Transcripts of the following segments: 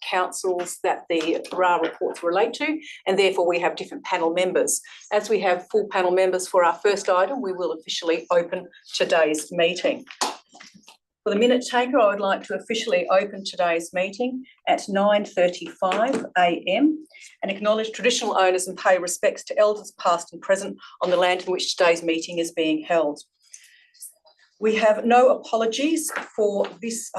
councils that the RA reports relate to, and therefore we have different panel members. As we have full panel members for our first item, we will officially open today's meeting. For the minute taker, I would like to officially open today's meeting at 9:35 a.m. and acknowledge traditional owners and pay respects to elders past and present on the land in which today's meeting is being held. We have no apologies for this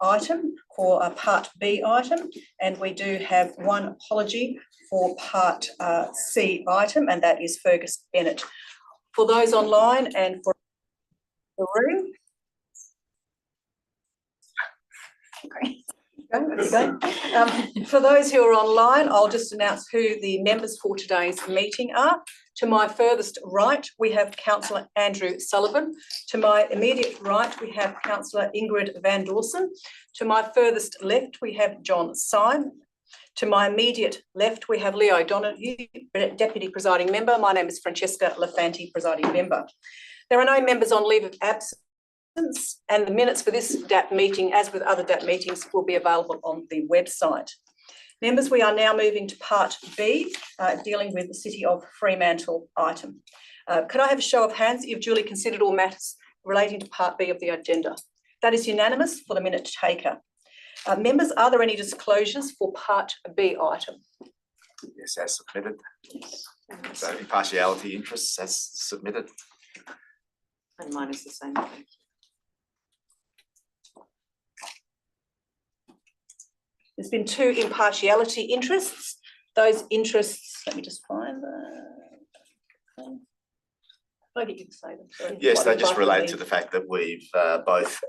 item, for a Part B item, and we do have one apology for Part C item, and that is Fergus Bennett. For those online and for the room, for those who are online, I'll just announce who the members for today's meeting are. To my furthest right, we have Councillor Andrew Sullivan. To my immediate right, we have Councillor Ingrid Van Dawson. To my furthest left, we have John Syme. To my immediate left, we have Leo Donoghue, Deputy Presiding Member. My name is Francesca Lafanti, Presiding Member. There are no members on leave of absence, and the minutes for this DAP meeting, as with other DAP meetings, will be available on the website. Members, we are now moving to Part B, dealing with the City of Fremantle item. Could I have a show of hands if you've duly considered all matters relating to Part B of the agenda? That is unanimous for the minute taker. Members, are there any disclosures for Part B item? Yes, as submitted. So impartiality interests as submitted. And mine is the same. Thank you. There's been two impartiality interests. Those interests, let me just find them. I get you to say them. Sorry. Yes, they just relate to the fact that we've both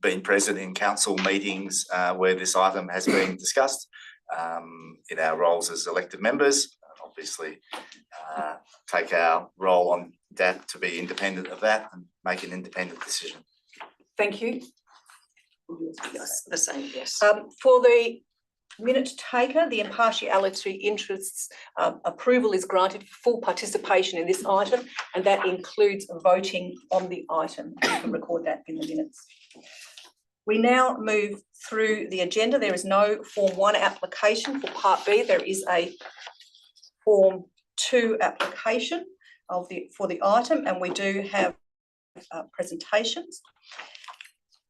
been present in council meetings where this item has been discussed in our roles as elected members. Obviously, take our role on that to be independent of that and make an independent decision. Thank you. Yes, the same, yes. For the minute taker, the impartiality interests approval is granted for full participation in this item, and that includes voting on the item. You can record that in the minutes. We now move through the agenda. There is no Form 1 application for Part B. There is a Form 2 application for the item, and we do have presentations.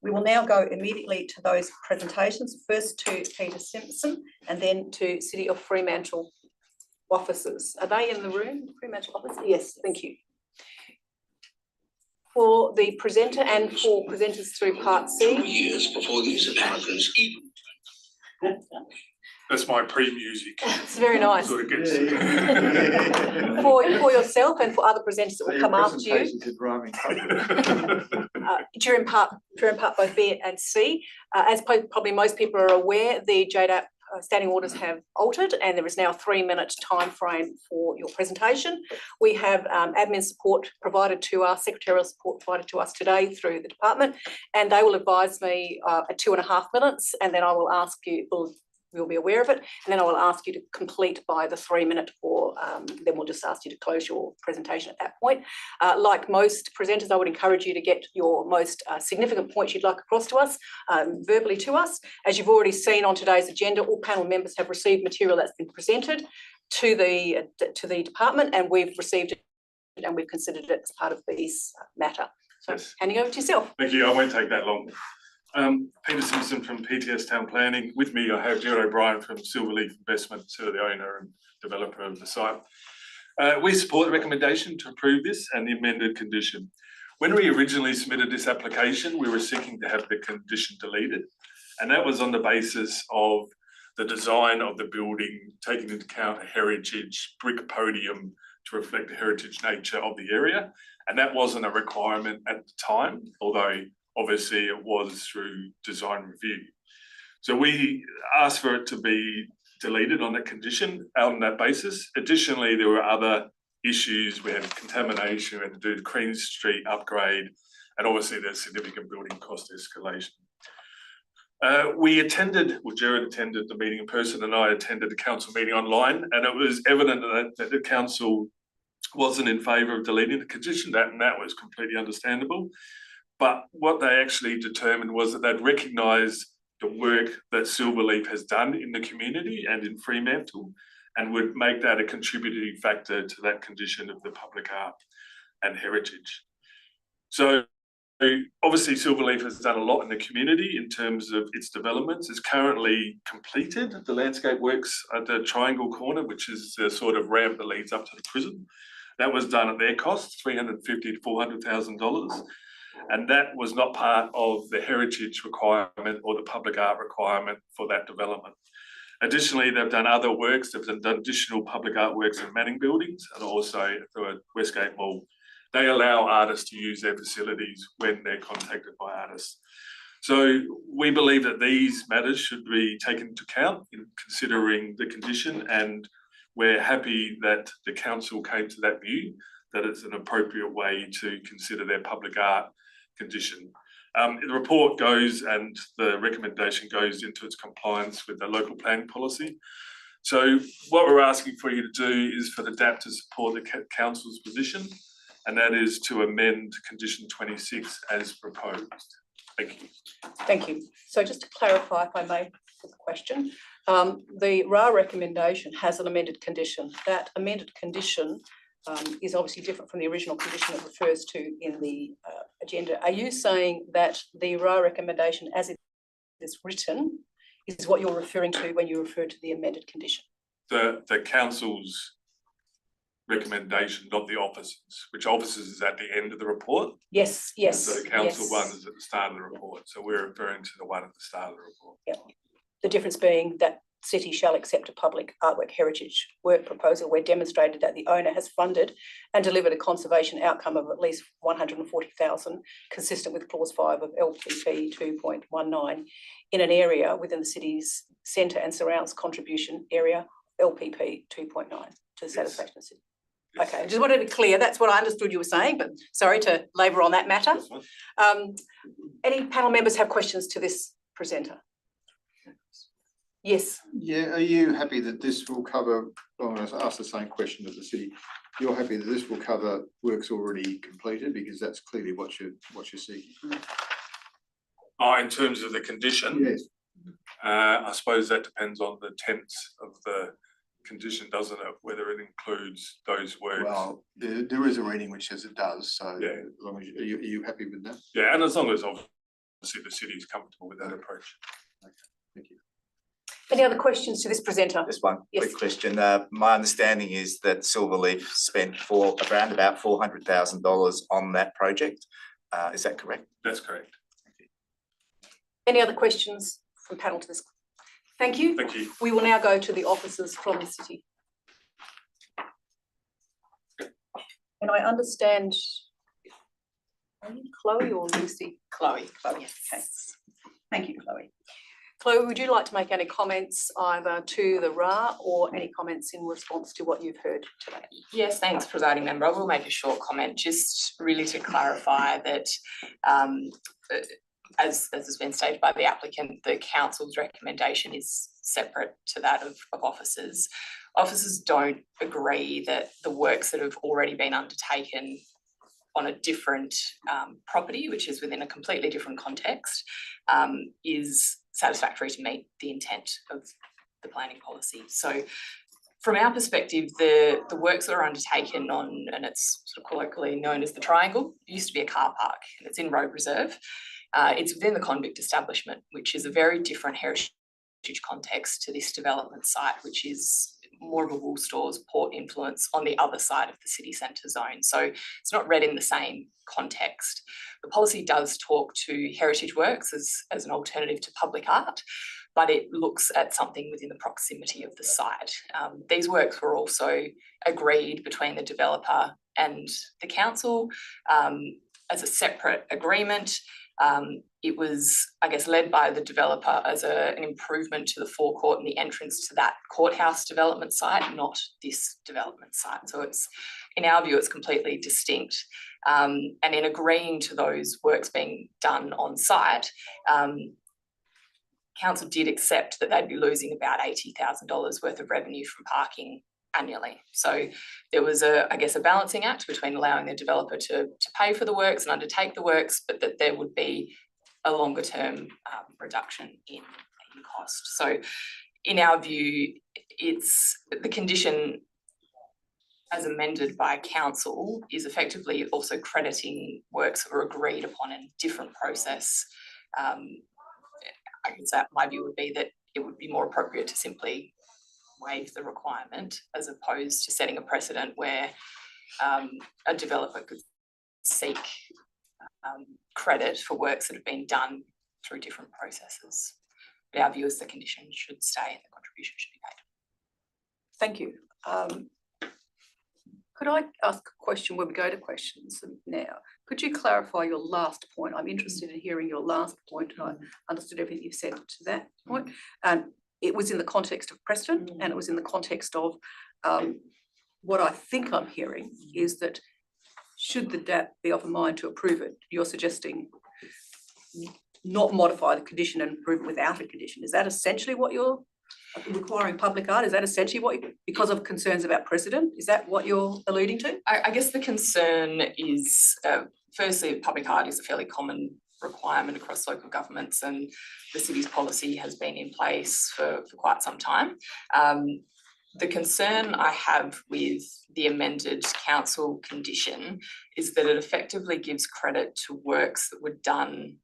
We will now go immediately to those presentations, first to Peter Simpson and then to City of Fremantle officers. Are they in the room, Fremantle officers? Yes, thank you. For the presenter and for presenters through Part C. 2 years before these Americans even. That's my pre-music. It's very nice. Sort of gets for yourself and for other presenters that will come after you. During part both B and C. As probably most people are aware, the JDAP standing orders have altered and there is now a 3-minute time frame for your presentation. We have admin support provided to us, secretarial support provided to us today through the department, and they will advise me at 2.5 minutes, and then I will ask you, we'll be aware of it, and then I will ask you to complete by the 3-minute, or then we'll just ask you to close your presentation at that point. Like most presenters, I would encourage you to get your most significant points you'd like across to us, verbally to us. As you've already seen on today's agenda, all panel members have received material that's been presented to the department, and we've received it and we've considered it as part of this matter. So yes. Handing over to yourself. Thank you, I won't take that long. Peter Simpson from PTS Town Planning. With me, I have Gerard O'Brien from Silverleaf Investments, who are the owner and developer of the site. We support the recommendation to approve this and the amended condition. When we originally submitted this application, we were seeking to have the condition deleted, and that was on the basis of the design of the building, taking into account a heritage brick podium to reflect the heritage nature of the area, and that wasn't a requirement at the time, although obviously it was through design review. So we asked for it to be deleted on that condition, on that basis. Additionally, there were other issues. We had contamination, we had to do the Queen Street upgrade, and obviously there's significant building cost escalation. Jared attended the meeting in person and I attended the council meeting online, and it was evident that the council wasn't in favour of deleting the condition, and that was completely understandable. But what they actually determined was that they'd recognise the work that Silverleaf has done in the community and in Fremantle, and would make that a contributing factor to that condition of the public art and heritage. So obviously Silverleaf has done a lot in the community in terms of its developments. It's currently completed the landscape works at the Triangle Corner, which is the sort of ramp that leads up to the prison. That was done at their cost, $350,000 to $400,000. And that was not part of the heritage requirement or the public art requirement for that development. Additionally, they've done other works. They've done additional public art works in Manning buildings and also at the Westgate Mall. They allow artists to use their facilities when they're contacted by artists. So we believe that these matters should be taken into account in considering the condition, and we're happy that the council came to that view, that it's an appropriate way to consider their public art condition. The report goes and the recommendation goes into its compliance with the local planning policy. So what we're asking for you to do is for the DAP to support the council's position, and that is to amend condition 26 as proposed. Thank you. Thank you. So just to clarify, if I may, for the question, the RA recommendation has an amended condition. That amended condition is obviously different from the original condition it refers to in the agenda. Are you saying that the RA recommendation as it is written is what you're referring to when you refer to the amended condition? The council's recommendation, not the officers, which officers is at the end of the report. Yes, yes. So the council yes. one is at the start of the report. So we're referring to the one at the start of the report. Yep. The difference being that city shall accept a public artwork heritage work proposal where demonstrated that the owner has funded and delivered a conservation outcome of at least 140,000 consistent with clause 5 of LPP 2.19 in an area within the city's centre and surrounds contribution area LPP 2.9 to the satisfaction of the city. Yes. Okay, just wanted to be clear. That's what I understood you were saying, but sorry to labour on that matter. Any panel members have questions to this presenter? Yes. Yeah, are you happy that this will cover, I'm going to ask the same question of the city. You're happy that this will cover works already completed, because that's clearly what you're seeking. In terms of the condition, Yes. I suppose that depends on the tense of the condition, doesn't it? Whether it includes those works. Well, there is a reading which says it does, so Yeah. as long as are you happy with that? Yeah, and as long as obviously the city is comfortable with that approach. Okay, thank you. Any other questions to this presenter? Just one Yes. quick question. My understanding is that Silverleaf spent around about $400,000 on that project. Is that correct? That's correct. Any other questions from panel to this? Thank you. Thank you. We will now go to the officers from the city. And I understand, are you Chloe or Lucy? Chloe. Chloe, okay. Thank you, Chloe. Chloe, would you like to make any comments either to the RA or any comments in response to what you've heard today? Yes, thanks, presiding member. I will make a short comment just really to clarify that as has been stated by the applicant, the council's recommendation is separate to that of officers. Officers don't agree that the works that have already been undertaken on a different property, which is within a completely different context, is satisfactory to meet the intent of the planning policy. So from our perspective, the works that are undertaken on, and it's sort of colloquially known as the Triangle, it used to be a car park and it's in road reserve. It's within the convict establishment, which is a very different heritage context to this development site, which is more of a wool stores port influence on the other side of the city centre zone. So it's not read in the same context. The policy does talk to heritage works as an alternative to public art, but it looks at something within the proximity of the site. These works were also agreed between the developer and the council as a separate agreement. It was, I guess, led by the developer as an improvement to the forecourt and the entrance to that courthouse development site, not this development site. So it's, in our view, it's completely distinct. And in agreeing to those works being done on site, council did accept that they'd be losing about $80,000 worth of revenue from parking annually. So there was a balancing act between allowing the developer to pay for the works and undertake the works, but that there would be a longer term reduction in cost. So in our view, it's the condition as amended by council is effectively also crediting works that were agreed upon in a different process. I guess that my view would be that it would be more appropriate to simply waive the requirement as opposed to setting a precedent where a developer could seek credit for works that have been done through different processes. But our view is the condition should stay and the contribution should be paid. Thank you. Could I ask a question when we go to questions now? Could you clarify your last point? I'm interested in hearing your last point. I understood everything you've said to that point. And it was in the context of precedent and it was in the context of what I think I'm hearing is that should the DAP be of a mind to approve it, you're suggesting not modify the condition and approve it without a condition. Is that essentially what you're requiring public art? Is that essentially what, because of concerns about precedent, is that what you're alluding to? I guess the concern is, firstly, public art is a fairly common requirement across local governments and the city's policy has been in place for quite some time. The concern I have with the amended council condition is that it effectively gives credit to works that were done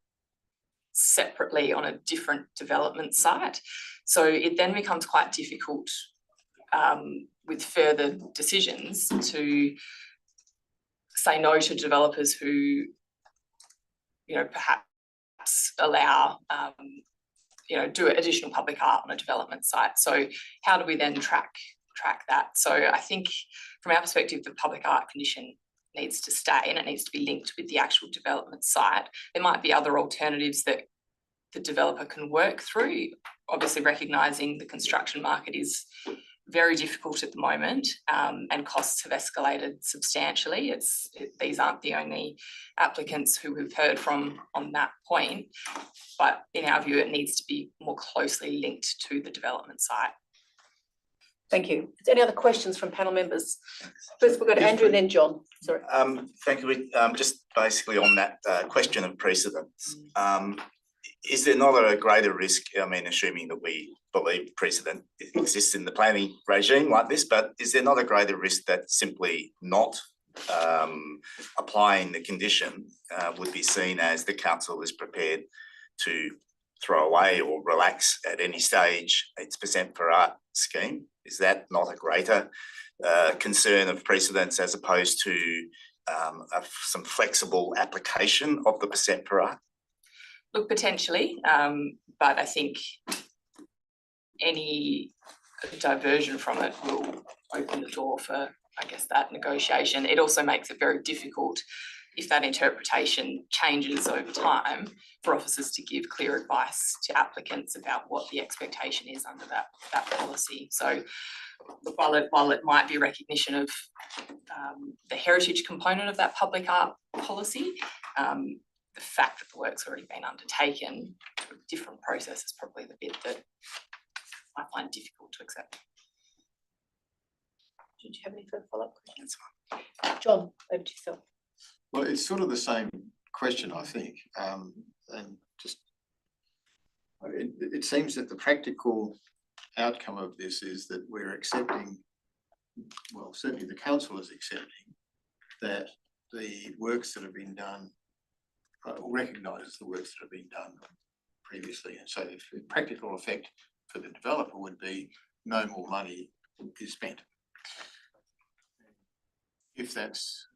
separately on a different development site. So it then becomes quite difficult with further decisions to say no to developers who, you know, perhaps allow, do additional public art on a development site. So how do we then track that? So I think from our perspective, the public art condition needs to stay and it needs to be linked with the actual development site. There might be other alternatives that the developer can work through, obviously recognising the construction market is very difficult at the moment and costs have escalated substantially. These aren't the only applicants who we've heard from on that point, but in our view, it needs to be more closely linked to the development site. Thank you. Is there any other questions from panel members? First we'll go to Andrew and then John. Sorry. Thank you. Just basically on that question of precedents, is there not a greater risk, I mean, assuming that we believe precedent exists in the planning regime like this, but is there not a greater risk that simply not applying the condition would be seen as the council is prepared to throw away or relax at any stage its % per art scheme? Is that not a greater concern of precedents as opposed to some flexible application of the % per art? Look, potentially, but I think any diversion from it will open the door for, I guess, that negotiation. It also makes it very difficult if that interpretation changes over time for officers to give clear advice to applicants about what the expectation is under that policy. So while it might be recognition of the heritage component of that public art policy, the fact that the work's already been undertaken through a different process is probably the bit that I find difficult to accept. Did you have any further follow-up questions? John, over to yourself. Well, it's sort of the same question, I think, and just it seems that the practical outcome of this is that we're accepting, well, certainly the council is accepting that the works that have been done recognises the works that have been done previously, and so the practical effect for the developer would be no more money is spent. If that's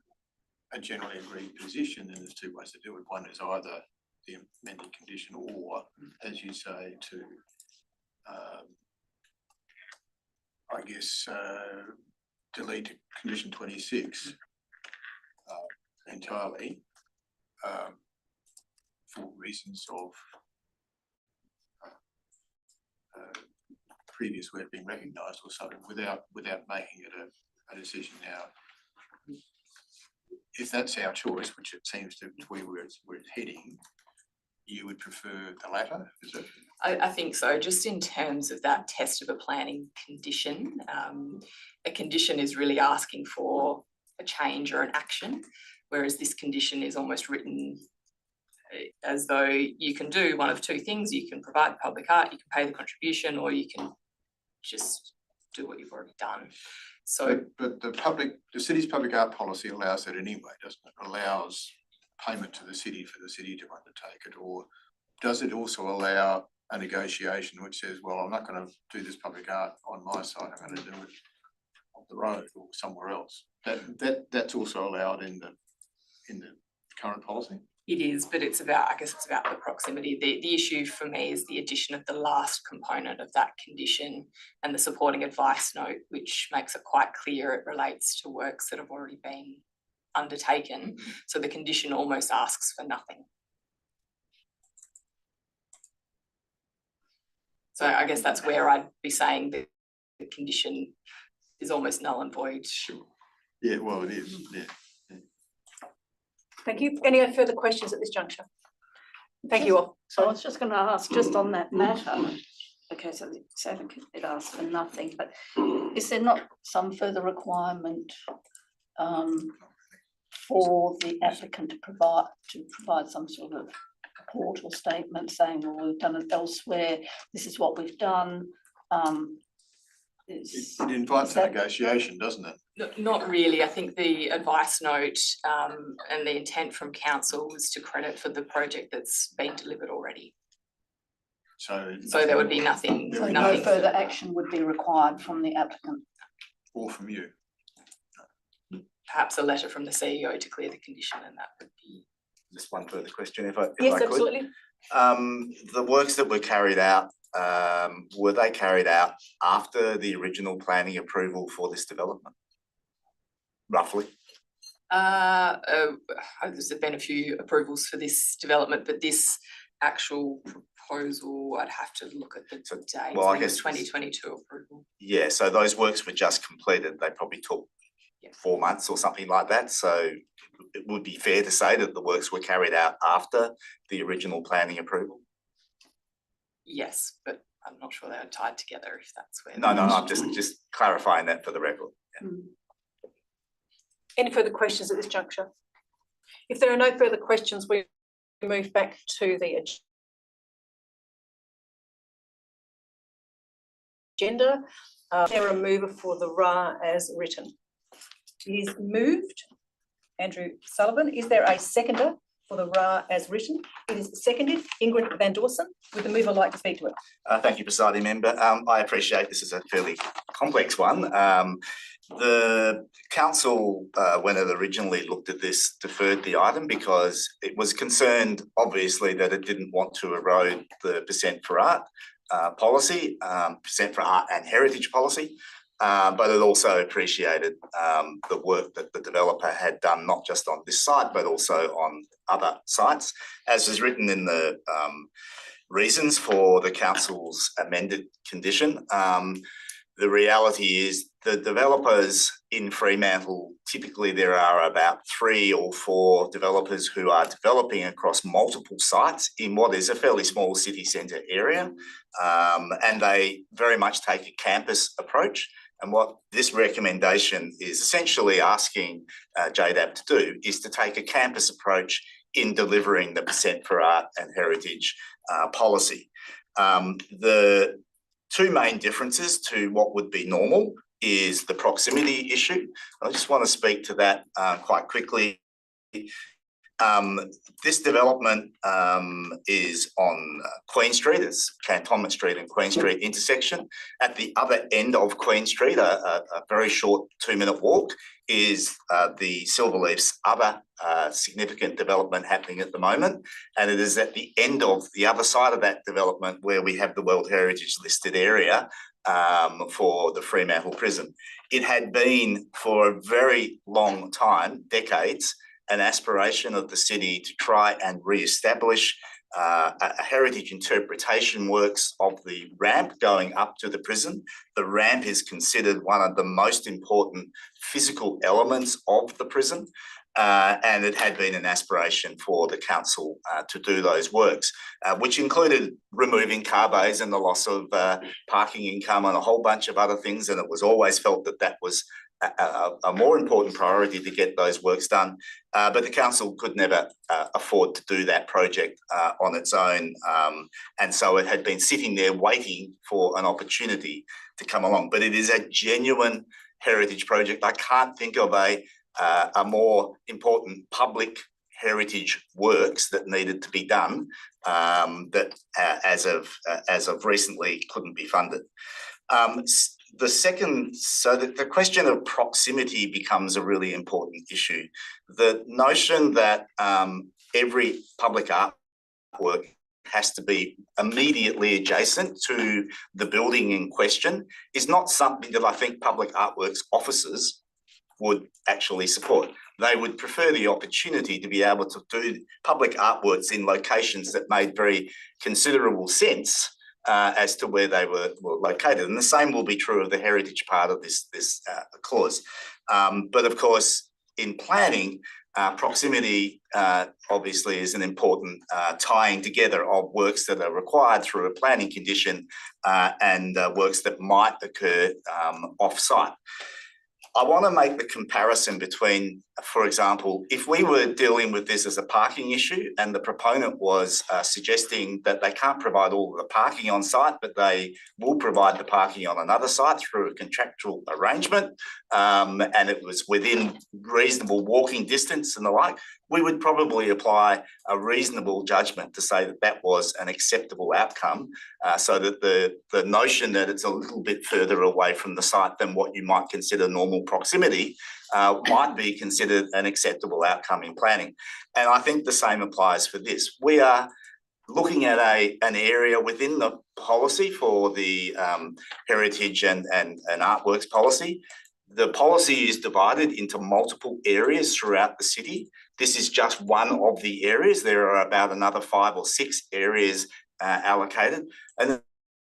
a generally agreed position, then there's two ways to do it. One is either the amended condition or, as you say, to I guess delete condition 26 entirely for reasons of previous work being recognised or something without making it a decision now. If that's our choice, which it seems to be where it's heading, you would prefer the latter? Is it? I think so. Just in terms of that test of a planning condition, a condition is really asking for a change or an action, whereas this condition is almost written as though you can do one of two things. You can provide public art, you can pay the contribution, or you can just do what you've already done. So But the city's public art policy allows that anyway, doesn't it? Allows payment to the city for the city to undertake it, or does it also allow a negotiation which says, well, I'm not going to do this public art on my site, I'm going to do it on the road or somewhere else? That's also allowed in the current policy? it is, but it's about, I guess it's about the proximity. The issue for me is the addition of the last component of that condition and the supporting advice note, which makes it quite clear it relates to works that have already been undertaken. So the condition almost asks for nothing. So I guess that's where I'd be saying that the condition is almost null and void. Sure. Yeah, well, it is, yeah. Thank you. Any further questions at this juncture? Thank you all. So I was just going to ask, just on that matter, okay, so it asks for nothing, but is there not some further requirement for the applicant to provide some sort of report or statement saying, well, we've done it elsewhere, this is what we've done? It invites a negotiation, doesn't it? Not really. I think the advice note and the intent from council was to credit for the project that's been delivered already. So there would be nothing. So no further action would be required from the applicant? Or from you? Perhaps a letter from the CEO to clear the condition, and that would be. Just one further question, if I Yes, could. absolutely. The works that were carried out, were they carried out after the original planning approval for this development? Roughly? There's been a few approvals for this development, but this actual proposal, I'd have to look at the date. Well, I guess 2022 approval. Yeah, so those works were just completed. They probably took 4 months or something like that. So it would be fair to say that the works were carried out after the original planning approval. Yes, but I'm not sure they are tied together, if that's where. No, I'm just clarifying that for the record. Yeah. Any further questions at this juncture? If there are no further questions, we move back to the agenda. There a mover for the RA as written. It is moved. Andrew Sullivan. Is there a seconder for the RA as written? It is seconded. Ingrid Van Dawson. Would the mover like to speak to it? Thank you, Presiding Member. I appreciate this is a fairly complex one. The council, when it originally looked at this, deferred the item because it was concerned, obviously, that it didn't want to erode the percent for art policy, percent for art and heritage policy. But it also appreciated the work that the developer had done, not just on this site, but also on other sites. As is written in the reasons for the council's amended condition, the reality is the developers in Fremantle, typically there are about 3 or 4 developers who are developing across multiple sites in what is a fairly small city centre area. And they very much take a campus approach. And what this recommendation is essentially asking JDAP to do is to take a campus approach in delivering the percent for art and heritage policy. The 2 main differences to what would be normal is the proximity issue. I just want to speak to that quite quickly. This development is on Queen Street. It's Cantonment Street and Queen Street intersection. At the other end of Queen Street, a very short 2-minute walk, is the Silverleaf's other significant development happening at the moment. And it is at the end of the other side of that development where we have the World Heritage listed area for the Fremantle prison. It had been for a very long time, decades, an aspiration of the city to try and re-establish a heritage interpretation works of the ramp going up to the prison. The ramp is considered one of the most important physical elements of the prison, and it had been an aspiration for the council to do those works, which included removing car bays and the loss of parking income and a whole bunch of other things, and it was always felt that that was a more important priority to get those works done. But the council could never afford to do that project on its own. And so it had been sitting there waiting for an opportunity to come along. But it is a genuine heritage project. I can't think of a more important public heritage works that needed to be done that as of recently couldn't be funded. The second, so that the question of proximity becomes a really important issue. The notion that every public artwork has to be immediately adjacent to the building in question is not something that I think public artworks officers would actually support. They would prefer the opportunity to be able to do public artworks in locations that made very considerable sense as to where they were located. And the same will be true of the heritage part of this clause. But of course, in planning, proximity obviously is an important tying together of works that are required through a planning condition and works that might occur off-site. I want to make the comparison between, for example, if we were dealing with this as a parking issue and the proponent was suggesting that they can't provide all of the parking on site, but they will provide the parking on another site through a contractual arrangement, and it was within reasonable walking distance and the like, we would probably apply a reasonable judgment to say that that was an acceptable outcome, so that the notion that it's a little bit further away from the site than what you might consider normal proximity might be considered an acceptable outcome in planning. And I think the same applies for this. We are looking at an area within the policy for the heritage and artworks policy. The policy is divided into multiple areas throughout the city. This is just one of the areas. There are about another 5 or 6 areas allocated. And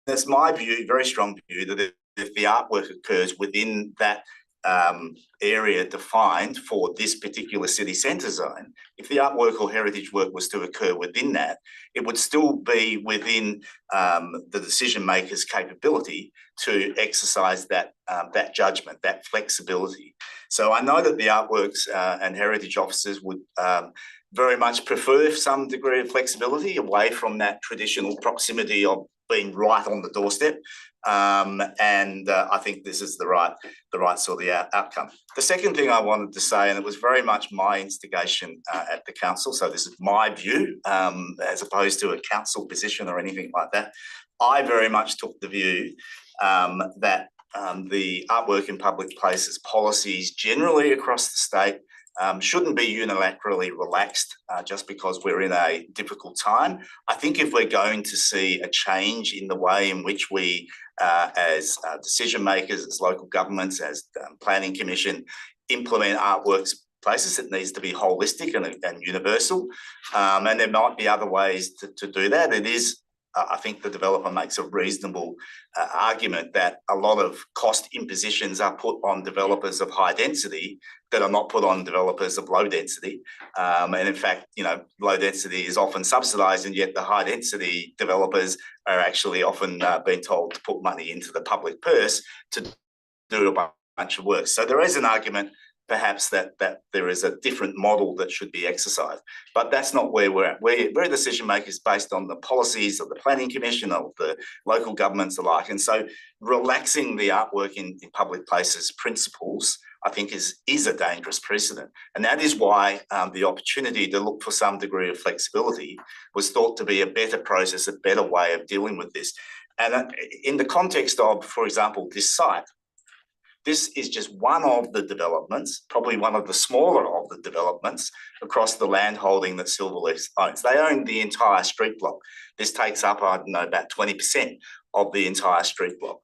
that's my view, very strong view, that if the artwork occurs within that area defined for this particular city centre zone, if the artwork or heritage work was to occur within that, it would still be within the decision maker's capability to exercise that judgment, that flexibility. So I know that the artworks and heritage officers would very much prefer some degree of flexibility away from that traditional proximity of being right on the doorstep. And I think this is the right sort of outcome. The second thing I wanted to say, and it was very much my instigation at the council, so this is my view as opposed to a council position or anything like that. I very much took the view that the artwork in public places policies generally across the state shouldn't be unilaterally relaxed just because we're in a difficult time. I think if we're going to see a change in the way in which we, as decision makers, as local governments, as planning commission, implement artworks places, it needs to be holistic and universal. And there might be other ways to do that. It is, I think the developer makes a reasonable argument that a lot of cost impositions are put on developers of high density that are not put on developers of low density. And in fact, you know, low density is often subsidised, and yet the high density developers are actually often being told to put money into the public purse to do a bunch of work. So there is an argument perhaps that there is a different model that should be exercised. But that's not where we're at. We're decision makers based on the policies of the Planning Commission, of the local governments alike. And so relaxing the artwork in public places principles, I think is a dangerous precedent. And that is why the opportunity to look for some degree of flexibility was thought to be a better process, a better way of dealing with this. And in the context of, for example, this site, this is just one of the developments, probably one of the smaller of the developments across the land holding that Silverleaf owns. They own the entire street block. This takes up, I don't know, about 20% of the entire street block.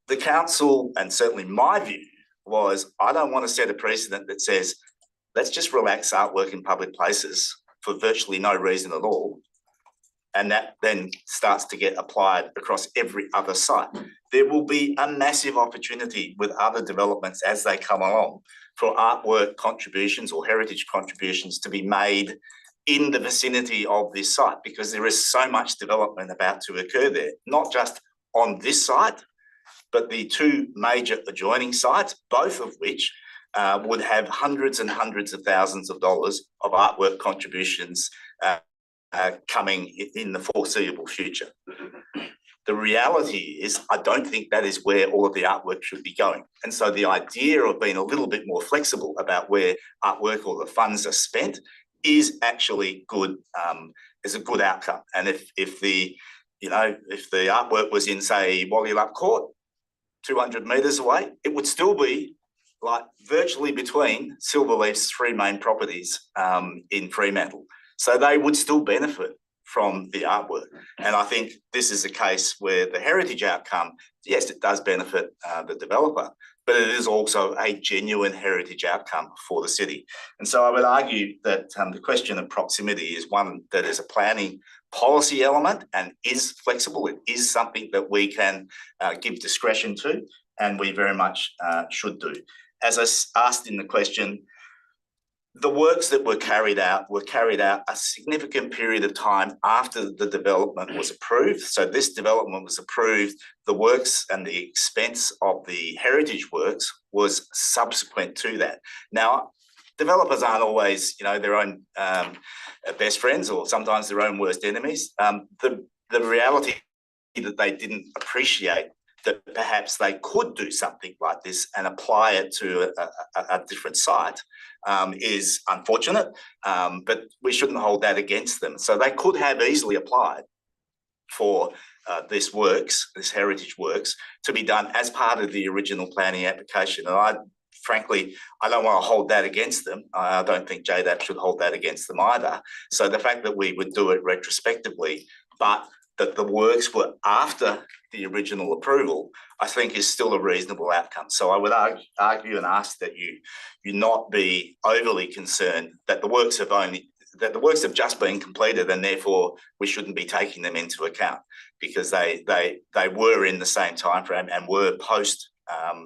The council, and certainly my view, was I don't want to set a precedent that says, let's just relax artwork in public places for virtually no reason at all. And that then starts to get applied across every other site. There will be a massive opportunity with other developments as they come along for artwork contributions or heritage contributions to be made in the vicinity of this site, because there is so much development about to occur there, not just on this site, but the two major adjoining sites, both of which would have hundreds and hundreds of thousands of dollars of artwork contributions coming in the foreseeable future. The reality is, I don't think that is where all of the artwork should be going. And so the idea of being a little bit more flexible about where artwork or the funds are spent is actually good, is a good outcome. And if the artwork was in, say, Wallylup Court, 200 metres away, it would still be like virtually between Silverleaf's three main properties in Fremantle. So they would still benefit from the artwork. And I think this is a case where the heritage outcome, yes, it does benefit the developer, but it is also a genuine heritage outcome for the city. And so I would argue that the question of proximity is one that is a planning policy element and is flexible. It is something that we can give discretion to, and we very much should do. As I asked in the question, the works that were carried out a significant period of time after the development was approved. So this development was approved, the works and the expense of the heritage works was subsequent to that. Now, developers aren't always, their own best friends or sometimes their own worst enemies. The reality that they didn't appreciate that perhaps they could do something like this and apply it to a different site is unfortunate, but we shouldn't hold that against them. So they could have easily applied for this heritage works, to be done as part of the original planning application. And frankly, I don't want to hold that against them. I don't think JDAP should hold that against them either. So the fact that we would do it retrospectively, but that the works were after the original approval, I think is still a reasonable outcome. So I would argue and ask that you not be overly concerned that the works have just been completed and therefore we shouldn't be taking them into account, because they were in the same timeframe and were post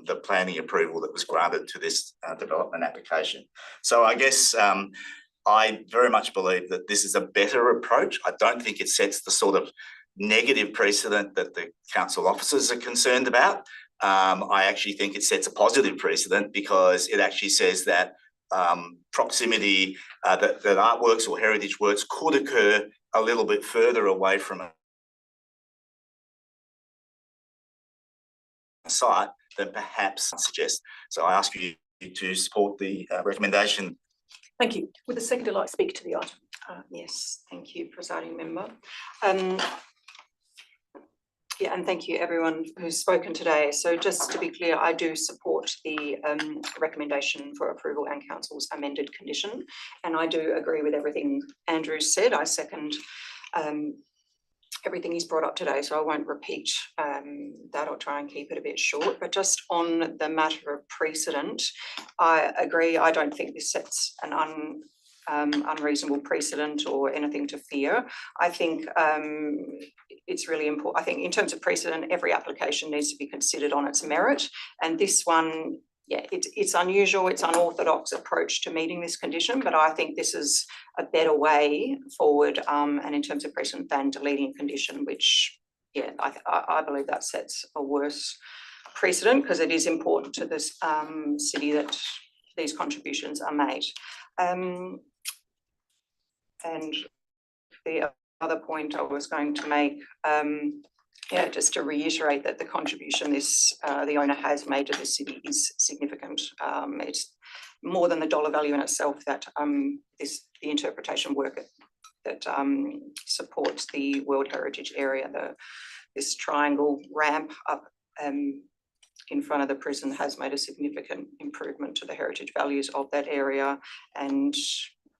the planning approval that was granted to this development application. So I guess I very much believe that this is a better approach. I don't think it sets the sort of negative precedent that the council officers are concerned about. I actually think it sets a positive precedent, because it actually says that proximity, that artworks or heritage works could occur a little bit further away from a site than perhaps suggest. So I ask you to support the recommendation. Thank you. Would the seconder like to speak to the item? Yes, thank you, presiding member. Yeah, and thank you everyone who's spoken today. So just to be clear, I do support the recommendation for approval and council's amended condition. And I do agree with everything Andrew said. I second everything he's brought up today, so I won't repeat that or try and keep it a bit short. But just on the matter of precedent, I agree. I don't think this sets an unreasonable precedent or anything to fear. I think it's really important. I think in terms of precedent, every application needs to be considered on its merit. And this one, yeah, it's unusual, it's unorthodox approach to meeting this condition, but I think this is a better way forward and in terms of precedent than deleting a condition, which, yeah, I believe that sets a worse precedent, because it is important to this city that these contributions are made. And the other point I was going to make, just to reiterate that the contribution the owner has made to the city is significant. It's more than the dollar value in itself that the interpretation work that supports the World Heritage Area. This triangle ramp up in front of the prison has made a significant improvement to the heritage values of that area. And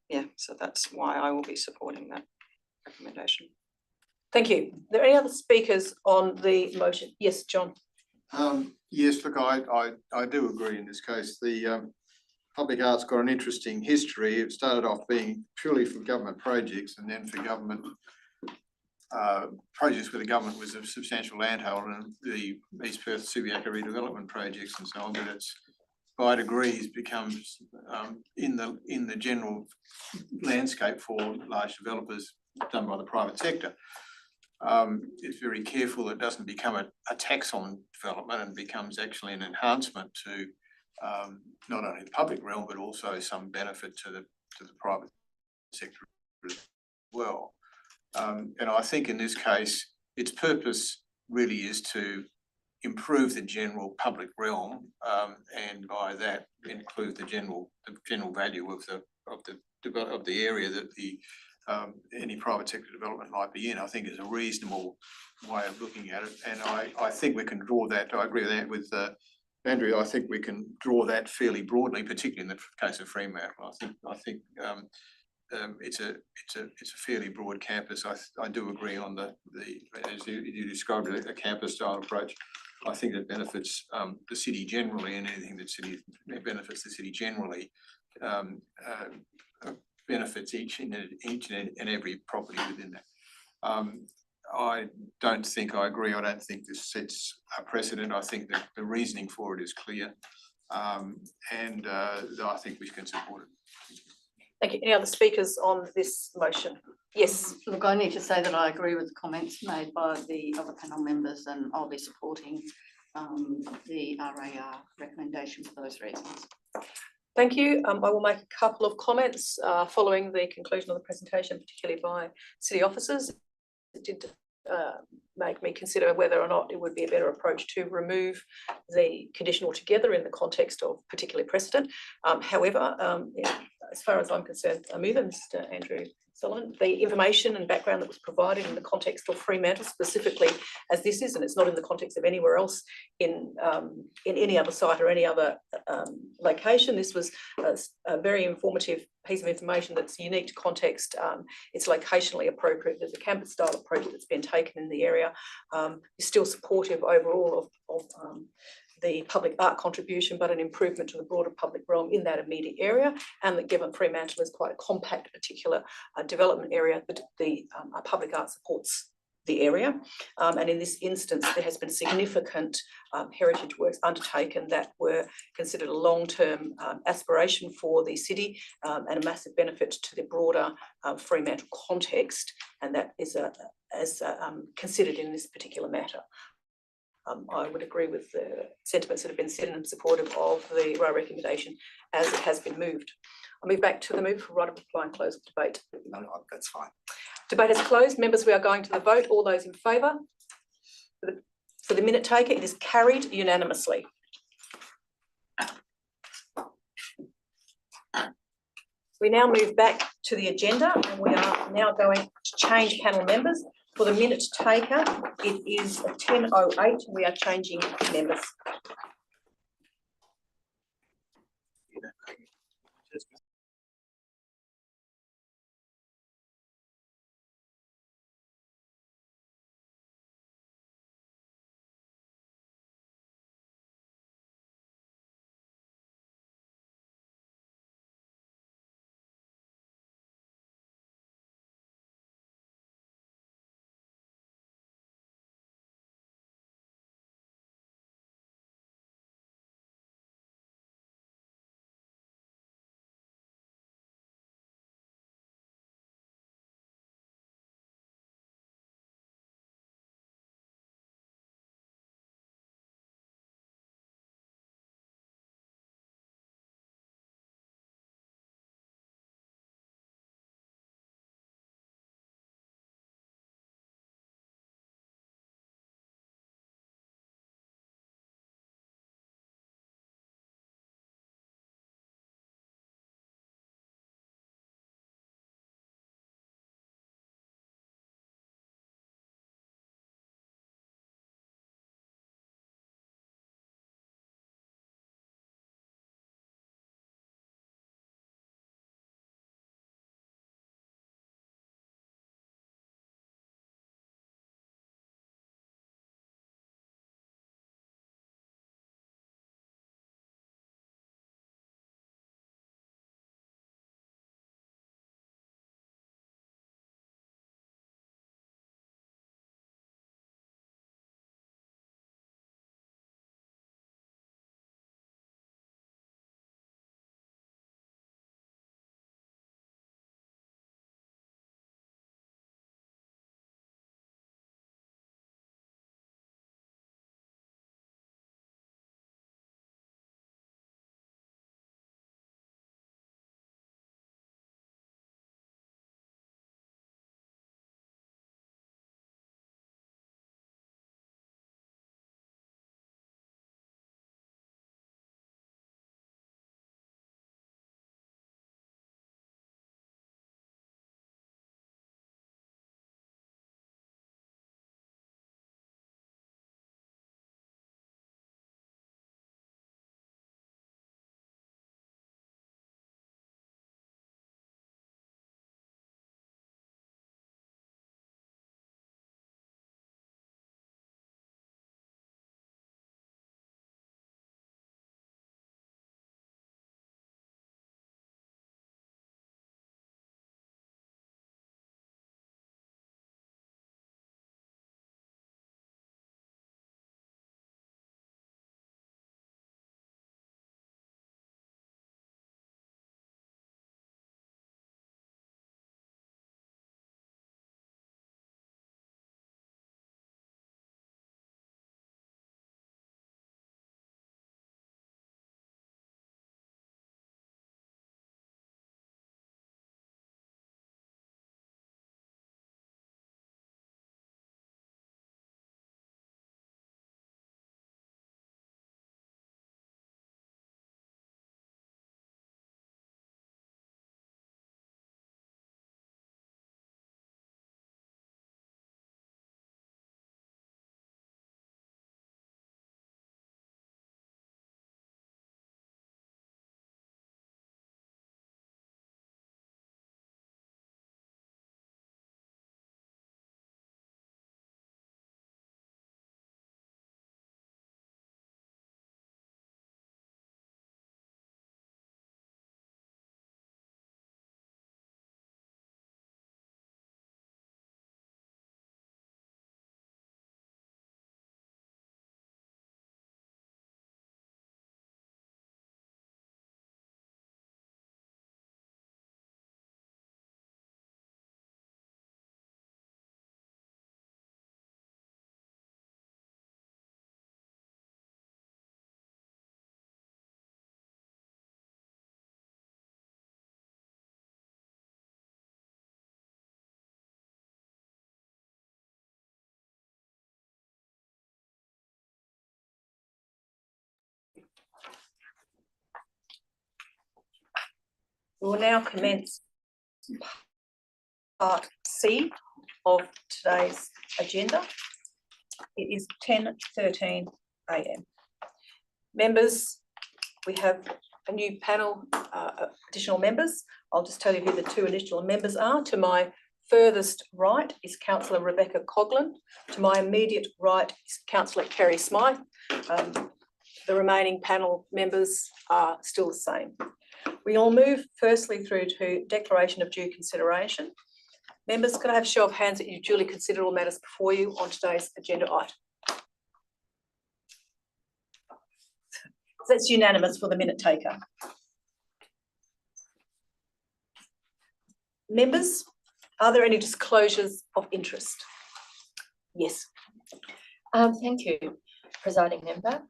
yeah, so that's why I will be supporting that recommendation. Thank you. Are there any other speakers on the motion? Yes, John. Yes, look, I do agree in this case. The public art's got an interesting history. It started off being purely for government projects, and then for government projects where the government was a substantial landholder, and the East Perth Subiaco redevelopment projects and so on. But it's by degrees becomes in the general landscape for large developers done by the private sector. is very careful it doesn't become a tax on development and becomes actually an enhancement to not only the public realm, but also some benefit to the private sector as well. And I think in this case, its purpose really is to improve the general public realm, and by that include the general value of the area that any private sector development might be in. I think is a reasonable way of looking at it, and I think we can draw that. I agree with that with Andrew. I think we can draw that fairly broadly, particularly in the case of Fremantle. I think it's a fairly broad campus. I do agree on the as you described it, a campus style approach. I think that benefits the city generally, and anything that benefits the city generally benefits each and every property within that. I don't think I agree. I don't think this sets a precedent. I think that the reasoning for it is clear, and I think we can support it. Thank you. Any other speakers on this motion? Yes. Look, I need to say that I agree with the comments made by the other panel members, and I'll be supporting the RAR recommendation for those reasons. Thank you. I will make a couple of comments following the conclusion of the presentation, particularly by city officers. It did make me consider whether or not it would be a better approach to remove the condition altogether in the context of particular precedent. However, as far as I'm concerned, Mr. Andrew Sullivan, the information and background that was provided in the context of Fremantle specifically as this is, and it's not in the context of anywhere else in any other site or any other location. This was a very informative piece of information that's unique to context. It's locationally appropriate. There's a campus style approach that's been taken in the area. Is still supportive overall of the public art contribution, but an improvement to the broader public realm in that immediate area, and that given Fremantle is quite a compact particular development area, that the public art supports the area. And in this instance, there has been significant heritage works undertaken that were considered a long-term aspiration for the city and a massive benefit to the broader Fremantle context, and that is considered in this particular matter. I would agree with the sentiments that have been said in support of the RAR recommendation as it has been moved. I'll move back to the move for right of reply and close of debate. No, that's fine. Debate is closed. Members, we are going to the vote. All those in favour? For the minute taker, it is carried unanimously. We now move back to the agenda, and we are now going to change panel members. For the minute taker, it is 10:08. We are changing members. We will now commence part C of today's agenda. It is 10:13 a.m. Members, we have a new panel, additional members. I'll just tell you who the two additional members are. To my furthest right is Councillor Rebecca Coghlan. To my immediate right is Councillor Kerry Smythe. The remaining panel members are still the same. We'll move firstly through to declaration of due consideration. Members, could I have a show of hands that you duly consider all matters before you on today's agenda item? That's unanimous for the minute taker. Members, are there any disclosures of interest? Yes. Thank you, presiding member.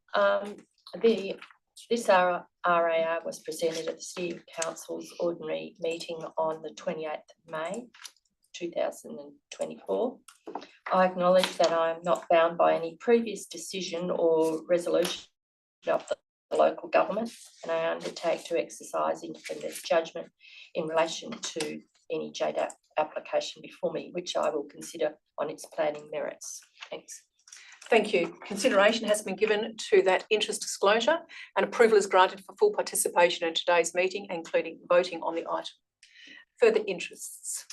This RAR was presented at the City Council's ordinary meeting on the 28th of May 2024. I acknowledge that I am not bound by any previous decision or resolution of the local government, and I undertake to exercise independent judgment in relation to any JDAP application before me, which I will consider on its planning merits. Thanks. Thank you. Consideration has been given to that interest disclosure and approval is granted for full participation in today's meeting, including voting on the item. Further interests?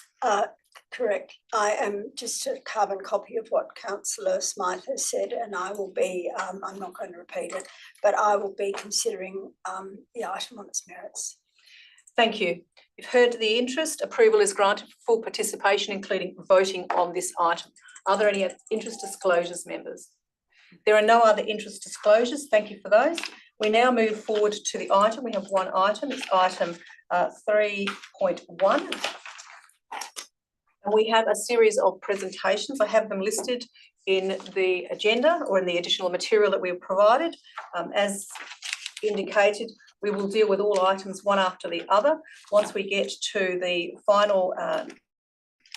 Correct. I am just a carbon copy of what Councillor Smythe has said, and I will be, I'm not going to repeat it, but I will be considering the item on its merits. Thank you. You've heard the interest. Approval is granted for full participation, including voting on this item. Are there any interest disclosures, members? There are no other interest disclosures. Thank you for those. We now move forward to the item. We have one item. It's item 3.1. And we have a series of presentations. I have them listed in the agenda or in the additional material that we've provided. As indicated, we will deal with all items one after the other. Once we get to the final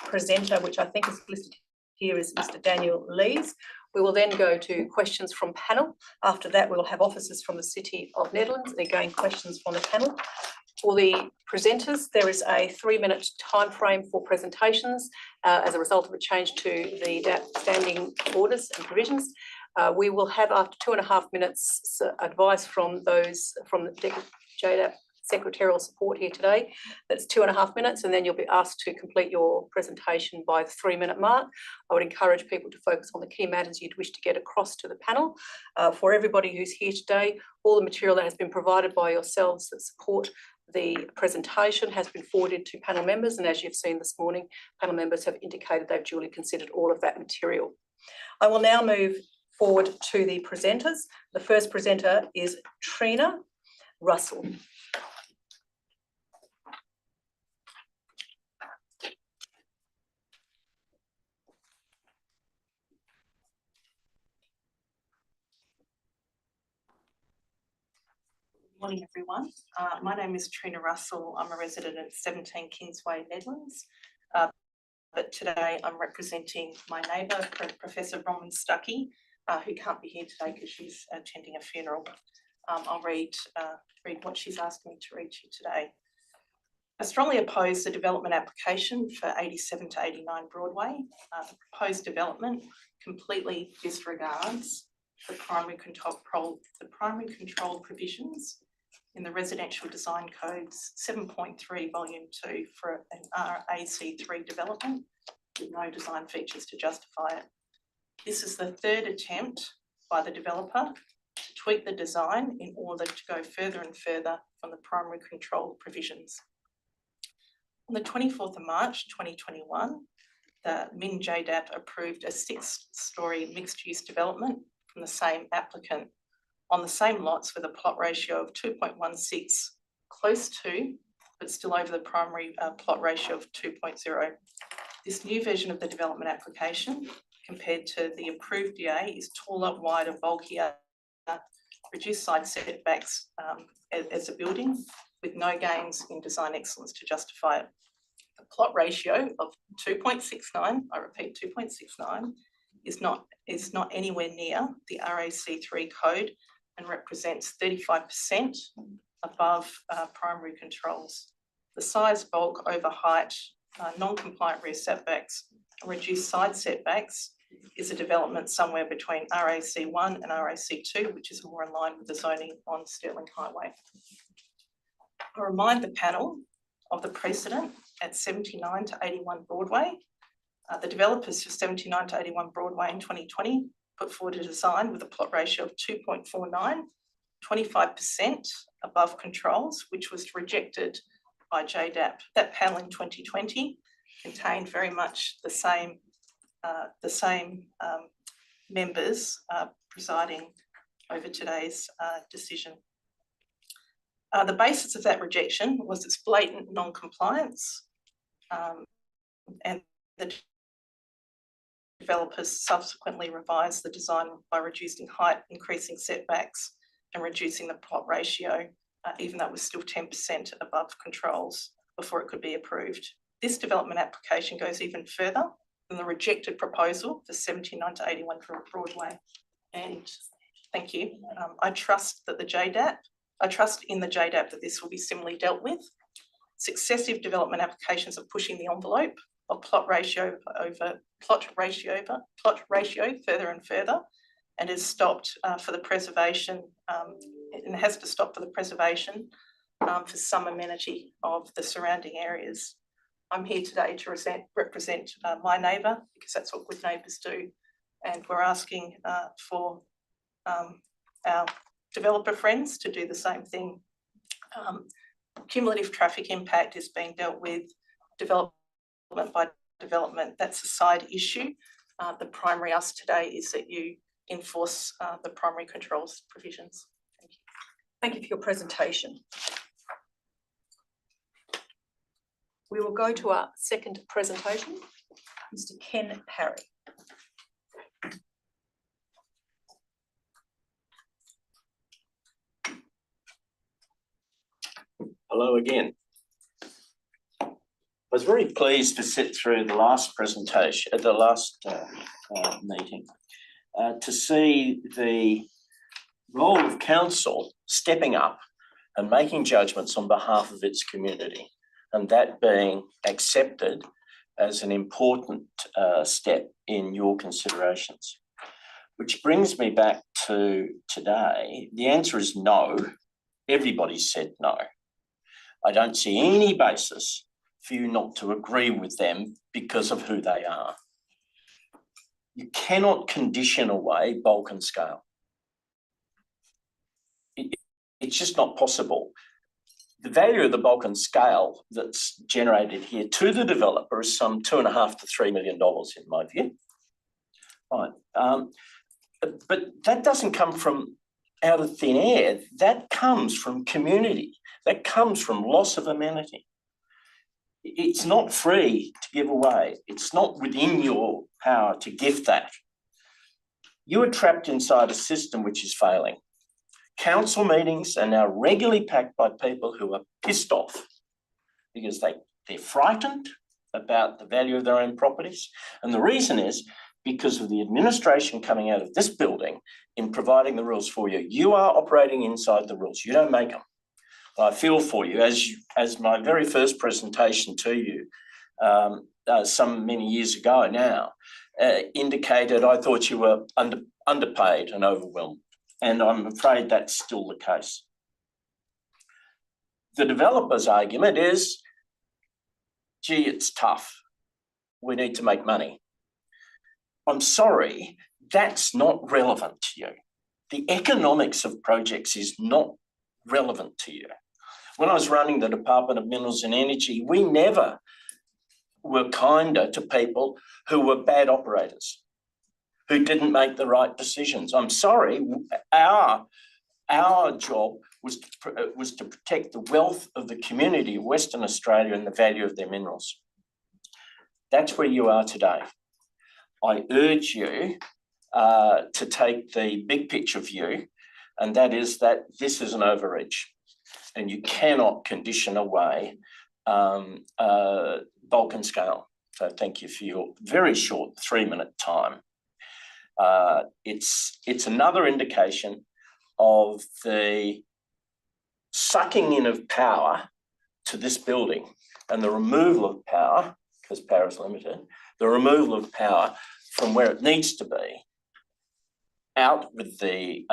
presenter, which I think is listed here is Mr. Daniel Lees, we will then go to questions from panel. After that, we'll have officers from the City of Nedlands and again questions from the panel. For the presenters, there is a 3-minute time frame for presentations as a result of a change to the standing orders and provisions. We will have after 2.5 minutes advice from those from the JDAP secretarial support here today. That's 2.5 minutes, and then you'll be asked to complete your presentation by the 3-minute mark. I would encourage people to focus on the key matters you'd wish to get across to the panel. For everybody who's here today, all the material that has been provided by yourselves that support the presentation has been forwarded to panel members, and as you've seen this morning, panel members have indicated they've duly considered all of that material. I will now move forward to the presenters. The first presenter is Trina Russell. Morning, everyone. My name is Trina Russell. I'm a resident at 17 Kingsway, Nedlands. But today I'm representing my neighbour, Professor Bronwyn Stuckey, who can't be here today because she's attending a funeral. I'll read what she's asked me to read to you today. I strongly oppose the development application for 87 to 89 Broadway. The proposed development completely disregards the primary control provisions in the Residential Design Codes 7.3 Volume 2 for an RAC3 development with no design features to justify it. This is the third attempt by the developer to tweak the design in order to go further and further from the primary control provisions. On the 24th of March 2021, the MIN JDAP approved a 6-storey mixed-use development from the same applicant on the same lots with a plot ratio of 2.16, close to, but still over the primary plot ratio of 2.0. This new version of the development application, compared to the approved DA, is taller, wider, bulkier, reduced side setbacks as a building, with no gains in design excellence to justify it. The plot ratio of 2.69, I repeat 2.69, is not anywhere near the RAC3 code and represents 35% above primary controls. the size, bulk, over height, non-compliant rear setbacks, and reduced side setbacks is a development somewhere between RAC1 and RAC2, which is more in line with the zoning on Stirling Highway. I remind the panel of the precedent at 79 to 81 Broadway. The developers for 79 to 81 Broadway in 2020 put forward a design with a plot ratio of 2.49, 25% above controls, which was rejected by JDAP. That panel in 2020 contained very much the same members presiding over today's decision. The basis of that rejection was its blatant non-compliance, and the developers subsequently revised the design by reducing height, increasing setbacks, and reducing the plot ratio, even though it was still 10% above controls before it could be approved. This development application goes even further than the rejected proposal for 79 to 81 Broadway. And thank you. I trust in the JDAP that this will be similarly dealt with. Successive development applications are pushing the envelope of plot ratio further and further, and has stopped for the preservation, and has to stop for the preservation for some amenity of the surrounding areas. I'm here today to represent my neighbour, because that's what good neighbours do, and we're asking for our developer friends to do the same thing. Cumulative traffic impact is being dealt with development by development. That's a side issue. The primary ask today is that you enforce the primary controls provisions. Thank you. Thank you for your presentation. We will go to our second presentation, Mr. Ken Parry. Hello again. I was very pleased to sit through the last presentation, the last meeting, to see the role of council stepping up and making judgments on behalf of its community, and that being accepted as an important step in your considerations. Which brings me back to today. The answer is no. Everybody said no. I don't see any basis for you not to agree with them because of who they are. You cannot condition away bulk and scale. It's just not possible. The value of the bulk and scale that's generated here to the developer is some $2.5 to $3 million in my view. Right. But that doesn't come from out of thin air. That comes from community. That comes from loss of amenity. It's not free to give away. It's not within your power to gift that. You are trapped inside a system which is failing. Council meetings are now regularly packed by people who are pissed off because they're frightened about the value of their own properties. And the reason is because of the administration coming out of this building in providing the rules for you. You are operating inside the rules. You don't make them. I feel for you, as my very first presentation to you some many years ago now indicated, I thought you were underpaid and overwhelmed, and I'm afraid that's still the case. The developer's argument is, gee, it's tough. We need to make money. I'm sorry, that's not relevant to you. The economics of projects is not relevant to you. When I was running the Department of Minerals and Energy, we never were kinder to people who were bad operators, who didn't make the right decisions. I'm sorry, our job was to protect the wealth of the community of Western Australia and the value of their minerals. That's where you are today. I urge you to take the big picture view, and that is that this is an overreach and you cannot condition away bulk and scale. So thank you for your very short 3-minute time. It's another indication of the sucking in of power to this building and the removal of power, because power is limited, the removal of power from where it needs to be out with the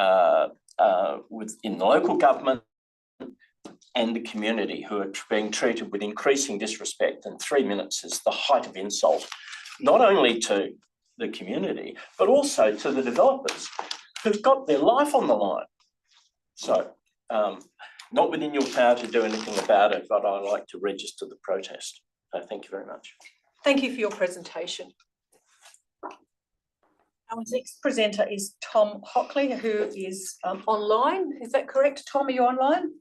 within the local government and the community, who are being treated with increasing disrespect, and 3 minutes is the height of insult, not only to the community, but also to the developers who've got their life on the line. So, not within your power to do anything about it, but I like to register the protest. So thank you very much. Thank you for your presentation. Our next presenter is Tom Hockley, who is online. Is that correct, Tom? Are you online?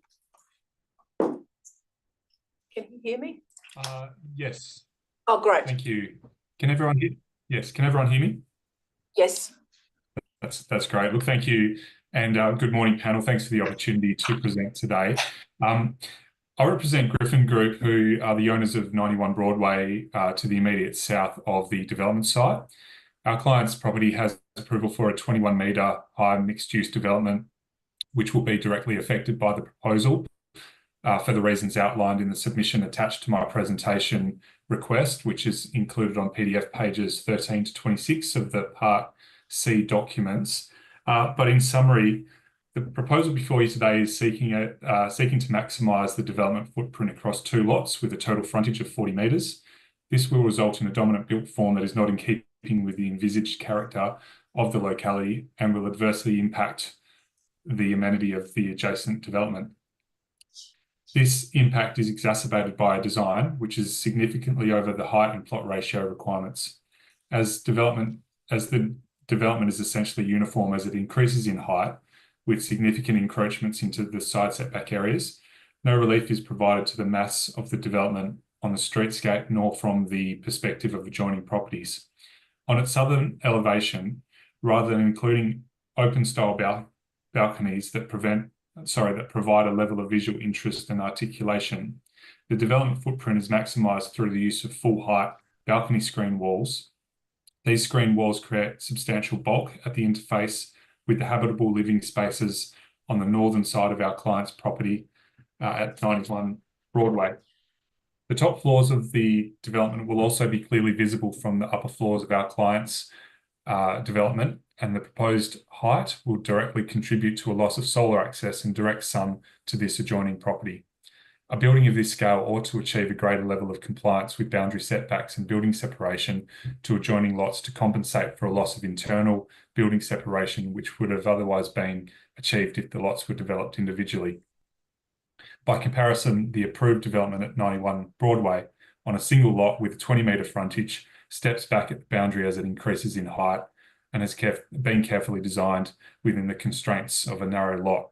Can you hear me? Yes. Oh, great. Thank you. Can everyone hear? Yes. Can everyone hear me? Yes. That's great. Look, thank you, and good morning, panel. Thanks for the opportunity to present today. I represent Griffin Group, who are the owners of 91 Broadway to the immediate south of the development site. Our client's property has approval for a 21 metre high mixed-use development, which will be directly affected by the proposal for the reasons outlined in the submission attached to my presentation request, which is included on PDF pages 13 to 26 of the Part C documents. But in summary, the proposal before you today is seeking to maximise the development footprint across 2 lots with a total frontage of 40 metres. This will result in a dominant built form that is not in keeping with the envisaged character of the locality and will adversely impact the amenity of the adjacent development. This impact is exacerbated by a design which is significantly over the height and plot ratio requirements. As the development is essentially uniform as it increases in height, with significant encroachments into the side setback areas, no relief is provided to the mass of the development on the streetscape nor from the perspective of adjoining properties. On its southern elevation, rather than including open-style balconies that provide a level of visual interest and articulation, the development footprint is maximised through the use of full-height balcony screen walls. These screen walls create substantial bulk at the interface with the habitable living spaces on the northern side of our client's property at 91 Broadway. The top floors of the development will also be clearly visible from the upper floors of our client's development, and the proposed height will directly contribute to a loss of solar access and direct sun to this adjoining property. A building of this scale ought to achieve a greater level of compliance with boundary setbacks and building separation to adjoining lots to compensate for a loss of internal building separation, which would have otherwise been achieved if the lots were developed individually. By comparison, the approved development at 91 Broadway on a single lot with a 20 metre frontage steps back at the boundary as it increases in height and has been carefully designed within the constraints of a narrow lot.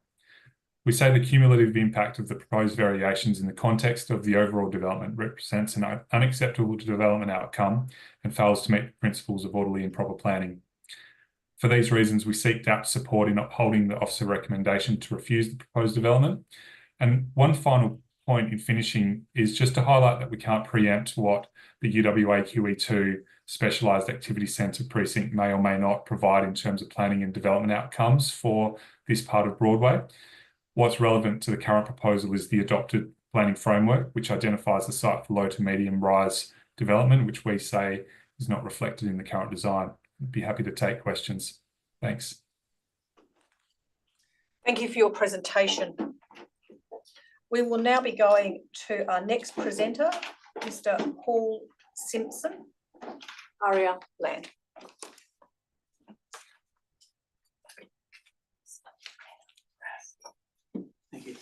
We say the cumulative impact of the proposed variations in the context of the overall development represents an unacceptable development outcome and fails to meet the principles of orderly and proper planning. For these reasons, we seek DAP's support in upholding the officer recommendation to refuse the proposed development. And one final point in finishing is just to highlight that we can't preempt what the UWA QE2 Specialised Activity Centre precinct may or may not provide in terms of planning and development outcomes for this part of Broadway. What's relevant to the current proposal is the adopted planning framework, which identifies the site for low to medium rise development, which we say is not reflected in the current design. I'd be happy to take questions. Thanks. Thank you for your presentation. We will now be going to our next presenter, Mr. Paul Simpson, Aria Land. Thank you.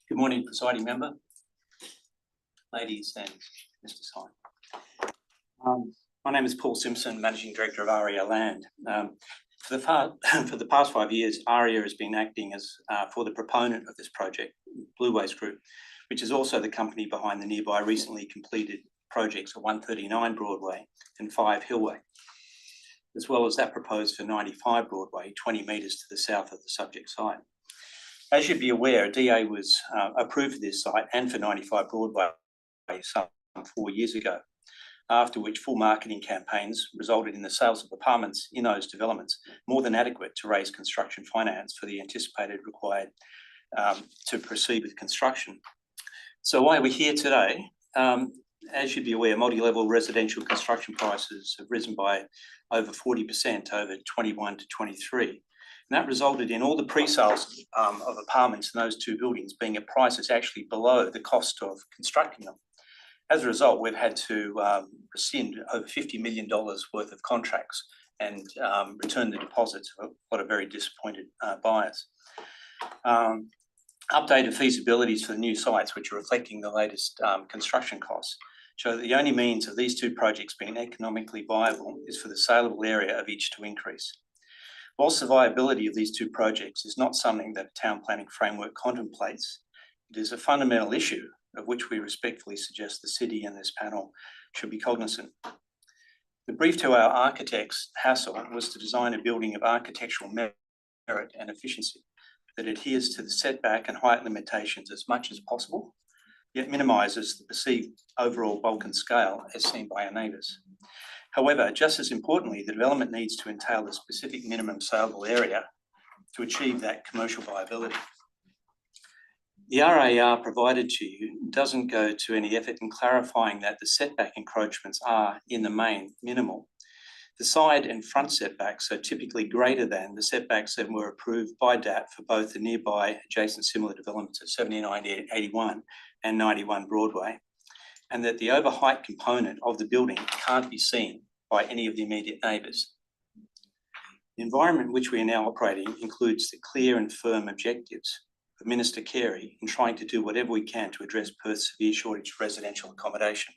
Good morning, presiding member, ladies and Mr. Syme. My name is Paul Simpson, Managing Director of ARIA Land. For the past 5 years, ARIA has been acting as for the proponent of this project, Blue Waste Group, which is also the company behind the nearby recently completed projects of 139 Broadway and 5 Hillway, as well as that proposed for 95 Broadway, 20 metres to the south of the subject site. As you'd be aware, a DA was approved for this site and for 95 Broadway some 4 years ago, after which full marketing campaigns resulted in the sales of apartments in those developments, more than adequate to raise construction finance for the anticipated required to proceed with construction. So why are we here today? As you'd be aware, multi-level residential construction prices have risen by over 40% over 21 to 23. And that resulted in all the pre-sales of apartments in those two buildings being at prices actually below the cost of constructing them. As a result, we've had to rescind over $50 million worth of contracts and return the deposits of a lot of very disappointed buyers. Updated feasibilities for the new sites, which are reflecting the latest construction costs, show that the only means of these two projects being economically viable is for the saleable area of each to increase. Whilst the viability of these two projects is not something that a town planning framework contemplates, it is a fundamental issue of which we respectfully suggest the city and this panel should be cognizant. The brief to our architects, Hassel, was to design a building of architectural merit and efficiency that adheres to the setback and height limitations as much as possible, yet minimises the perceived overall bulk and scale as seen by our neighbours. However, just as importantly, the development needs to entail a specific minimum saleable area to achieve that commercial viability. The RAR provided to you doesn't go to any effort in clarifying that the setback encroachments are, in the main, minimal. The side and front setbacks are typically greater than the setbacks that were approved by DAP for both the nearby adjacent similar developments at 7981 and 91 Broadway, and that the overheight component of the building can't be seen by any of the immediate neighbours. The environment in which we are now operating includes the clear and firm objectives of Minister Carey in trying to do whatever we can to address Perth's severe shortage of residential accommodation.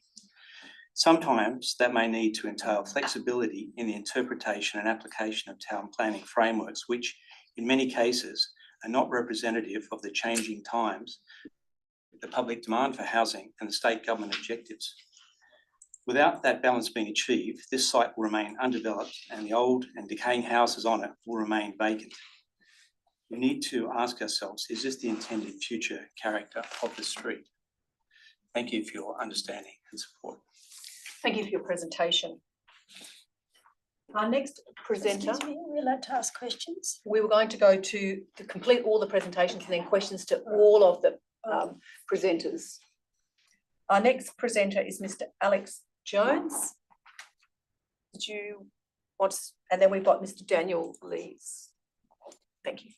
Sometimes that may need to entail flexibility in the interpretation and application of town planning frameworks, which in many cases are not representative of the changing times, the public demand for housing and the state government objectives. Without that balance being achieved, this site will remain undeveloped and the old and decaying houses on it will remain vacant. We need to ask ourselves, is this the intended future character of the street? Thank you for your understanding and support. Thank you for your presentation. Our next presenter. Excuse me, are we allowed to ask questions? We were going to go to complete all the presentations and then questions to all of the presenters. Our next presenter is Mr. Alex Jones. Did you want, and then we've got Mr. Daniel Lees. Thank you.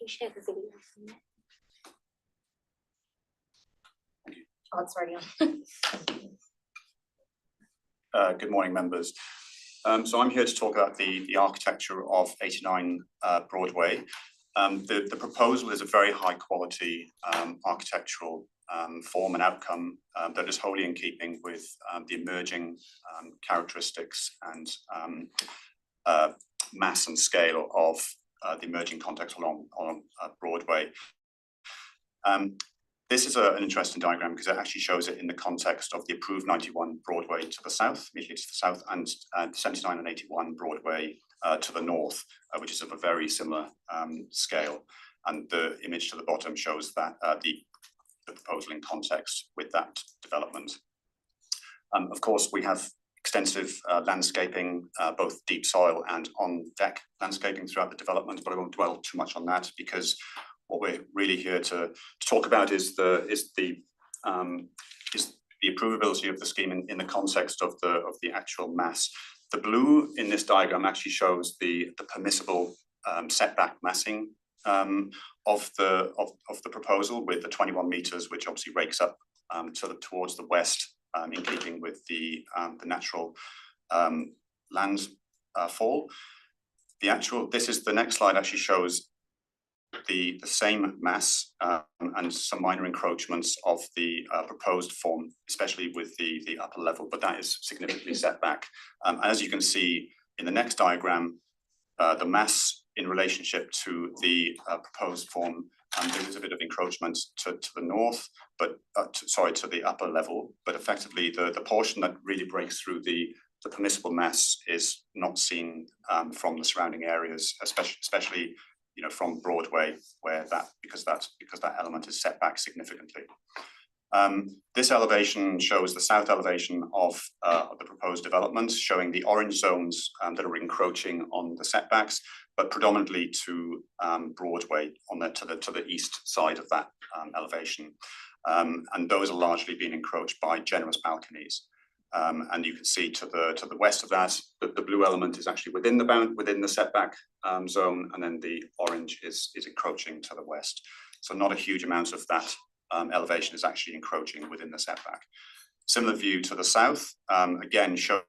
Share the video from there. Oh, it's already on. Good morning, members. So I'm here to talk about the architecture of 89 Broadway. The proposal is a very high quality architectural form and outcome that is wholly in keeping with the emerging characteristics and mass and scale of the emerging context along Broadway. This is an interesting diagram because it actually shows it in the context of the approved 91 Broadway to the south, immediately to the south, and 79 and 81 Broadway to the north, which is of a very similar scale. And the image to the bottom shows that the proposal in context with that development. Of course, we have extensive landscaping, both deep soil and on deck landscaping throughout the development, but I won't dwell too much on that because what we're really here to talk about is the is the approvability of the scheme in the context of the actual mass. The blue in this diagram actually shows the permissible setback massing of the proposal, with the 21 meters, which obviously rakes up towards the west, in keeping with the natural land fall. This is the next slide, actually shows the same mass and some minor encroachments of the proposed form, especially with the upper level, but that is significantly set back. As you can see in the next diagram, the mass in relationship to the proposed form, there is a bit of encroachment to the north, but to the upper level, but effectively the portion that really breaks through the permissible mass is not seen from the surrounding areas, especially from Broadway, where because that element is set back significantly. This elevation shows the south elevation of the proposed development, showing the orange zones that are encroaching on the setbacks, but predominantly to Broadway to the east side of that elevation. And those are largely being encroached by generous balconies. And you can see to the west of that, the blue element is actually within the setback zone, and then the orange is encroaching to the west. So not a huge amount of that elevation is actually encroaching within the setback. Similar view to the south, again showing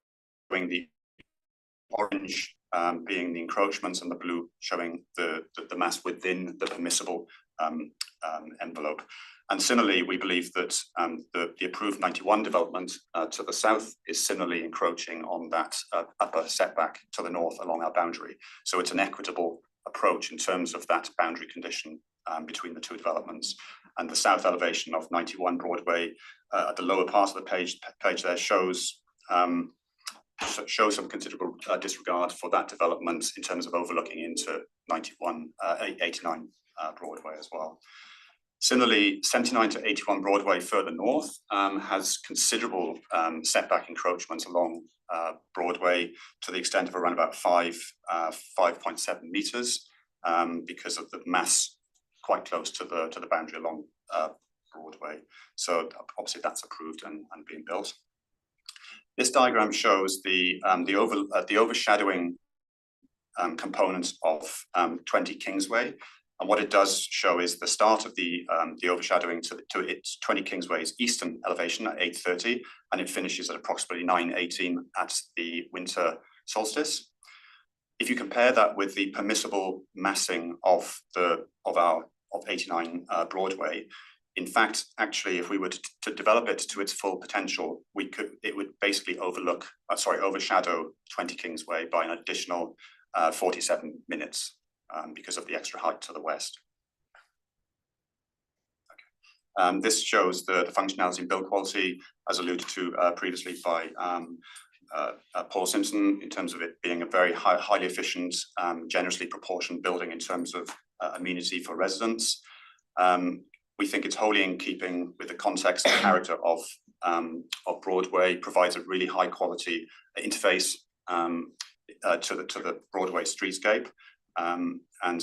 the orange being the encroachments and the blue showing the mass within the permissible envelope. And similarly, we believe that the approved 91 development to the south is similarly encroaching on that upper setback to the north along our boundary. So it's an equitable approach in terms of that boundary condition between the two developments. And the south elevation of 91 Broadway at the lower part of the page there shows some considerable disregard for that development in terms of overlooking into 89 Broadway as well. Similarly, 79 to 81 Broadway further north has considerable setback encroachments along Broadway to the extent of around about 5.7 meters because of the mass quite close to the boundary along Broadway. So obviously that's approved and being built. This diagram shows the overshadowing component of 20 Kingsway. And what it does show is the start of the overshadowing to its 20 Kingsway's eastern elevation at 8:30, and it finishes at approximately 9:18 at the winter solstice. If you compare that with the permissible massing of 89 Broadway, in fact, actually, if we were to develop it to its full potential, it would basically overshadow 20 Kingsway by an additional 47 minutes. Because of the extra height to the west. Okay. This shows the functionality and build quality, as alluded to previously by Paul Simpson, in terms of it being a very highly efficient, generously proportioned building in terms of amenity for residents. We think it's wholly in keeping with the context and character of Broadway, provides a really high quality interface to the Broadway streetscape. And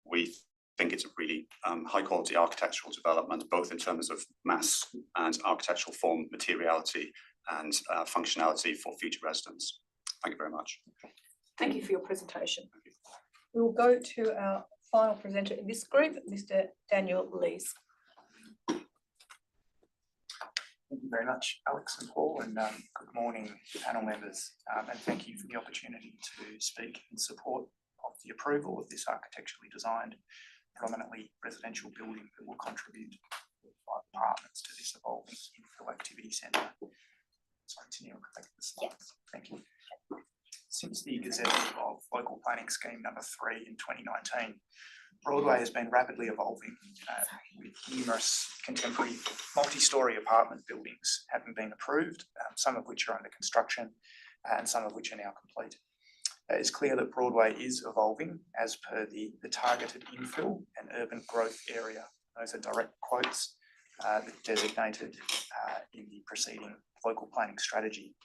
we think it's a really high quality architectural development, both in terms of mass and architectural form, materiality and functionality for future residents. Thank you very much. Thank you for your presentation. We will go to our final presenter in this group, Mr. Daniel Lees. Thank you very much, Alex and Paul, and good morning, panel members, and thank you for the opportunity to speak in support of the approval of this architecturally designed, predominantly residential building that will contribute 5 apartments to this evolving infill activity centre. Sorry, Tania, I'll go back to the slides. Thank you. Since the Gazette of Local Planning Scheme number 3 in 2019, Broadway has been rapidly evolving with numerous contemporary multi-storey apartment buildings having been approved, some of which are under construction and some of which are now complete. It's clear that Broadway is evolving as per the targeted infill and urban growth area. Those are direct quotes designated in the preceding local planning strategy.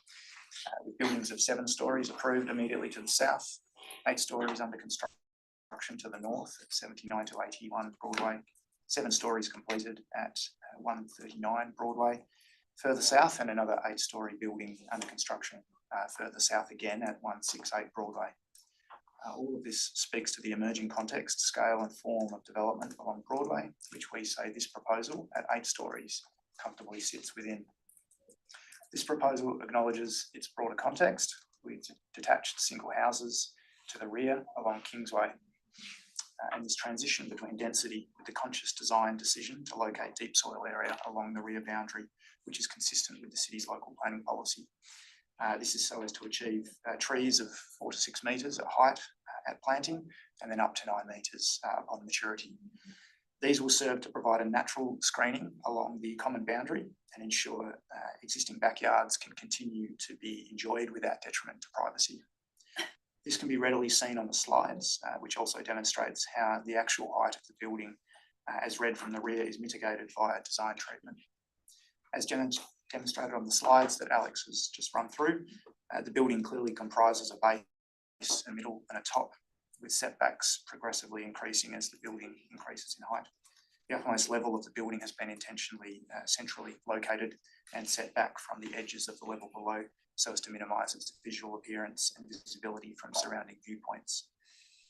With buildings of 7 stories approved immediately to the south, 8 stories under construction to the north at 79 to 81 Broadway, 7 stories completed at 139 Broadway. Further south, and another 8-story building under construction further south again at 168 Broadway. All of this speaks to the emerging context, scale and form of development along Broadway, which we say this proposal at 8 stories comfortably sits within. This proposal acknowledges its broader context with detached single houses to the rear along Kingsway, and this transition between density with the conscious design decision to locate deep soil area along the rear boundary, which is consistent with the city's local planning policy. This is so as to achieve trees of 4 to 6 metres at height at planting, and then up to 9 metres upon maturity. These will serve to provide a natural screening along the common boundary and ensure existing backyards can continue to be enjoyed without detriment to privacy. This can be readily seen on the slides, which also demonstrates how the actual height of the building, as read from the rear, is mitigated via design treatment. As demonstrated on the slides that Alex has just run through, the building clearly comprises a base, a middle and a top, with setbacks progressively increasing as the building increases in height. The uppermost level of the building has been intentionally centrally located and set back from the edges of the level below, so as to minimise its visual appearance and visibility from surrounding viewpoints.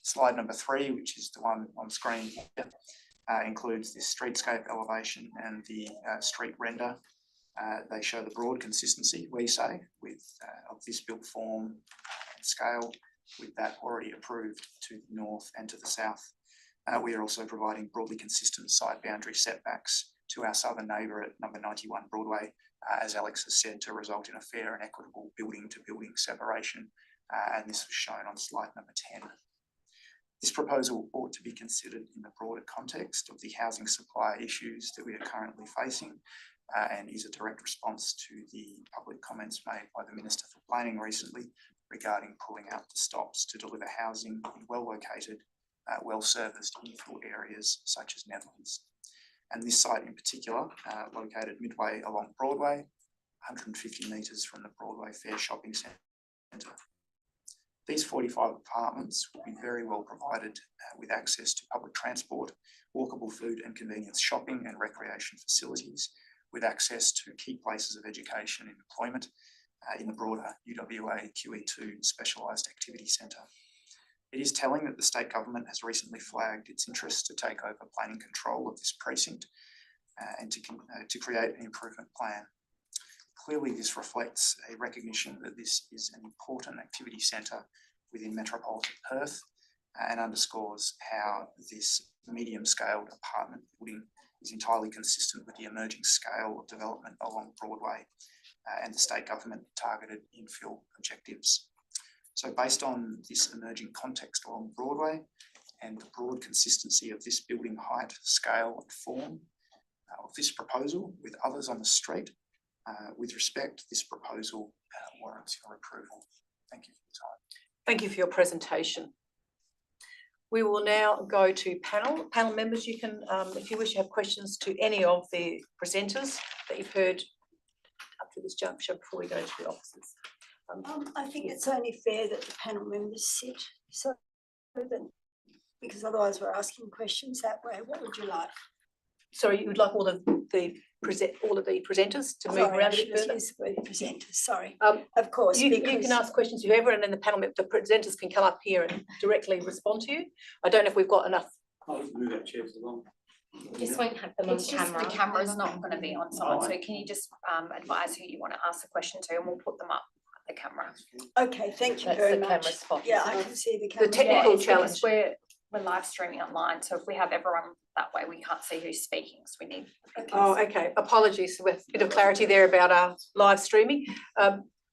Slide number 3, which is the one on screen here, includes this streetscape elevation and the street render. They show the broad consistency, we say, of this built form and scale with that already approved to the north and to the south. We are also providing broadly consistent side boundary setbacks to our southern neighbour at number 91 Broadway, as Alex has said, to result in a fair and equitable building to building separation, and this was shown on slide number 10. This proposal ought to be considered in the broader context of the housing supply issues that we are currently facing, and is a direct response to the public comments made by the Minister for Planning recently regarding pulling out the stops to deliver housing in well-located, well-serviced infill areas such as Nedlands. And this site in particular, located midway along Broadway, 150 metres from the Broadway Fair Shopping Centre. These 45 apartments will be very well provided with access to public transport, walkable food and convenience shopping and recreation facilities, with access to key places of education and employment in the broader UWA QE2 Specialised Activity Centre. It is telling that the state government has recently flagged its interest to take over planning control of this precinct and to create an improvement plan. Clearly, this reflects a recognition that this is an important activity centre within metropolitan Perth and underscores how this medium-scaled apartment building is entirely consistent with the emerging scale of development along Broadway and the state government targeted infill objectives. So based on this emerging context along Broadway and the broad consistency of this building height, scale and form of this proposal with others on the street, with respect, this proposal warrants your approval. Thank you for your time. Thank you for your presentation. We will now go to panel. Panel members, you can, if you wish to have questions to any of the presenters that you've heard up to this juncture before we go to the officers. I think it's only fair that the panel members sit, so that, because otherwise we're asking questions that way. What would you like? Sorry, you would like all of the presenters to move around a bit further? Use the word presenters, sorry. Of course, you can ask questions to whoever, and then the panel, the presenters can come up here and directly respond to you. I don't know if we've got enough. I'll move that chair along. Just won't have them on camera. The camera's not going to be on site, so can you just advise who you want to ask the question to, and we'll put them up the camera. Okay, thank you That's very the much. camera spot. Yeah, I can see the camera. The technical Yeah, challenge. we're live streaming online, so if we have everyone that way, we can't see who's speaking, so we need. Oh, okay. Apologies with a bit of clarity there about our live streaming.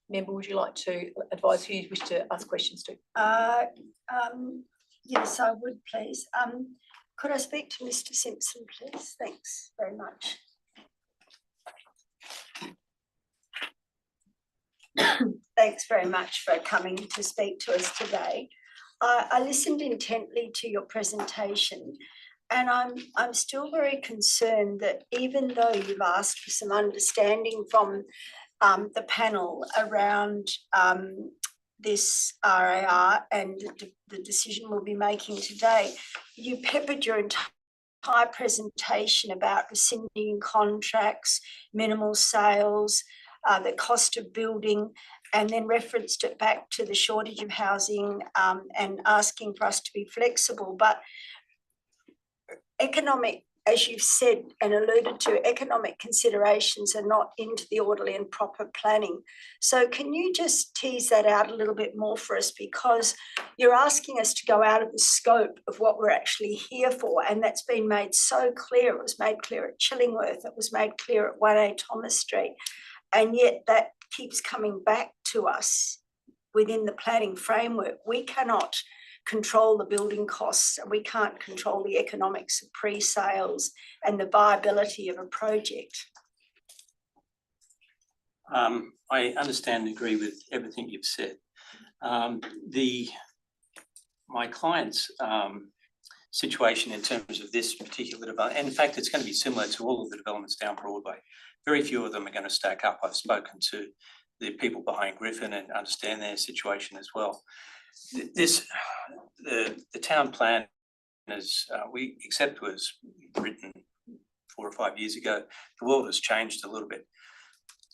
Member, would you like to advise who you wish to ask questions to? Yes, I would, please. Could I speak to Mr. Simpson, please? Thanks very much. Thanks very much for coming to speak to us today. I listened intently to your presentation, and I'm still very concerned that even though you've asked for some understanding from the panel around this RAR and the decision we'll be making today, you peppered your entire entire presentation about rescinding contracts, minimal sales, the cost of building, and then referenced it back to the shortage of housing and asking for us to be flexible. But economic, as you've said and alluded to, economic considerations are not into the orderly and proper planning. So can you just tease that out a little bit more for us? Because you're asking us to go out of the scope of what we're actually here for, and that's been made so clear. It was made clear at Chillingworth, it was made clear at 1A Thomas Street, and yet that keeps coming back to us within the planning framework. We cannot control the building costs, and we can't control the economics of pre-sales and the viability of a project. I understand and agree with everything you've said. My client's situation in terms of this particular development, and in fact, it's going to be similar to all of the developments down Broadway. Very few of them are going to stack up. I've spoken to the people behind Griffin and understand their situation as well. The town plan, as we accept, was written 4 or 5 years ago. The world has changed a little bit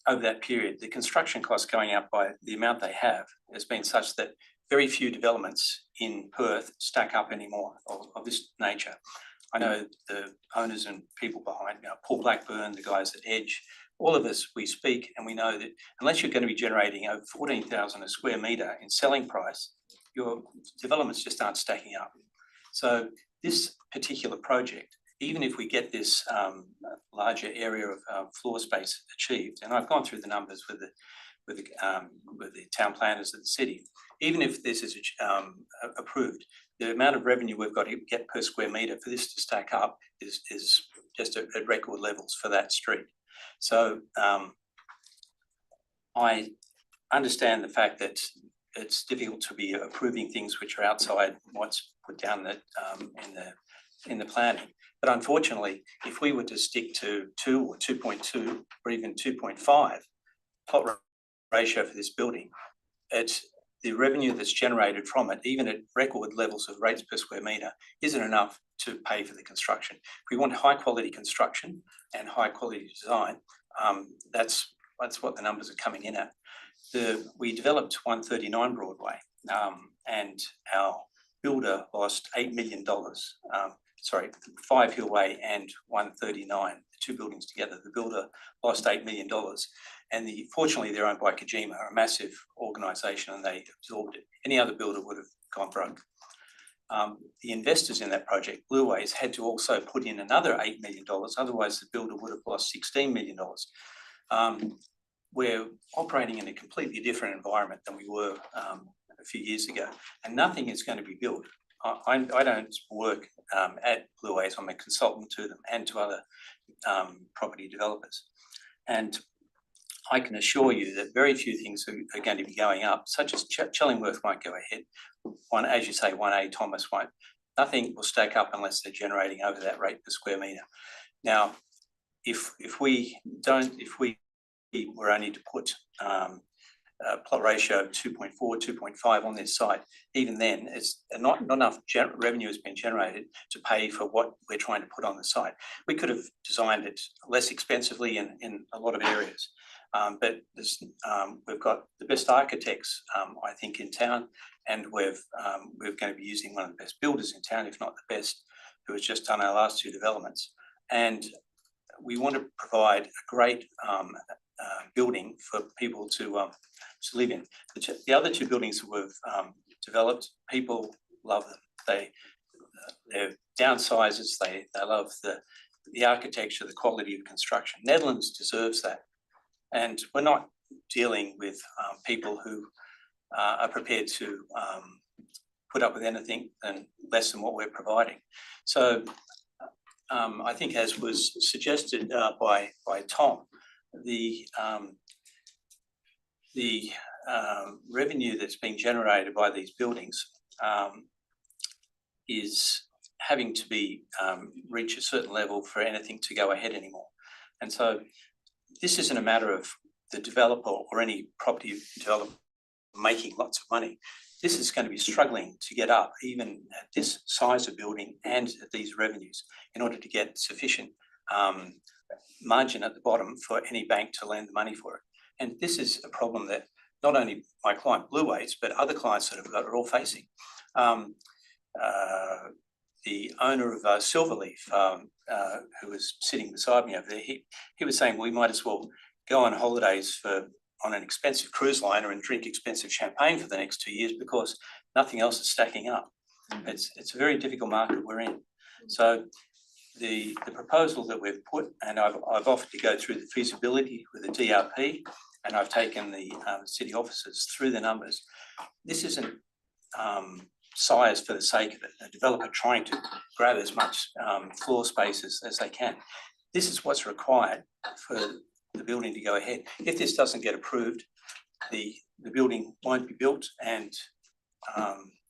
over that period. The construction costs going up by the amount they have has been such that very few developments in Perth stack up anymore of this nature. I know the owners and people behind, Paul Blackburn, the guys at Edge, all of us, we speak and we know that unless you're going to be generating over 14,000 a square metre in selling price, your developments just aren't stacking up. So this particular project, even if we get this larger area of floor space achieved, and I've gone through the numbers with the town planners of the city, even if this is approved, the amount of revenue we've got to get per square metre for this to stack up is just at record levels for that street. So I understand the fact that it's difficult to be approving things which are outside what's put down in the planning. But unfortunately, if we were to stick to 2 or 2.2 or even 2.5 plot ratio for this building, it's the revenue that's generated from it, even at record levels of rates per square metre, isn't enough to pay for the construction. If we want high quality construction and high quality design, that's what the numbers are coming in at. We developed 139 Broadway, and our builder lost $8 million. Sorry, 5 Hillway and 139, the two buildings together. The builder lost $8 million, and fortunately they're owned by Kojima, a massive organisation, and they absorbed it. Any other builder would have gone broke. The investors in that project, Blueways, had to also put in another $8 million, otherwise the builder would have lost $16 million. We're operating in a completely different environment than we were a few years ago, and nothing is going to be built. I don't work at Blueways. I'm a consultant to them and to other property developers. And I can assure you that very few things are going to be going up, such as Chillingworth won't go ahead. As you say, 1A Thomas won't. Nothing will stack up unless they're generating over that rate per square metre. Now, if we were only to put a plot ratio of 2.4, 2.5 on this site, even then, it's not enough revenue has been generated to pay for what we're trying to put on the site. We could have designed it less expensively in a lot of areas, but we've got the best architects, I think, in town, and we're going to be using one of the best builders in town, if not the best, who has just done our last 2 developments. And we want to provide a great building for people to live in. The other 2 buildings that we've developed, people love them. They're downsizes. They love the architecture, the quality of construction. Nedlands deserves that, and we're not dealing with people who are prepared to put up with anything and less than what we're providing. So I think, as was suggested by Tom, the revenue that's being generated by these buildings is having to be reach a certain level for anything to go ahead anymore. And so this isn't a matter of the developer or any property developer making lots of money. this is going to be struggling to get up even at this size of building and at these revenues in order to get sufficient margin at the bottom for any bank to lend the money for it. And this is a problem that not only my client Blue Waves, but other clients that have got are all facing. The owner of Silverleaf, who was sitting beside me over there, he was saying we might as well go on holidays on an expensive cruise liner and drink expensive champagne for the next 2 years because nothing else is stacking up. It's a very difficult market we're in. So the proposal that we've put, and I've offered to go through the feasibility with the DRP, and I've taken the city officers through the numbers. This isn't size for the sake of it, a developer trying to grab as much floor space as they can. This is what's required for the building to go ahead. If this doesn't get approved, the building won't be built, and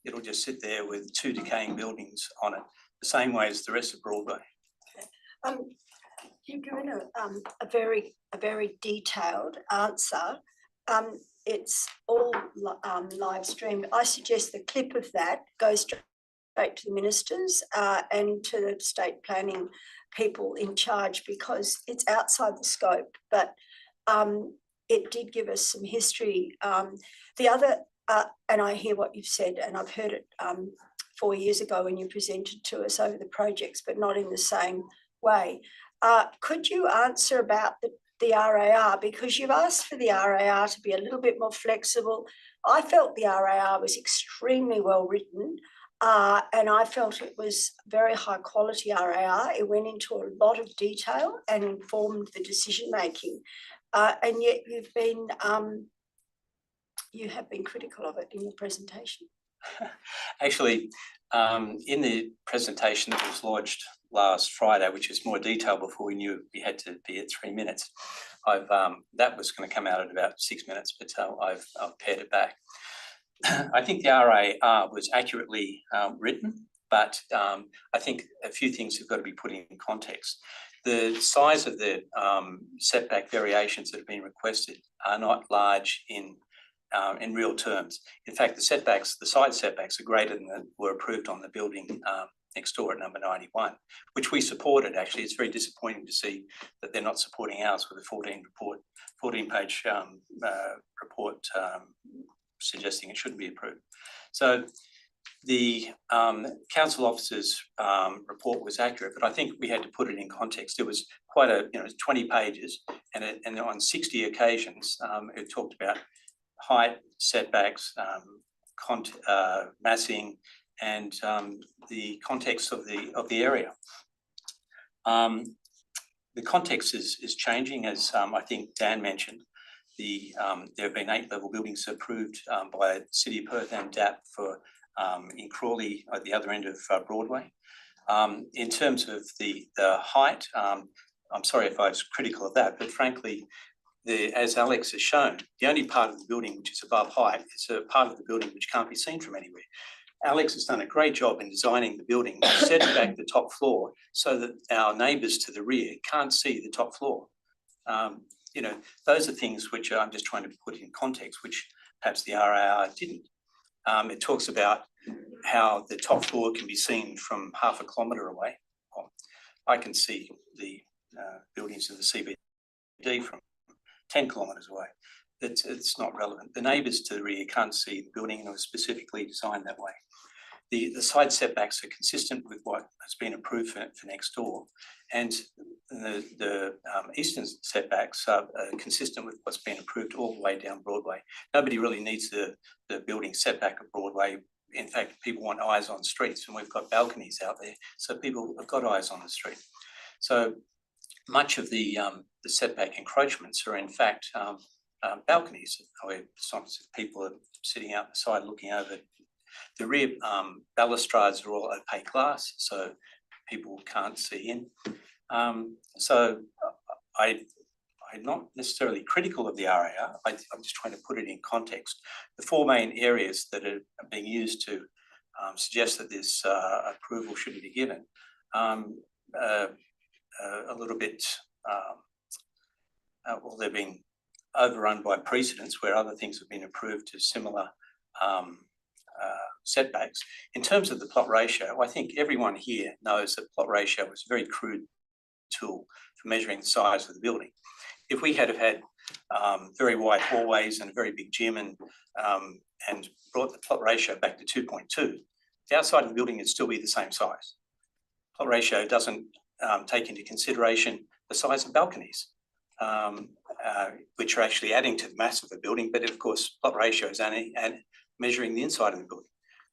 it'll just sit there with 2 decaying buildings on it, the same way as the rest of Broadway. You've given a very detailed answer. It's all live streamed. I suggest the clip of that goes straight to the ministers and to the state planning people in charge, because it's outside the scope, but it did give us some history. The other, and I hear what you've said, and I've heard it 4 years ago when you presented to us over the projects, but not in the same way. Could you answer about the RAR, because you've asked for the RAR to be a little bit more flexible? I felt the RAR was extremely well written, and I felt it was very high quality RAR. It went into a lot of detail and informed the decision making, and yet you have been critical of it in your presentation. Actually, in the presentation that was lodged last Friday, which is more detail before we knew we had to be at 3 minutes, that was going to come out at about 6 minutes, but I've pared it back. I think the RAR was accurately written, but I think a few things have got to be put in context. The size of the setback variations that have been requested are not large in real terms. In fact, the side setbacks are greater than that were approved on the building next door at number 91, which we supported. Actually, it's very disappointing to see that they're not supporting ours with a 14-page report suggesting it shouldn't be approved. So the council officer's report was accurate, but I think we had to put it in context. It was quite a, 20 pages, and on 60 occasions, it talked about height, setbacks, massing, and the context of the area. The context is changing, as I think Dan mentioned. There have been 8-level buildings approved by City of Perth and DAP for in Crawley at the other end of Broadway. In terms of the height, I'm sorry if I was critical of that, but frankly, as Alex has shown, the only part of the building which is above height is a part of the building which can't be seen from anywhere. Alex has done a great job in designing the building, setting back the top floor so that our neighbours to the rear can't see the top floor. Those are things which I'm just trying to put in context, which perhaps the RAR didn't. It talks about how the top floor can be seen from half a kilometre away. Well, I can see the buildings in the CBD from 10 kilometres away. It's not relevant. The neighbours to the rear can't see the building, and it was specifically designed that way. The side setbacks are consistent with what has been approved for next door, and the eastern setbacks are consistent with what's been approved all the way down Broadway. Nobody really needs the building setback of Broadway. In fact, people want eyes on streets, and we've got balconies out there, so people have got eyes on the street. So much of the setback encroachments are in fact balconies, where people are sitting out the side looking over. The rear balustrades are all opaque glass, so people can't see in. So I'm not necessarily critical of the RAR. I'm just trying to put it in context. The 4 main areas that are being used to suggest that this approval shouldn't be given a little bit, well, they've been overrun by precedents where other things have been approved to similar setbacks. In terms of the plot ratio, I think everyone here knows that plot ratio is a very crude tool for measuring the size of the building. If we had very wide hallways and a very big gym and brought the plot ratio back to 2.2, the outside of the building would still be the same size. Plot ratio doesn't take into consideration the size of balconies, which are actually adding to the mass of the building, but of course plot ratio is only measuring the inside of the building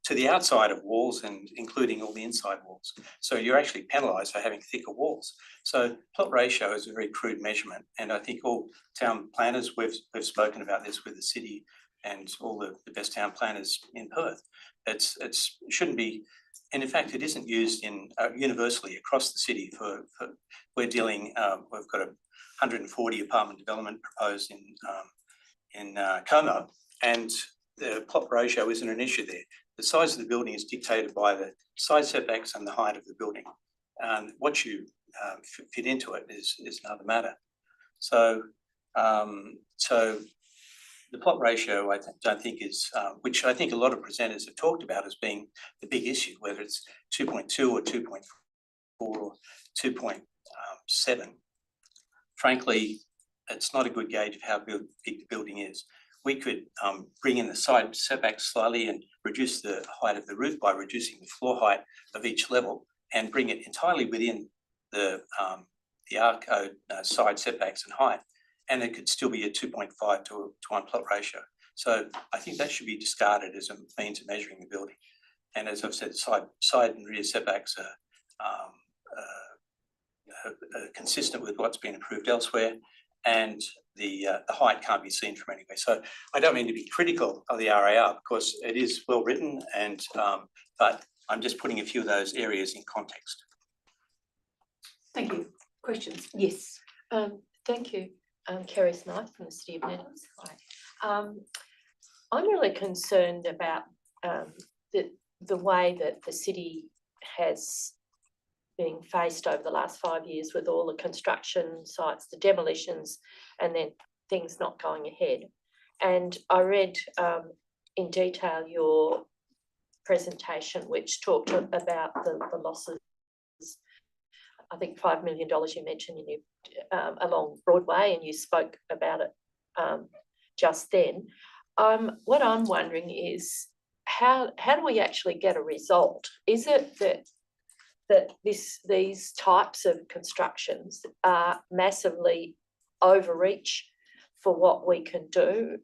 to the outside of walls and including all the inside walls. So you're actually penalised for having thicker walls. So plot ratio is a very crude measurement, and I think all town planners, we've spoken about this with the city and all the best town planners in Perth. It shouldn't be, and in fact it isn't used universally across the city we're dealing, we've got a 140 apartment development proposed in Como, and the plot ratio isn't an issue there. The size of the building is dictated by the side setbacks and the height of the building. What you fit into it is another matter. So the plot ratio, I don't think is, which I think a lot of presenters have talked about as being the big issue, whether it's 2.2 or 2.4 or 2.7. Frankly, it's not a good gauge of how big the building is. We could bring in the side setbacks slightly and reduce the height of the roof by reducing the floor height of each level and bring it entirely within the arc side setbacks and height, and it could still be a 2.5 to 1 plot ratio. So I think that should be discarded as a means of measuring the building. And as I've said, side and rear setbacks are consistent with what's been approved elsewhere, and the height can't be seen from anywhere. So I don't mean to be critical of the RAR because it is well written, and but I'm just putting a few of those areas in context. Thank you. Questions? Yes. Thank you. Kerry Smythe from the City of Nedlands. Hi. I'm really concerned about the way that the city has been faced over the last 5 years with all the construction sites, the demolitions, and then things not going ahead. And I read in detail your presentation, which talked about the losses. I think $5 million you mentioned in your, along Broadway, and you spoke about it just then. What I'm wondering is how do we actually get a result? Is it that these types of constructions are massively overreach for what we can do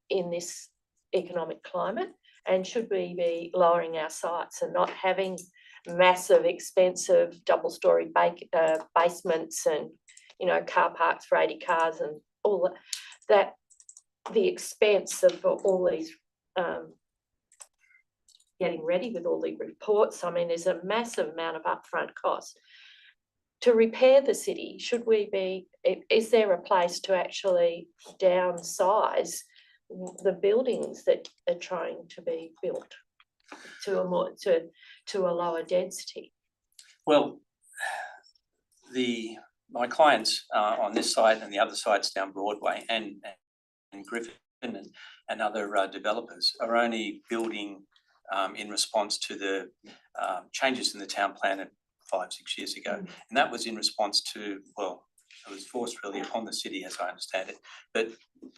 in this economic climate? And should we be lowering our sights and not having massive, expensive double-storey basements and, you know, car parks for 80 cars and all that, the expense of all these getting ready with all the reports? I mean, there's a massive amount of upfront cost. To repair the city, should we be, is there a place to actually downsize the buildings that are trying to be built to a lower density? Well, my clients on this side and the other sides down Broadway and Griffin and other developers are only building in response to the changes in the town plan 5-6 years ago. And that was in response to, well, it was forced really upon the city, as I understand it. But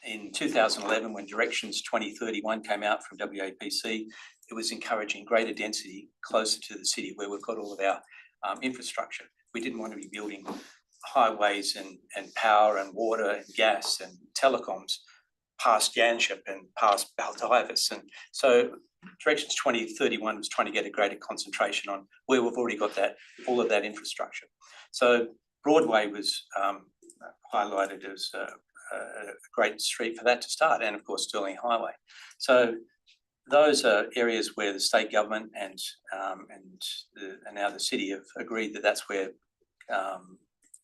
in 2011, when Directions 2031 came out from WAPC, it was encouraging greater density closer to the city where we've got all of our infrastructure. We didn't want to be building highways and power and water and gas and telecoms past Yanship and past Baldivis. And so Directions 2031 was trying to get a greater concentration on where we've already got all of that infrastructure. So Broadway was highlighted as a great street for that to start, and of course Stirling Highway. So those are areas where the state government and now the city have agreed that that's where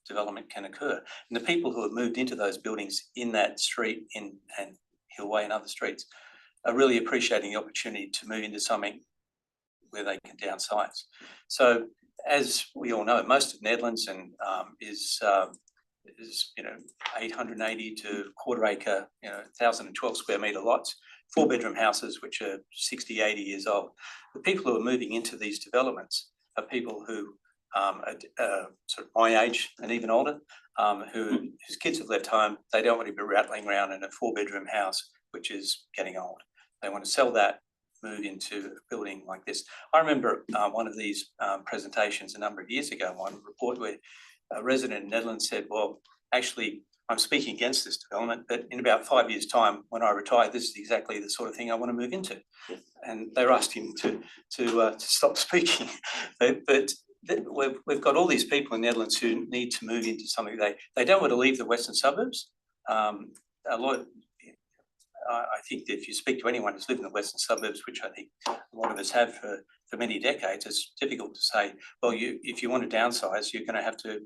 development can occur. And the people who have moved into those buildings in that street and Hillway and other streets are really appreciating the opportunity to move into something where they can downsize. So as we all know, most of Nedlands and is 880 to quarter acre, 1,012 square metre lots. 4-bedroom houses which are 60, 80 years old. The people who are moving into these developments are people who are sort of my age and even older, whose kids have left home. They don't want to be rattling around in a 4-bedroom house which is getting old. They want to sell that, move into a building like this. I remember one of these presentations a number of years ago, one report where a resident in Nedlands said, well, actually, I'm speaking against this development, but in about 5 years' time, when I retire, this is exactly the sort of thing I want to move into. And they asked him to stop speaking. But we've got all these people in Nedlands who need to move into something. They don't want to leave the western suburbs. A lot. I think that if you speak to anyone who's lived in the western suburbs, which I think a lot of us have for many decades, it's difficult to say, well, if you want to downsize, you're going to have to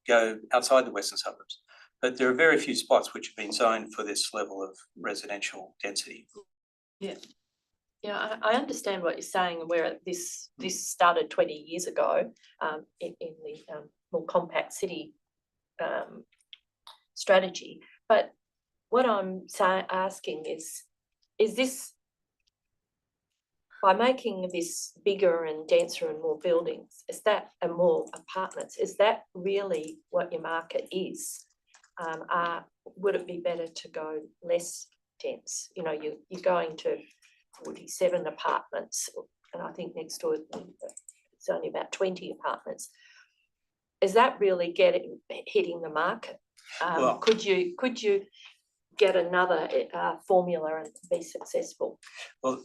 go outside the western suburbs. But there are very few spots which have been zoned for this level of residential density. Yeah. Yeah, I understand what you're saying, where this started 20 years ago in the more compact city strategy. But what I'm asking is this, by making this bigger and denser and more buildings, and more apartments, is that really what your market is? Would it be better to go less dense? You know, you're going to 47 apartments, and I think next door it's only about 20 apartments. Is that really hitting the market? Well, could you get another formula and be successful? Well,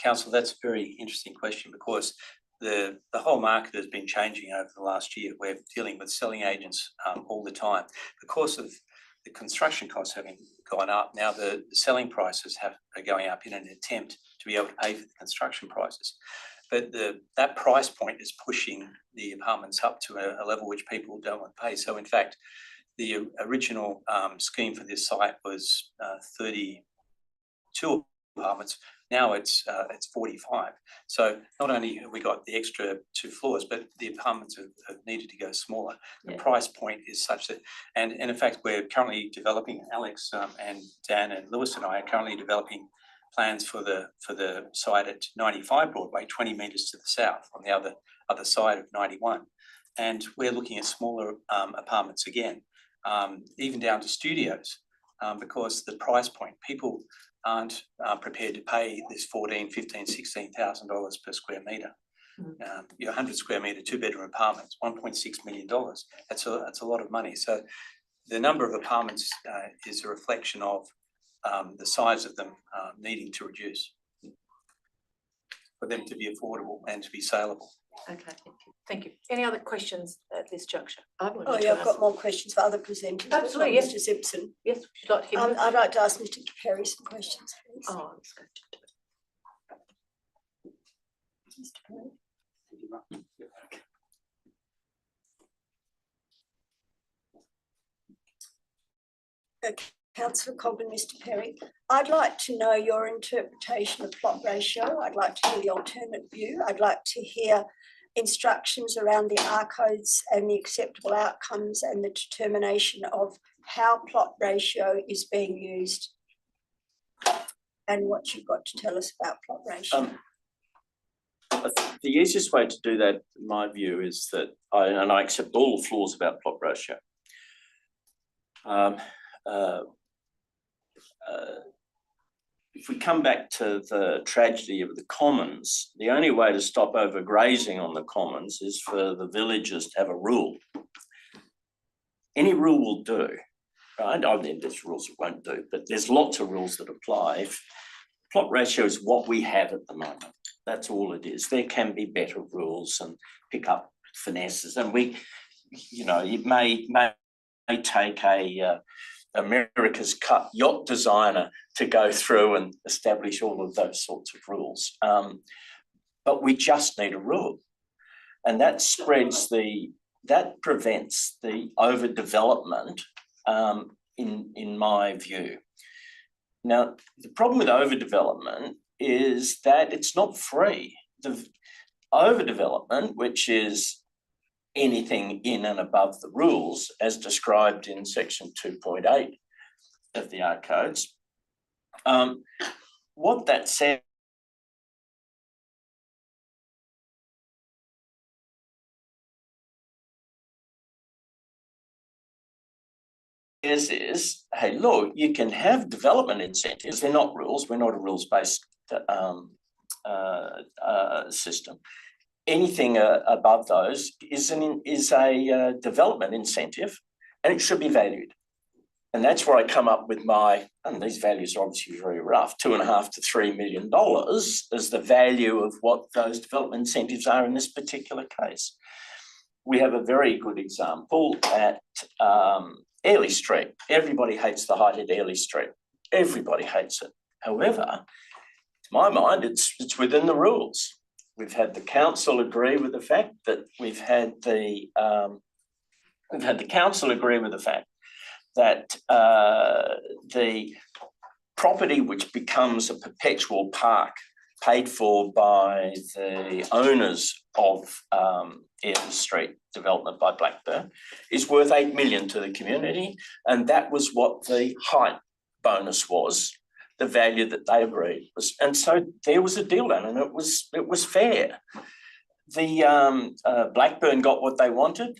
Council, that's a very interesting question, because the whole market has been changing over the last year. We're dealing with selling agents all the time. Because of the construction costs having gone up, now the selling prices are going up in an attempt to be able to pay for the construction prices. But that price point is pushing the apartments up to a level which people don't want to pay. So in fact, the original scheme for this site was 32 apartments. Now it's 45. So not only have we got the extra 2 floors, but the apartments have needed to go smaller. The price point is such that, and in fact, we're currently developing, Alex and Dan and Lewis and I are currently developing plans for the site at 95 Broadway, 20 metres to the south on the other side of 91. And we're looking at smaller apartments again, even down to studios, because the price point, people aren't prepared to pay this $14,000, $15,000, $16,000 per square metre. Your 100 square metre 2-bedroom apartments, $1.6 million. That's a lot of money. So the number of apartments is a reflection of the size of them needing to reduce for them to be affordable and to be saleable. Okay, thank you. Any other questions at this juncture? I've got more questions for other presenters. Absolutely, yes. Mr. Simpson. Yes, would you like him? I'd like to ask Mr. Perry some questions, please. Oh, let's go to Mr. Perry. Councillor Cobden, Mr. Perry, I'd like to know your interpretation of plot ratio. I'd like to hear the alternate view. I'd like to hear instructions around the R codes and the acceptable outcomes and the determination of how plot ratio is being used and what you've got to tell us about plot ratio. The easiest way to do that, in my view, is that I accept all the flaws about plot ratio. If we come back to the tragedy of the commons, the only way to stop overgrazing on the commons is for the villagers to have a rule. Any rule will do, right? I mean, there's rules it won't do, but there's lots of rules that apply. Plot ratio is what we have at the moment. That's all it is. There can be better rules and pick up finesses, and we, you know, it may take a America's Cup yacht designer to go through and establish all of those sorts of rules. But we just need a rule. And that prevents the overdevelopment in my view. Now, the problem with overdevelopment is that it's not free. The overdevelopment, which is anything in and above the rules as described in section 2.8 of the R codes, what that says is, hey, look, you can have development incentives. They're not rules. We're not a rules-based system. Anything above those is a development incentive, and it should be valued. And that's where I come up with and these values are obviously very rough, $2.5 to $3 million is the value of what those development incentives are in this particular case. We have a very good example at Airlie Street. Everybody hates the height at Airlie Street. Everybody hates it. However, to my mind, it's within the rules. We've had the council agree with the fact that that the property which becomes a perpetual park paid for by the owners of Airlie Street development by Blackburn is worth $8 million to the community, and that was what the height bonus was, the value that they agreed was, and so there was a deal done, and it was fair. The Blackburn got what they wanted,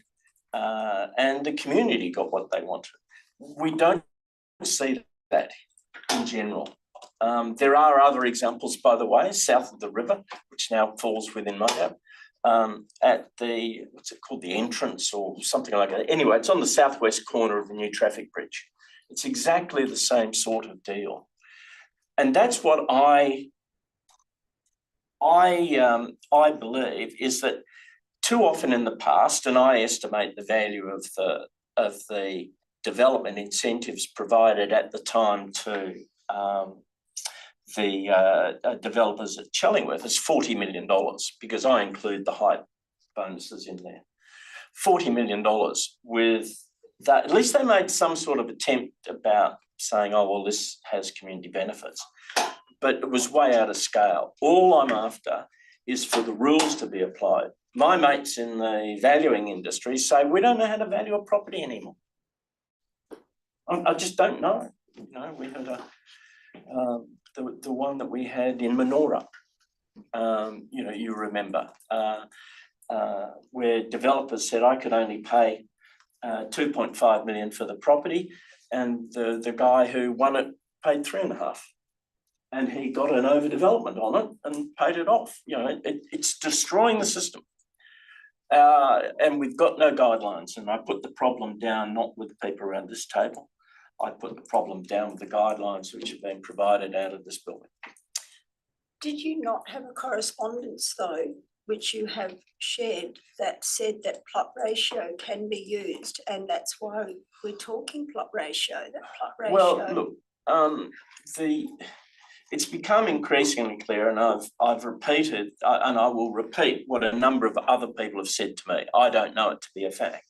and the community got what they wanted. We don't see that in general. There are other examples, by the way, south of the river, which now falls within MIDAP, at the, what's it called, the entrance or something like that. Anyway, it's on the southwest corner of the new traffic bridge. It's exactly the same sort of deal. And that's what I believe is that too often in the past, and I estimate the value of the development incentives provided at the time to the developers at Chellingworth is $40 million, because I include the height bonuses in there. $40 million with that, at least they made some sort of attempt about saying, oh, well, this has community benefits, but it was way out of scale. All I'm after is for the rules to be applied. My mates in the valuing industry say, we don't know how to value a property anymore. I just don't know. You know, we had the one that we had in Manoora, you know, you remember, where developers said I could only pay $2.5 million for the property, and the guy who won it paid $3.5, and he got an overdevelopment on it and paid it off. You know, it's destroying the system. And we've got no guidelines, and I put the problem down not with the people around this table. I put the problem down with the guidelines which have been provided out of this building. Did you not have a correspondence though, which you have shared, that said that plot ratio can be used, and that's why we're talking plot ratio, that plot ratio? Well, look, it's become increasingly clear, and I've repeated, and I will repeat what a number of other people have said to me. I don't know it to be a fact,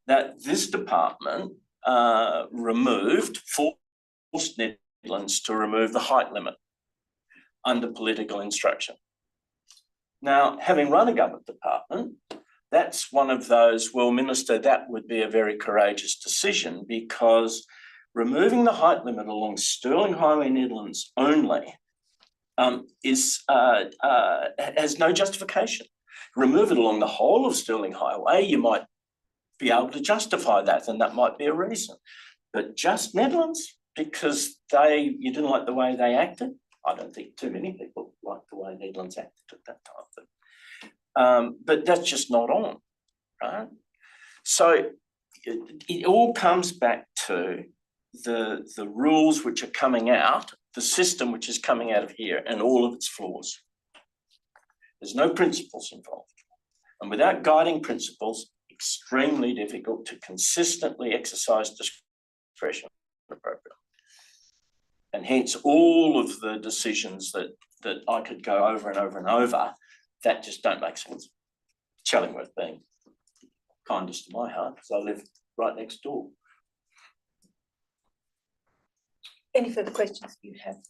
that this department forced Nedlands to remove the height limit under political instruction. Now, having run a government department, that's one of those, well, Minister, that would be a very courageous decision, because removing the height limit along Stirling Highway Nedlands only has no justification. Remove it along the whole of Stirling Highway, you might be able to justify that, and that might be a reason. But just Nedlands, because you didn't like the way they acted? I don't think too many people liked the way Nedlands acted at that time. But that's just not on, right? So it all comes back to the rules which are coming out, the system which is coming out of here, and all of its flaws. There's no principles involved. And without guiding principles, extremely difficult to consistently exercise discretion appropriately. And hence all of the decisions that I could go over and over and over, that just don't make sense. Chellingworth being kindest to my heart, because I live right next door. Any further questions you have?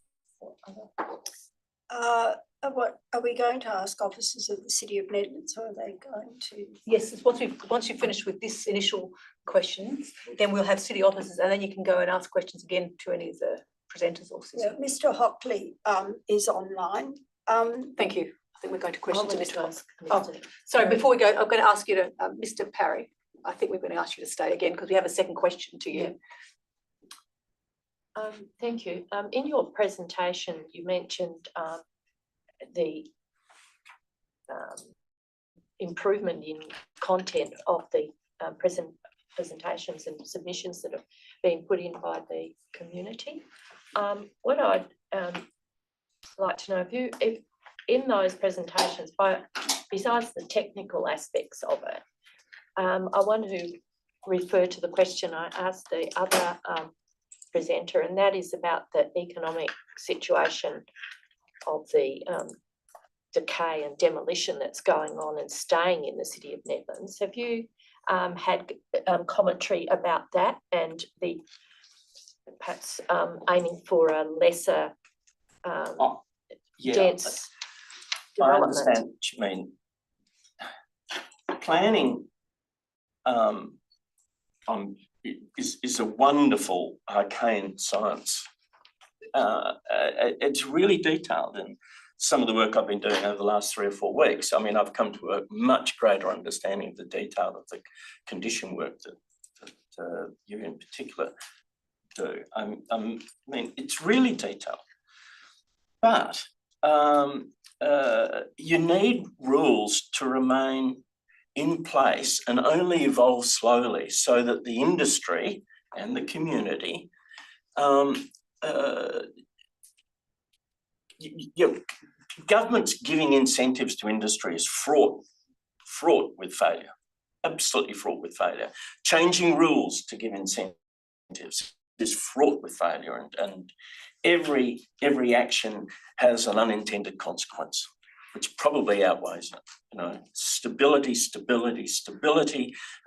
What are we going to ask officers of the City of Nedlands, or are they going to? Yes, once you finish with this initial questions, then we'll have city officers, and then you can go and ask questions again to any of the presenters or Yeah, Mr. Hockley is online. Thank you. I think we're going to question to I Mr. wanted to Hockley. ask Mr. Sorry, Parry. before we go, I'm going to ask you to, Mr. Parry, I think we're going to ask you to stay again because we have a second question to you. Thank you. In your presentation, you mentioned the improvement in content of the presentations and submissions that have been put in by the community. What I'd like to know, if in those presentations, besides the technical aspects of it, I want to refer to the question I asked the other presenter, and that is about the economic situation of the decay and demolition that's going on and staying in the city of Nedlands. Have you had commentary about that and the perhaps aiming for a lesser dense I development? understand what you mean. Planning is a wonderful arcane science. It's really detailed, and some of the work I've been doing over the last 3 or 4 weeks, I mean, I've come to a much greater understanding of the detail of the condition work that you in particular do. I mean, it's really detailed, but you need rules to remain in place and only evolve slowly so that the industry and the community government's giving incentives to industry is fraught with failure, absolutely fraught with failure. Changing rules to give incentives is fraught with failure, and every action has an unintended consequence, which probably outweighs it. You know, stability,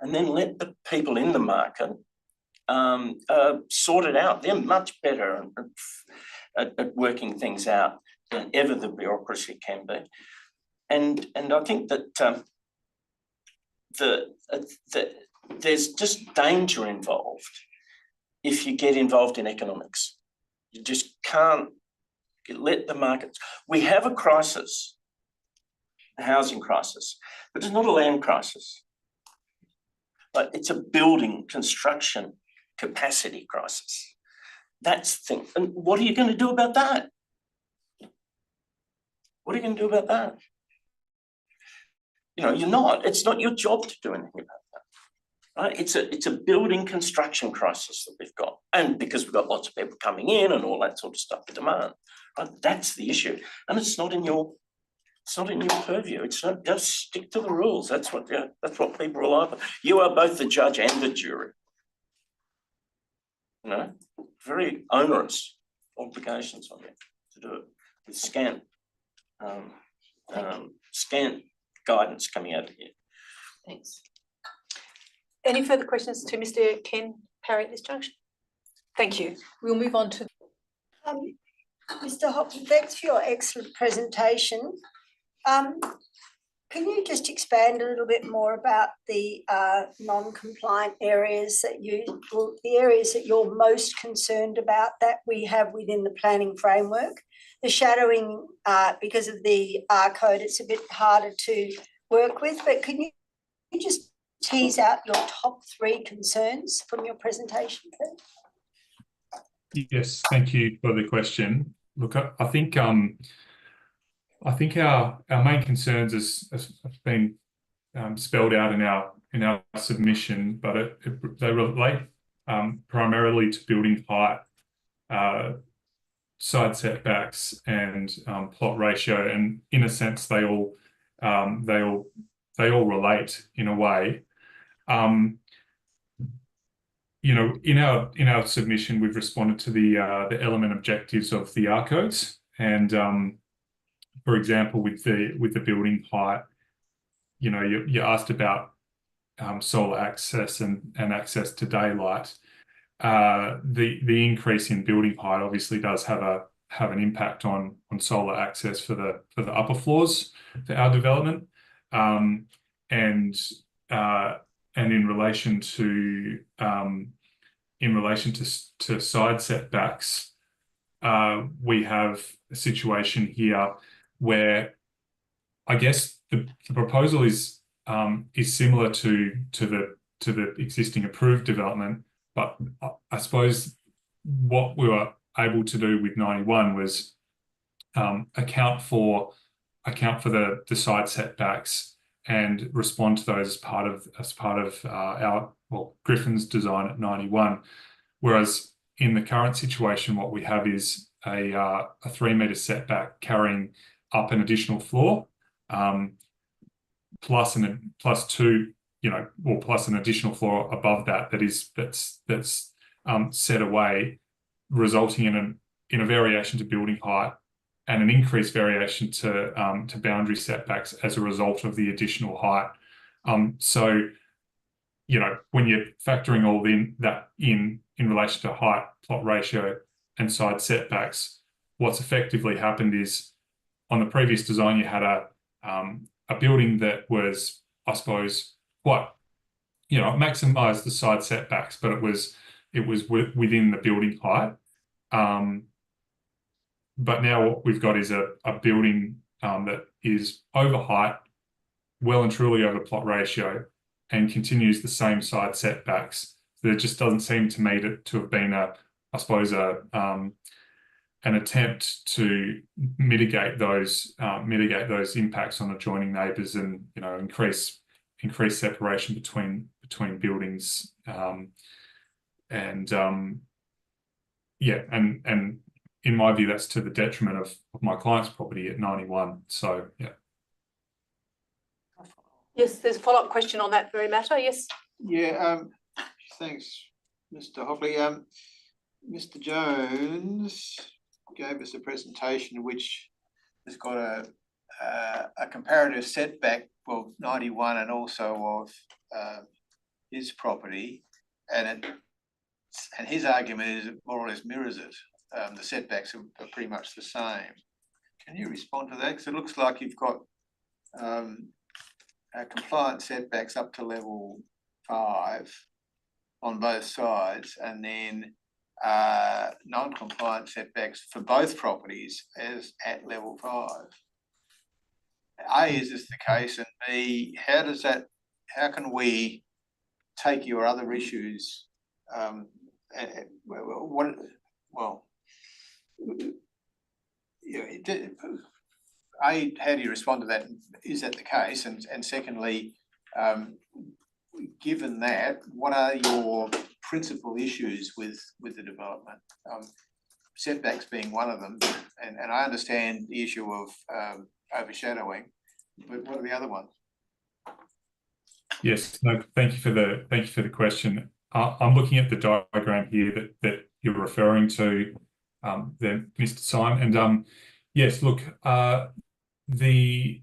and then let the people in the market sort it out. They're much better at working things out than ever the bureaucracy can be. And I think that there's just danger involved if you get involved in economics. You just can't let the markets. We have a crisis, a housing crisis, but it's not a land crisis. But it's a building construction capacity crisis. That's the thing. And what are you going to do about that? What are you going to do about that? You know, it's not your job to do anything about that, right? It's a building construction crisis that we've got. And because we've got lots of people coming in and all that sort of stuff, the demand, right? That's the issue. And it's not in your purview. It's not, just stick to the rules. That's what people rely upon. You are both the judge and the jury. You know, very onerous obligations on you to do it with scant guidance coming out of here. Thanks. Any further questions to Mr. Ken Parry at this junction? Thank you. We'll move on to Mr. Hopkins, thanks for your excellent presentation. Can you just expand a little bit more about the non-compliant areas the areas that you're most concerned about that we have within the planning framework? The shadowing, because of the R code, it's a bit harder to work with, but can you just tease out your top 3 concerns from your presentation, please? Yes, thank you for the question. Look, I think our main concerns has been spelled out in our submission, but they relate primarily to building height, side setbacks, and plot ratio, and in a sense they all relate in a way. You know, in our submission, we've responded to the element objectives of the R codes, and for example, with the building height, you know, you asked about solar access and access to daylight. The increase in building height obviously does have an impact on solar access for the upper floors for our development, and in relation to side setbacks, we have a situation here where I guess the proposal is similar to the existing approved development, but I suppose what we were able to do with 91 was account for the side setbacks and respond to those as part of our Griffin's design at 91. Whereas in the current situation, what we have is a 3 metre setback carrying up an additional floor, plus two, plus an additional floor above that's set away, resulting in a variation to building height and an increased variation to boundary setbacks as a result of the additional height. So, when you're factoring all that in relation to height, plot ratio, and side setbacks, what's effectively happened is on the previous design you had a building that was, I suppose, quite, maximised the side setbacks, but it was within the building height. But now what we've got is a building that is over height, well and truly over plot ratio, and continues the same side setbacks. There just doesn't seem to me to have been an attempt to mitigate those impacts on adjoining neighbours and increase separation between buildings, and in my view, that's to the detriment of my client's property at 91. So, yeah. Yes, there's a follow-up question on that very matter. Yes. Yeah, thanks, Mr. Hobley. Mr. Jones gave us a presentation which has got a comparative setback of 91 and also of his property, and his argument is it more or less mirrors it. The setbacks are pretty much the same. Can you respond to that? Because it looks like you've got compliant setbacks up to level 5 on both sides, and then non-compliant setbacks for both properties as at level 5. A, is this the case? And B, how can we take your other issues? How do you respond to that? Is that the case? And secondly, given that, what are your principal issues with the development? Setbacks being one of them, and I understand the issue of overshadowing, but what are the other ones? Yes, no, thank you for the question. I'm looking at the diagram here that you're referring to, there, Mr. Syme, and yes, look, the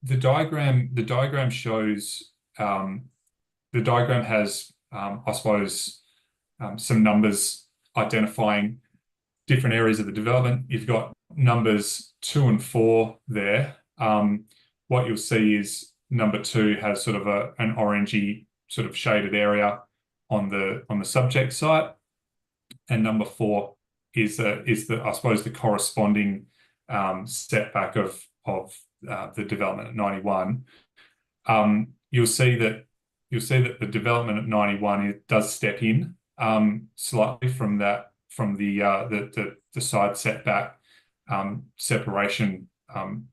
diagram shows the diagram has I suppose some numbers identifying different areas of the development. You've got numbers 2 and 4 there. What you'll see is number 2 has sort of an orangey sort of shaded area on the subject site, and number 4 is the I suppose the corresponding setback of the development at 91. You'll see that the development at 91 it does step in slightly from the side setback separation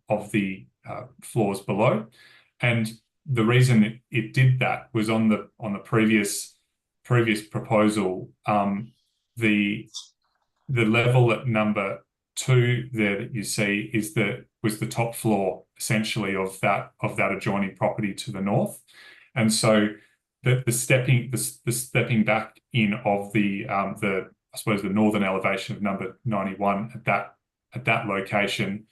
of the floors below, and the reason it did that was on the previous proposal, the level at number 2 there that you see was the top floor essentially of that adjoining property to the north, and so the stepping back in of the I suppose the northern elevation of number 91 at that location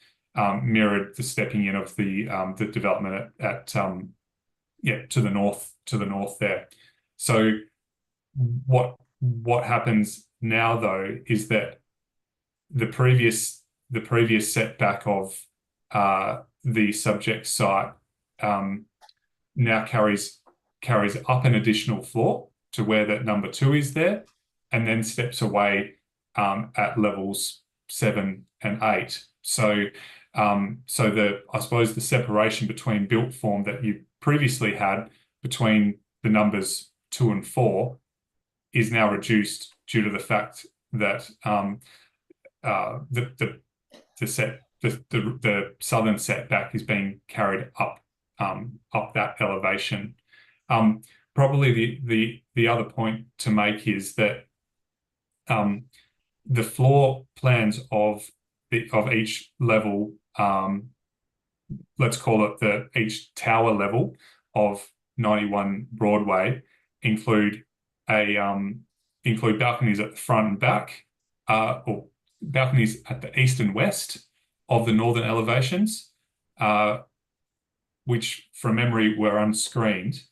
mirrored the stepping in of the development at to the north there. So what happens now though is that the previous setback of the subject site now carries up an additional floor to where that number 2 is there, and then steps away at levels 7 and 8. So I suppose the separation between built form that you previously had between the numbers 2 and 4 is now reduced due to the fact that the southern setback is being carried up that elevation. Probably the other point to make is that the floor plans of each level, let's call it each tower level of 91 Broadway, include balconies at the front and back, or balconies at the east and west of the northern elevations, which from memory were unscreened,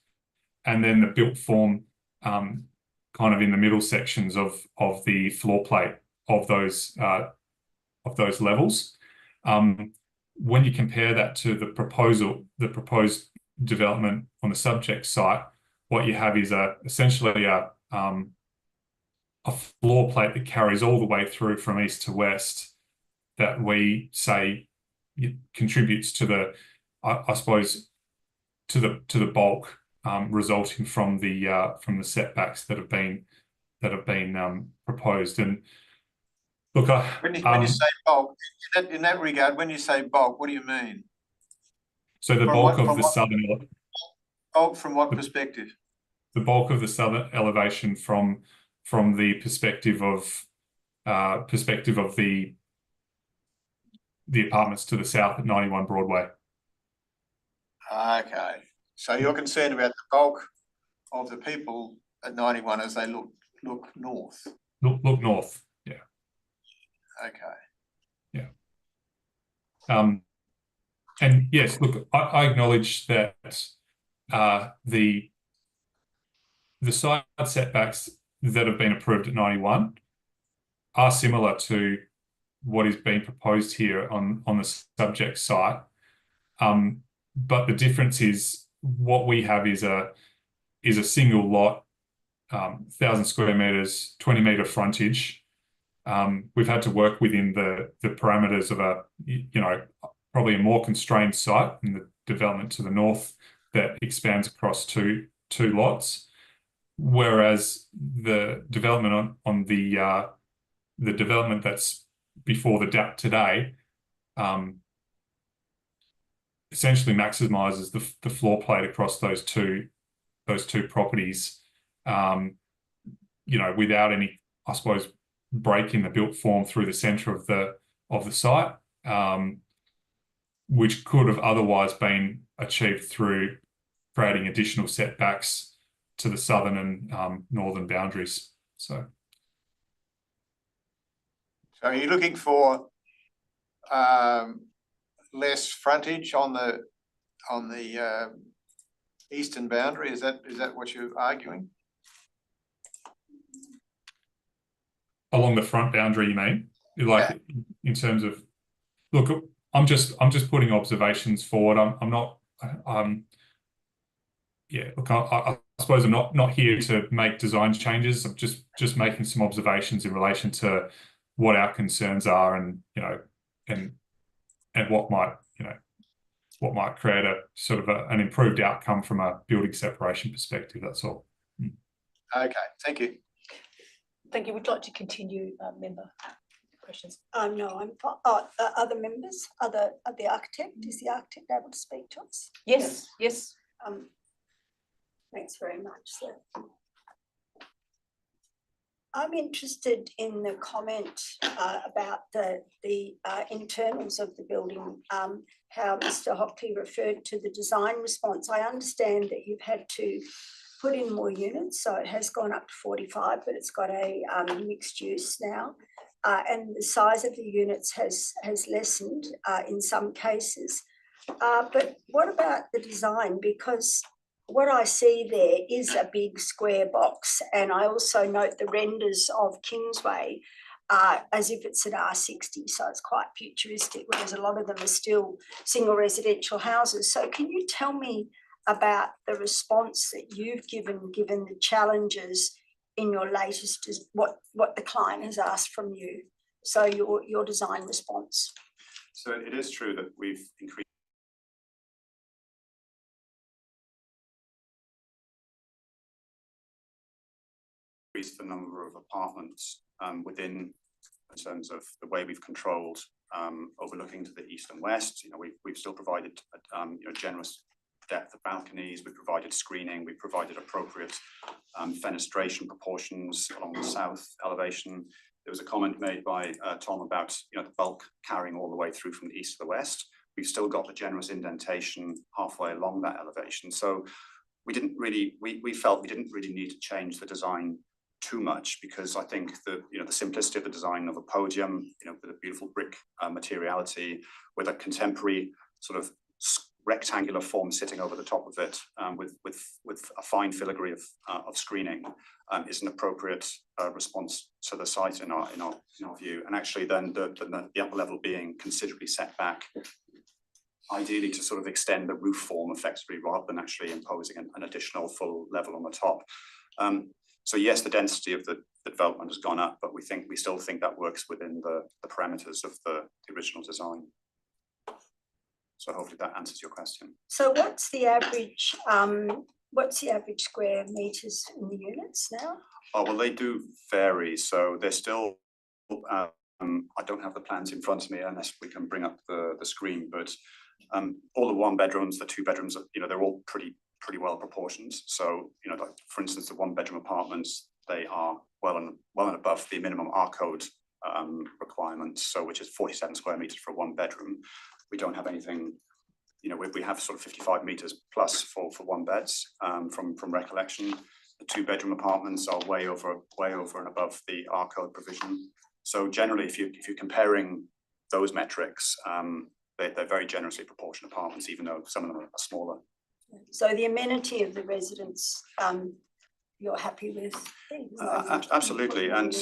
and then the built form kind of in the middle sections of the floor plate of those levels. When you compare that to the proposed development on the subject site, what you have is essentially a floor plate that carries all the way through from east to west, that we say contributes to the, I suppose, to the bulk resulting from the setbacks that have been proposed. And look, when you say bulk, in that regard, when you say bulk, what do you mean? So the bulk of the southern bulk from what perspective? The bulk of the southern elevation from the perspective of the apartments to the south at 91 Broadway. Okay, so you're concerned about the bulk of the people at 91 as they look north. Look north, yeah. Okay. Yeah. And yes, look, I acknowledge that the side setbacks that have been approved at 91 are similar to what is being proposed here on the subject site. But the difference is what we have is a single lot, 1,000 square meters, 20-meter frontage. We've had to work within the parameters of probably a more constrained site in the development to the north that expands across two lots, whereas the development on the development that's before the DAP today essentially maximizes the floor plate across those two properties, without any, I suppose, breaking the built form through the center of the site, which could have otherwise been achieved through creating additional setbacks to the southern and northern boundaries. So are you looking for less frontage on the eastern boundary? Is that what you're arguing? Along the front boundary, you mean? Like in terms of, look, I'm just putting observations forward. I'm not. Look, I suppose I'm not here to make design changes. I'm just making some observations in relation to what our concerns are, and and what might create a sort of an improved outcome from a building separation perspective. That's all. Okay, thank you. Thank you. Would you like to continue, member questions? No, other members, the architect, is the architect able to speak to us? Yes, yes. Thanks very much, sir. I'm interested in the comment about the internals of the building, how Mr. Hockley referred to the design response. I understand that you've had to put in more units, so it has gone up to 45, but it's got a mixed use now, and the size of the units has lessened in some cases. But what about the design? Because what I see there is a big square box, and I also note the renders of Kingsway as if it's an R60, so it's quite futuristic, whereas a lot of them are still single residential houses. So can you tell me about the response that you've given the challenges in your latest, what the client has asked from you? So your design response. So it is true that we've increased the number of apartments within, in terms of the way we've controlled overlooking to the east and west. You know, we've still provided generous depth of balconies. We've provided screening. We've provided appropriate fenestration proportions along the south elevation. There was a comment made by Tom about the bulk carrying all the way through from the east to the west. We've still got the generous indentation halfway along that elevation. So we didn't really, we felt we didn't really need to change the design too much, because I think the simplicity of the design of a podium, with a beautiful brick materiality, with a contemporary sort of rectangular form sitting over the top of it, with a fine filigree of screening, is an appropriate response to the site in our view. And actually, then the upper level being considerably set back, ideally to sort of extend the roof form effectively, rather than actually imposing an additional full level on the top. So yes, the density of the development has gone up, but we still think that works within the parameters of the original design. So hopefully that answers your question. So what's the average square meters in the units now? Oh, well, they do vary. So they're still, I don't have the plans in front of me unless we can bring up the screen, but all the one bedrooms, the two bedrooms, they're all pretty well proportioned. So, like, for instance, the one bedroom apartments, they are well and above the minimum R code requirements, so which is 47 square meters for one bedroom. We don't have anything, we have sort of 55 meters plus for one beds from recollection. The two bedroom apartments are way over and above the R code provision. So generally, if you're comparing those metrics, they're very generously proportioned apartments, even though some of them are smaller. So the amenity of the residents, you're happy with? Absolutely, and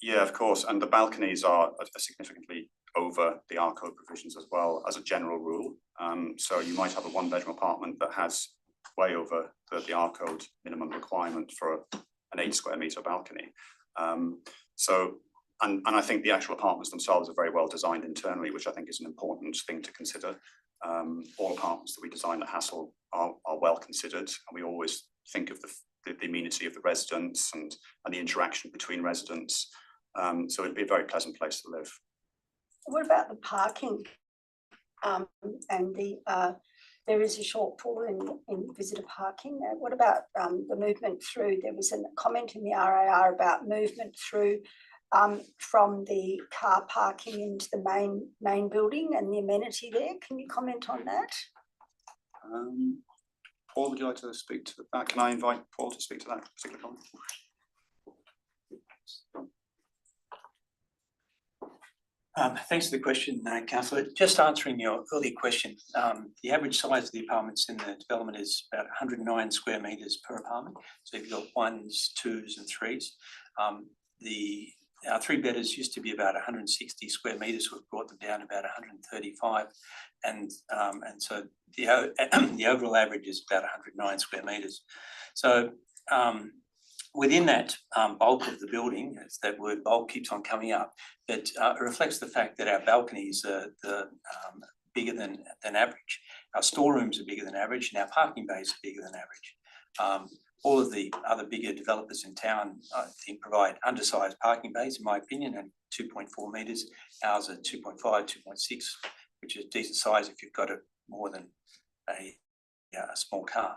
yeah, of course, and the balconies are significantly over the R code provisions as well, as a general rule. So you might have a one bedroom apartment that has way over the R code minimum requirement for an 8 square meter balcony. And I think the actual apartments themselves are very well designed internally, which I think is an important thing to consider. All apartments that we design at Hassel are well considered, and we always think of the amenity of the residents and the interaction between residents. So it'd be a very pleasant place to live. What about the parking? And there is a shortfall in visitor parking. What about the movement through? There was a comment in the RAR about movement through from the car parking into the main building and the amenity there. Can you comment on that? Paul, would you like to speak to that? Can I invite Paul to speak to that particular comment? Thanks for the question, Councillor. Just answering your earlier question, the average size of the apartments in the development is about 109 square metres per apartment. So you've got 1s, 2s and 3s. Our three bedders used to be about 160 square metres. We've brought them down to about 135, and so the overall average is about 109 square metres. So within that bulk of the building, as that word bulk keeps on coming up, that reflects the fact that our balconies are bigger than average. Our storerooms are bigger than average, and our parking bays are bigger than average. All of the other bigger developers in town, I think, provide undersized parking bays, in my opinion, and 2.4 metres. Ours are 2.5, 2.6, which is decent size if you've got more than a small car.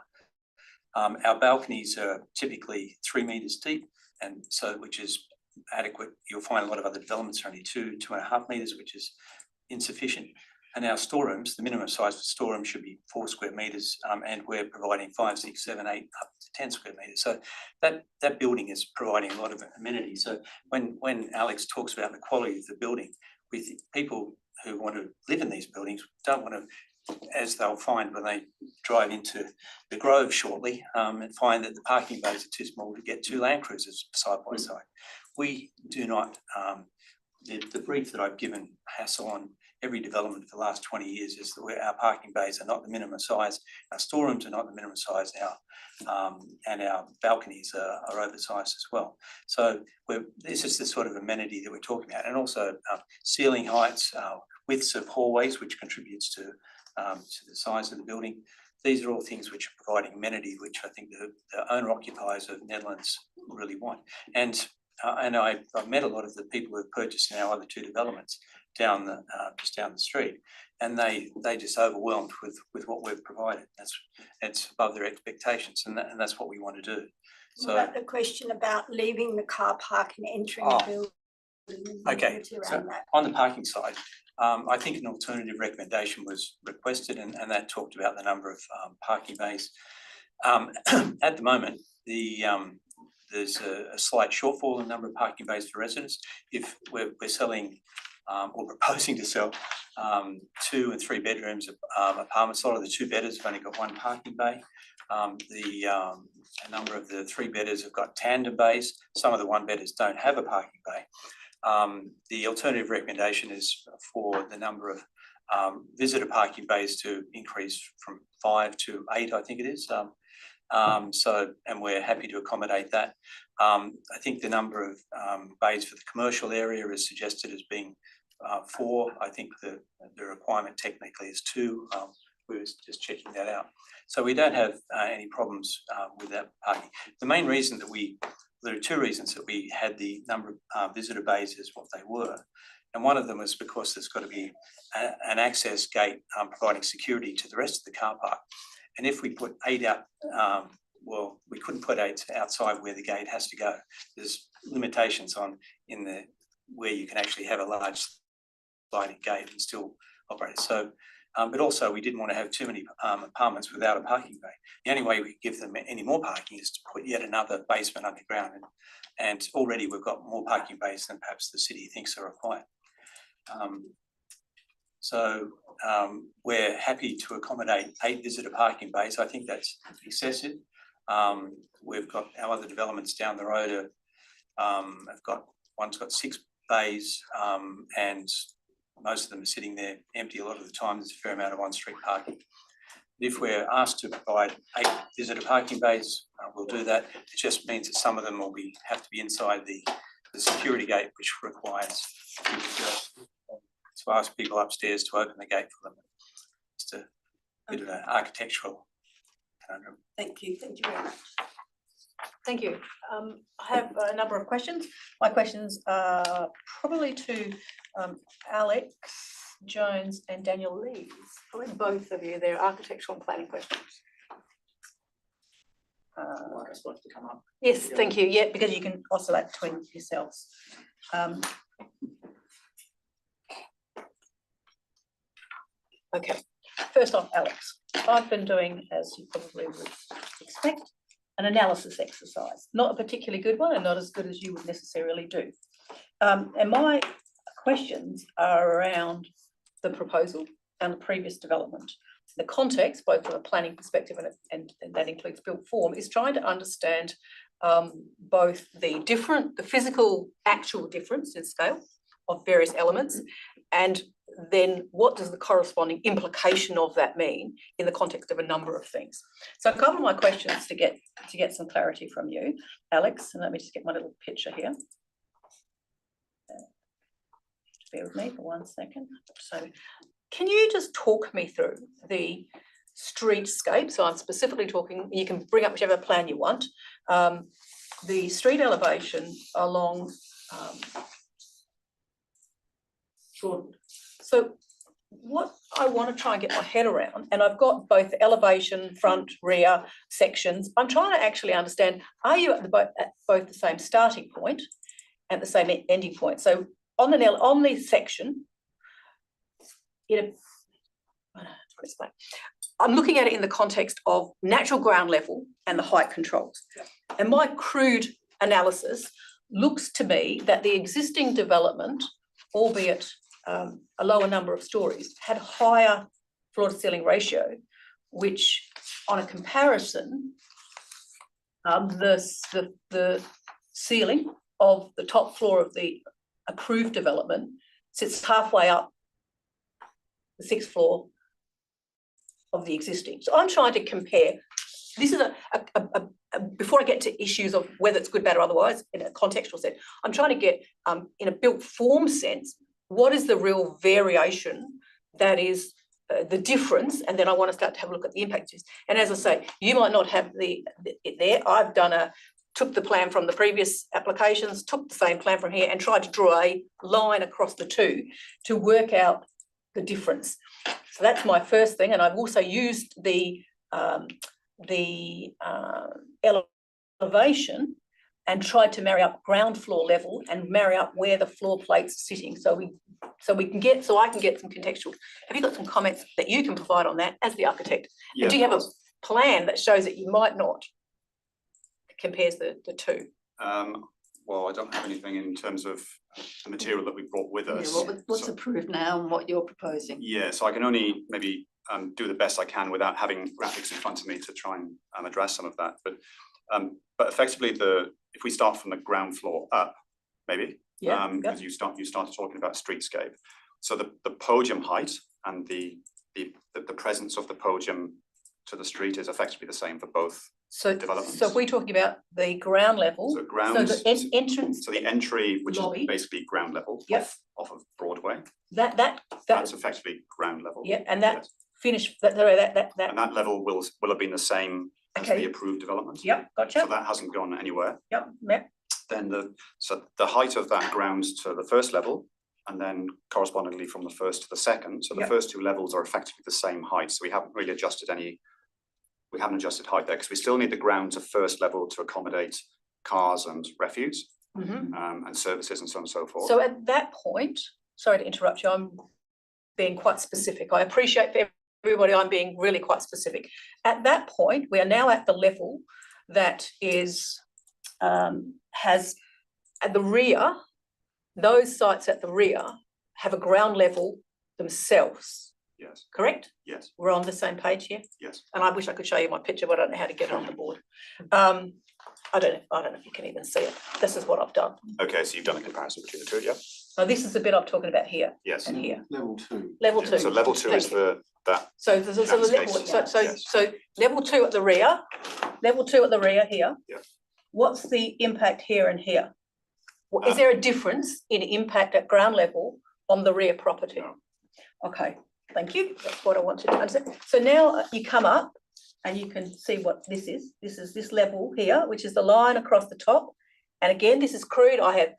Our balconies are typically 3 metres deep, and so which is adequate. You'll find a lot of other developments are only 2.5 metres, which is insufficient. And our storerooms, the minimum size for storerooms should be 4 square metres, and we're providing 5, 6, 7, 8, up to 10 square metres. So that building is providing a lot of amenity. So when Alex talks about the quality of the building, with people who want to live in these buildings don't want to, as they'll find when they drive into the Grove shortly, and find that the parking bays are too small to get 2 Land Cruisers side by side. We do not, the brief that I've given Hassel on every development for the last 20 years is that our parking bays are not the minimum size, our storerooms are not the minimum size, and our balconies are oversized as well. So this is the sort of amenity that we're talking about, and also ceiling heights, widths of hallways, which contributes to the size of the building. These are all things which are providing amenity, which I think the owner occupiers of Nedlands really want. And I've met a lot of the people who have purchased our other two developments just down the street, and they just overwhelmed with what we've provided. It's above their expectations, and that's what we want to do. So What about the question about leaving the car park and entering the building? Okay, so on the parking side, I think an alternative recommendation was requested, and that talked about the number of parking bays. At the moment, there's a slight shortfall in number of parking bays for residents. If we're selling or proposing to sell 2 and 3 bedrooms apartments, a lot of the 2-bedders have only got 1 parking bay. A number of the 3-bedders have got tandem bays. Some of the 1-bedders don't have a parking bay. The alternative recommendation is for the number of visitor parking bays to increase from 5 to 8, I think it is. And we're happy to accommodate that. I think the number of bays for the commercial area is suggested as being 4. I think the requirement technically is 2. We were just checking that out. So we don't have any problems with that parking. The main reason that there are 2 reasons that we had the number of visitor bays as what they were. And one of them was because there's got to be an access gate providing security to the rest of the car park. And if we put 8 out, well, we couldn't put 8 outside where the gate has to go. There's limitations on where you can actually have a large sliding gate and still operate. So, but also we didn't want to have too many apartments without a parking bay. The only way we could give them any more parking is to put yet another basement underground. And already we've got more parking bays than perhaps the city thinks are required. We're happy to accommodate 8 visitor parking bays. I think that's excessive. We've got our other developments down the road. One's got 6 bays, and most of them are sitting there empty a lot of the time. There's a fair amount of on-street parking. If we're asked to provide 8 visitor parking bays, we'll do that. It just means that some of them will have to be inside the security gate, which requires to ask people upstairs to open the gate for them. Just a bit of an architectural conundrum. Thank you very much. Thank you. I have a number of questions. My questions are probably to Alex Jones and Daniel Lees. Probably both of you. They're architectural and planning questions. To come up. Yes, thank you. Yeah, because you can oscillate between yourselves. Okay, first off, Alex, I've been doing, as you probably would expect, an analysis exercise, not a particularly good one and not as good as you would necessarily do. And my questions are around the proposal and the previous development. The context, both from a planning perspective and that includes built form, is trying to understand both the physical actual difference in scale of various elements, and then what does the corresponding implication of that mean in the context of a number of things. So a couple of my questions to get some clarity from you, Alex, and let me just get my little picture here. Bear with me for 1 second. So can you just talk me through the streetscape? So I'm specifically talking, you can bring up whichever plan you want, the street elevation along Jordan. So what I want to try and get my head around, and I've got both elevation, front, rear sections. I'm trying to actually understand, are you at both the same starting point and the same ending point? So on the section, I'm looking at it in the context of natural ground level and the height controls. And my crude analysis looks to me that the existing development, albeit a lower number of stories, had higher floor to ceiling ratio, which on a comparison, the ceiling of the top floor of the approved development sits halfway up the 6th floor of the existing. So I'm trying to compare. This is before I get to issues of whether it's good, bad, or otherwise in a contextual sense, I'm trying to get in a built form sense, what is the real variation that is the difference, and then I want to start to have a look at the impact. And as I say, you might not have it there. I've took the plan from the previous applications, took the same plan from here and tried to draw a line across the two to work out the difference. So that's my first thing. And I've also used the elevation and tried to marry up ground floor level and marry up where the floor plates are sitting. So I can get some contextual. Have you got some comments that you can provide on that as the architect? Yeah, and do you have a plan that shows that you might not compares the two? Well, I don't have anything in terms of the material that we brought with us. What's approved now and what you're proposing? Yeah, so I can only maybe do the best I can without having graphics in front of me to try and address some of that. But effectively, if we start from the ground floor up, maybe, because you started talking about streetscape. So the podium height and the presence of the podium to the street is effectively the same for both developments. So if we're talking about the ground level, so the entrance, so the entry, which lobby, is basically ground level, off of Broadway. That's effectively ground level. Yeah, and that finish and that level will have been the same as the approved development. Yep, gotcha. So that hasn't gone anywhere. Yep. Then the height of that ground to the first level, and then correspondingly from the first to the second. So the first two levels are effectively the same height. So we haven't really adjusted we haven't adjusted height there because we still need the ground to first level to accommodate cars and refuse and services and so on and so forth. So at that point, sorry to interrupt you, I'm being quite specific. I appreciate for everybody I'm being really quite specific. At that point, we are now at the level that is has at the rear, those sites at the rear have a ground level themselves. Yes. Correct? Yes. We're on the same page here? Yes. And I wish I could show you my picture, but I don't know how to get it on the board. I don't know if you can even see it. This is what I've done. Okay, so you've done a comparison between the two, yeah? So this is the bit I'm talking about here. Yes. And here. Level 2. Level 2. So level 2 is that. So there's a level, so level 2 at the rear, level 2 at the rear here. Yeah. What's the impact here and here? Is there a difference in impact at ground level on the rear property? No. Okay, thank you. That's what I wanted to understand. So now you come up and you can see what this is. This is this level here, which is the line across the top. And again, this is crude. I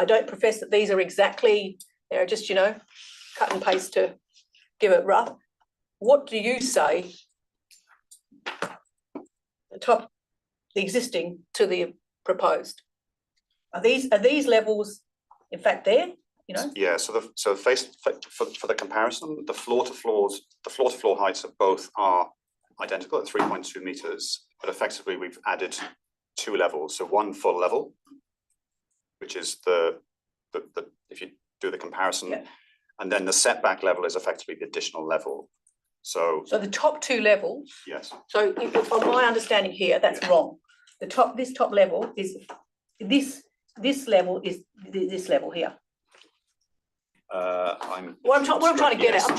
don't profess that these are exactly, they're just, cut and paste to give it rough. What do you say? The existing to the proposed. Are these levels, in fact, there? Yeah. So for the comparison, the floor to floor heights of both are identical at 3.2 meters, but effectively we've added two levels. So one full level, which is the if you do the comparison, and then the setback level is effectively the additional level. So the top two levels. Yes. So on my understanding here, that's wrong. This top level is this level is this level here. What I'm trying to get at,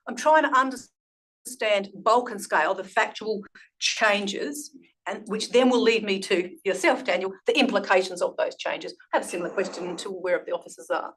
I'm trying to understand bulk and scale, the factual changes, and which then will lead me to yourself, Daniel, the implications of those changes. I have a similar question to where the officers are.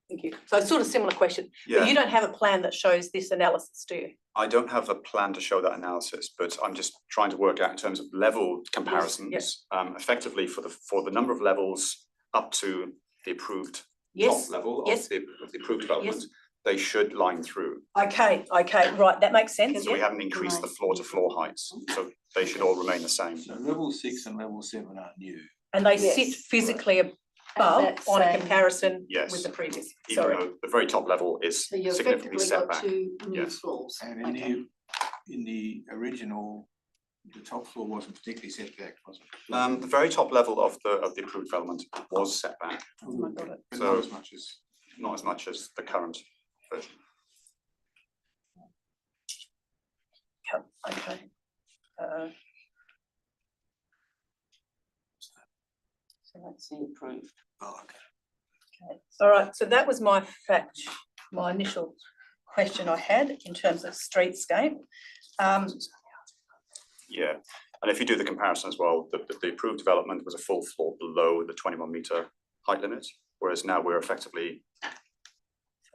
Thank you. So it's sort of similar question. Yeah. But you don't have a plan that shows this analysis, do you? I don't have a plan to show that analysis, but I'm just trying to work out in terms of level comparisons. Yes. Effectively for the number of levels up to the approved top level of the approved development, they should line through. Okay, right, that makes sense. So we haven't increased the floor to floor heights, so they should all remain the same. So level 6 and level 7 are new. And they sit physically above on a comparison Yes. with the previous. Even Sorry. though the very top level is So you've significantly effectively set got back. two new Yes. floors. And in the original, the top floor wasn't particularly set back, was it? The very top level of the approved development was set back. But So not as much as the current version. Okay. So that's the approved. Oh, okay. Okay. All right. So that was my initial question I had in terms of streetscape. Yeah, and if you do the comparison as well, the approved development was a full floor below the 21-metre height limit, whereas now we're effectively,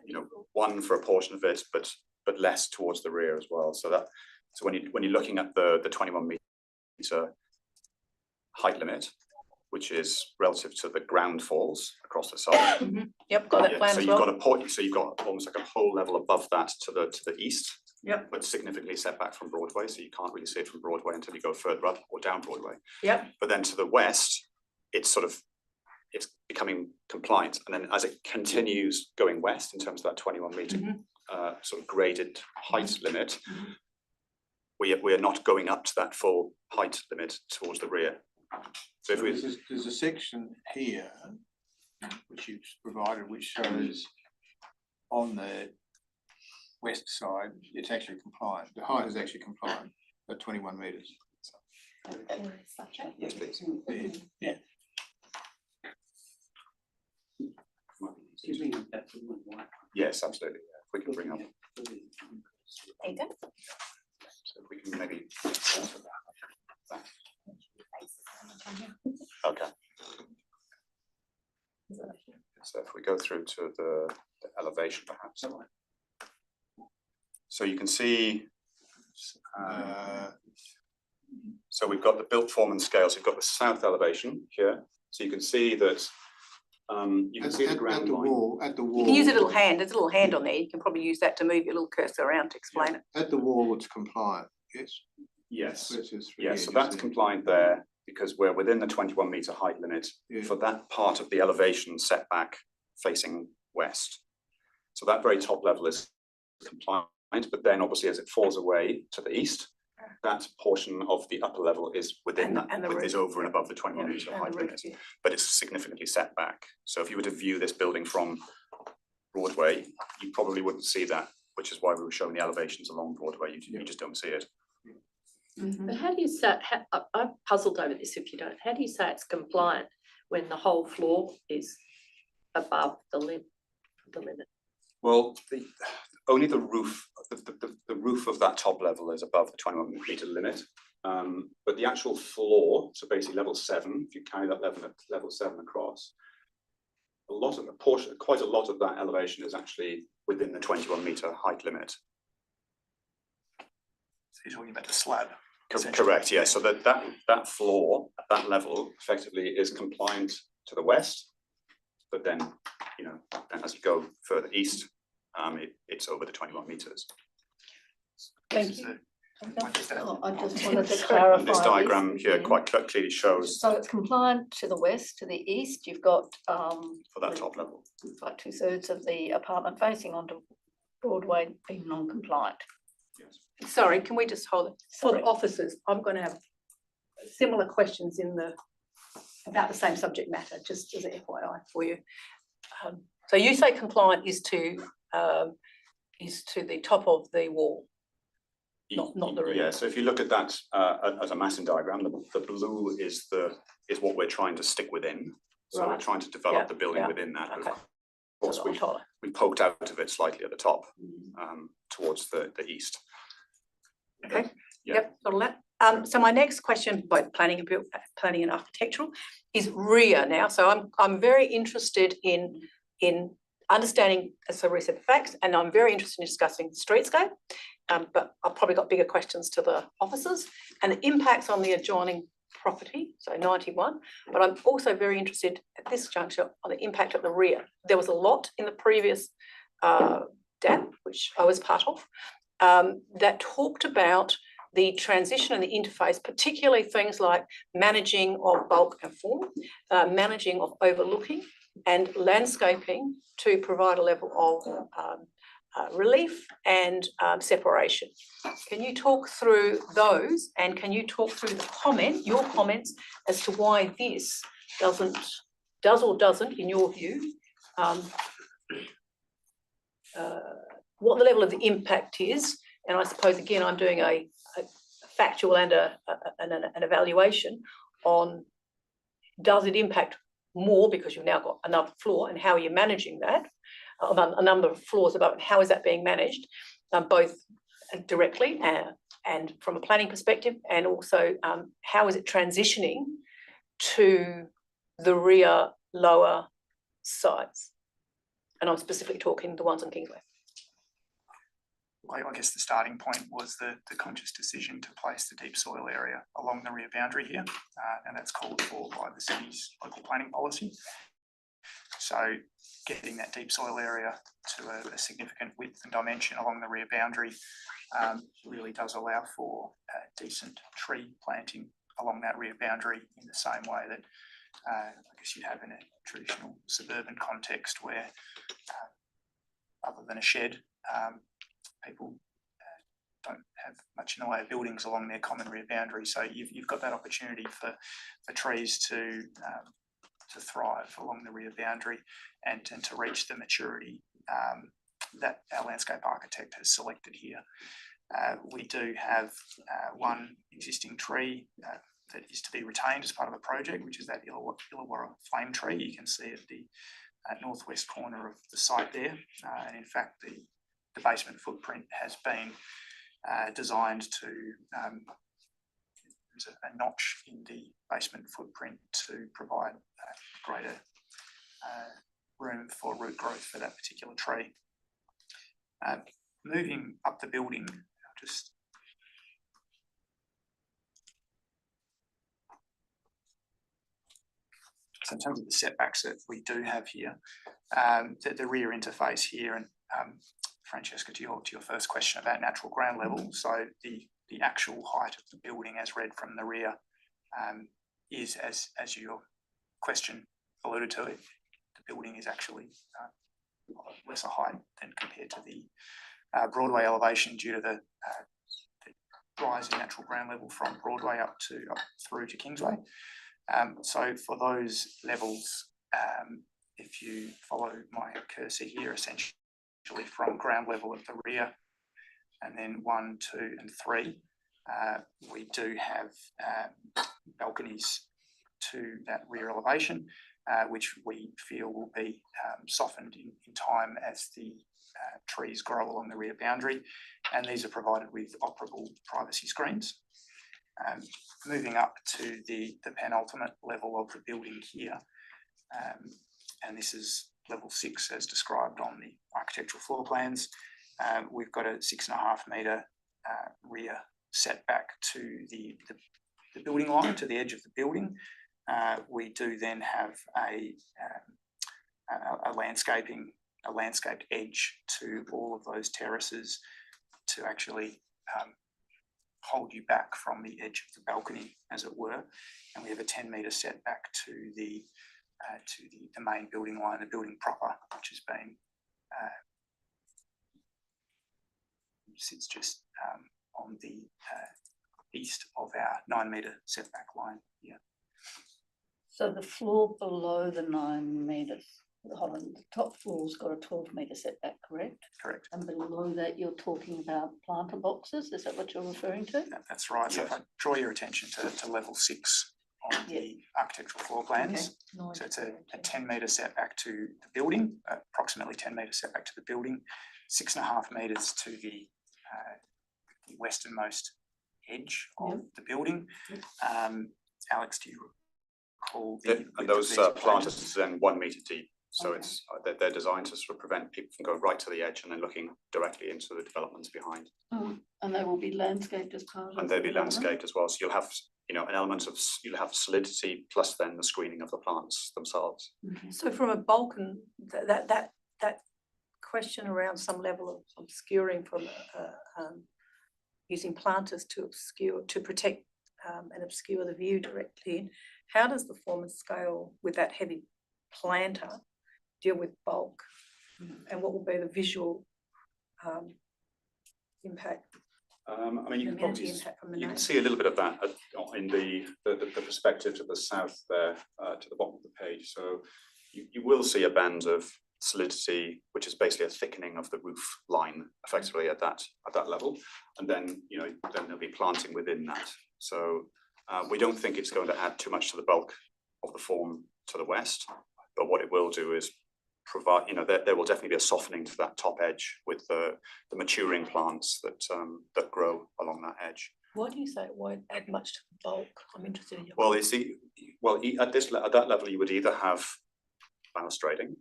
you know, one for a portion of it, but less towards the rear as well. So when you're looking at the 21-metre height limit, which is relative to the ground falls across the side. Yep, got that plan so as you've well. got a point. So you've got almost like a whole level above that to the east. Yep. But significantly set back from Broadway, so you can't really see it from Broadway until you go further up or down Broadway. Yep. But then to the west, it's becoming compliant, and then as it continues going west in terms of that 21-metre sort of graded height limit, we are not going up to that full height limit towards the rear. So if there's a section here which you've provided, which shows on the west side, it's actually compliant. The height is actually compliant at 21 metres. Yes, please. Yeah. Yes, absolutely. If we can bring up. There you go. So if we can maybe. Okay. So if we go through to the elevation, perhaps. So you can see. So we've got the built form and scale. So you've got the south elevation here. So you can see that. You can see the ground line. At the wall. You can use a little hand. There's a little hand on there. You can probably use that to move your little cursor around to explain it. At the wall, it's compliant. Yes. Yes. Yes. So that's compliant there because we're within the 21-metre height limit for that part of the elevation setback facing west. So that very top level is compliant, but then obviously as it falls away to the east, that portion of the upper level is within is over and above the 21-metre height limit, but it's significantly set back. So if you were to view this building from Broadway, you probably wouldn't see that, which is why we were showing the elevations along Broadway. You just don't see it. But how do you say, I'm puzzled over this if you don't, how do you say it's compliant when the whole floor is above the limit? Well, only the roof, the roof of that top level is above the 21-metre limit. But the actual floor, so basically level 7, if you carry that level 7 across, quite a lot of that elevation is actually within the 21-metre height limit. So you're talking about the slab. Correct, yes. So that floor at that level effectively is compliant to the west, but then, you know, as you go further east, it's over the 21 metres. Thank you. I just wanted to clarify. And this diagram here quite clearly shows. So it's compliant to the west, to the east. You've got for that top level, like 2/3 of the apartment facing onto Broadway being non-compliant. Sorry, can we just hold it? For the officers, I'm going to have similar questions about the same subject matter, just as an FYI for you. So you say compliant is to the top of the wall, not the roof. Yeah. So if you look at that as a massing diagram, the blue is what we're trying to stick within. So we're trying to develop the building within that. Okay. Of course, we poked out of it slightly at the top, towards the east. Okay. Yep. Got all that. So my next question, both planning and architectural, is rear now. So I'm very interested in understanding, as I said, the facts, and I'm very interested in discussing streetscape. But I've probably got bigger questions to the officers and the impacts on the adjoining property, so 91. But I'm also very interested at this juncture on the impact at the rear. There was a lot in the previous DAP, which I was part of, that talked about the transition and the interface, particularly things like managing of bulk and form, managing of overlooking and landscaping to provide a level of relief and separation. Can you talk through those, and can you talk through your comments as to why this does or doesn't, in your view, what the level of the impact is? And I suppose, again, I'm doing a factual and an evaluation on, does it impact more because you've now got another floor, and how are you managing that? a number of floors above it. How is that being managed, both directly and from a planning perspective, and also how is it transitioning to the rear lower sites? And I'm specifically talking the ones on Kingsway. I guess the starting point was the conscious decision to place the deep soil area along the rear boundary here, and that's called for by the city's local planning policy. So getting that deep soil area to a significant width and dimension along the rear boundary really does allow for decent tree planting along that rear boundary in the same way that I guess you'd have in a traditional suburban context where other than a shed, people don't have much in the way of buildings along their common rear boundary. So you've got that opportunity for trees to thrive along the rear boundary and to reach the maturity that our landscape architect has selected here. We do have one existing tree that is to be retained as part of the project, which is that Illawarra flame tree. You can see at the northwest corner of the site there. And in fact, the basement footprint has been designed to, there's a notch in the basement footprint to provide greater room for root growth for that particular tree. Moving up the building, I'll just so in terms of the setbacks that we do have here, the rear interface here, and Francesca, to your first question about natural ground level, so the actual height of the building as read from the rear is, as your question alluded to, the building is actually lesser height than compared to the Broadway elevation due to the rise in natural ground level from Broadway up through to Kingsway. So for those levels, if you follow my cursor here, essentially from ground level at the rear, and then 1, 2, and 3, we do have balconies to that rear elevation, which we feel will be softened in time as the trees grow along the rear boundary, and these are provided with operable privacy screens. Moving up to the penultimate level of the building here, and this is level 6 as described on the architectural floor plans. We've got a 6.5 metre rear setback to the building line, to the edge of the building. We do then have a landscaped edge to all of those terraces to actually hold you back from the edge of the balcony, as it were. And we have a 10 metre setback to the main building line, the building proper, which has been sits just on the east of our 9 metre setback line here. So the floor below the 9 metres, the top floor's got a 12 metre setback, correct? Correct. And below that, you're talking about planter boxes, is that what you're referring to? That's right. So if I draw your attention to level 6 on the architectural floor plans. Okay. So it's a 10 metre setback to the building, approximately 10 metre setback to the building, 6.5 metres to the westernmost edge of the building. Alex, do you recall and those planters are then 1 metre deep? So it's they're designed to sort of prevent people from going right to the edge and then looking directly into the developments behind. And they will be landscaped as part of it. And they'll be landscaped as well. So you'll have, an element of, you'll have solidity plus then the screening of the plants themselves. So from a Balkan, that question around some level of obscuring from using planters to protect and obscure the view directly, how does the form and scale with that heavy planter deal with bulk, and what will be the visual impact? You can see a little bit of that in the perspective to the south there, to the bottom of the page. So you will see a band of solidity, which is basically a thickening of the roof line, effectively at that level, and then then there'll be planting within that. So we don't think it's going to add too much to the bulk of the form to the west, but what it will do is provide, there will definitely be a softening to that top edge with the maturing plants that grow along that edge. Why do you say it won't add much to the bulk? I'm interested in your. Well, at that level, you would either have balustrading,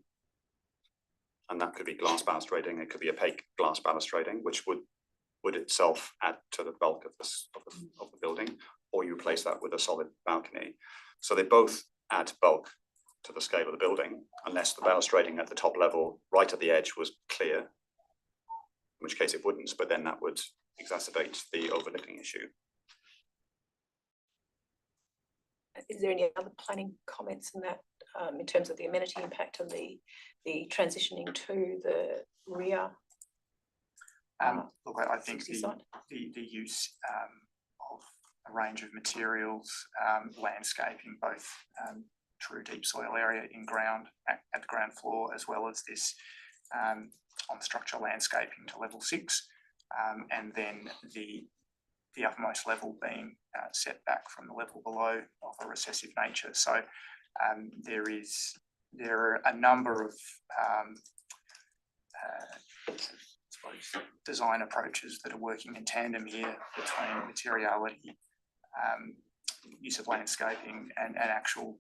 and that could be glass balustrading. It could be opaque glass balustrading, which would itself add to the bulk of the building, or you replace that with a solid balcony. So they both add bulk to the scale of the building, unless the balustrading at the top level, right at the edge, was clear, in which case it wouldn't. But then that would exacerbate the overlooking issue. Is there any other planning comments in that, in terms of the amenity impact and the transitioning to the rear? Look, I think the use of a range of materials, landscaping, both true deep soil area in ground at the ground floor, as well as this on structure landscaping to level 6, and then the uppermost level being set back from the level below of a recessive nature. So there are a number of design approaches that are working in tandem here between materiality, use of landscaping, and actual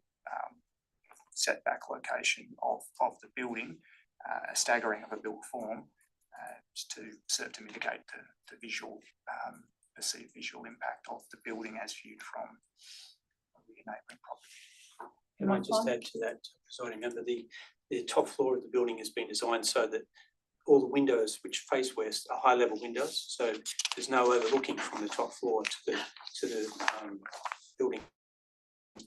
setback location of the building, a staggering of a built form to serve to mitigate the visual perceived visual impact of the building as viewed from the neighbouring property. Can I just add to that, presiding member, the top floor of the building has been designed so that all the windows which face west are high level windows, so there's no overlooking from the top floor to the building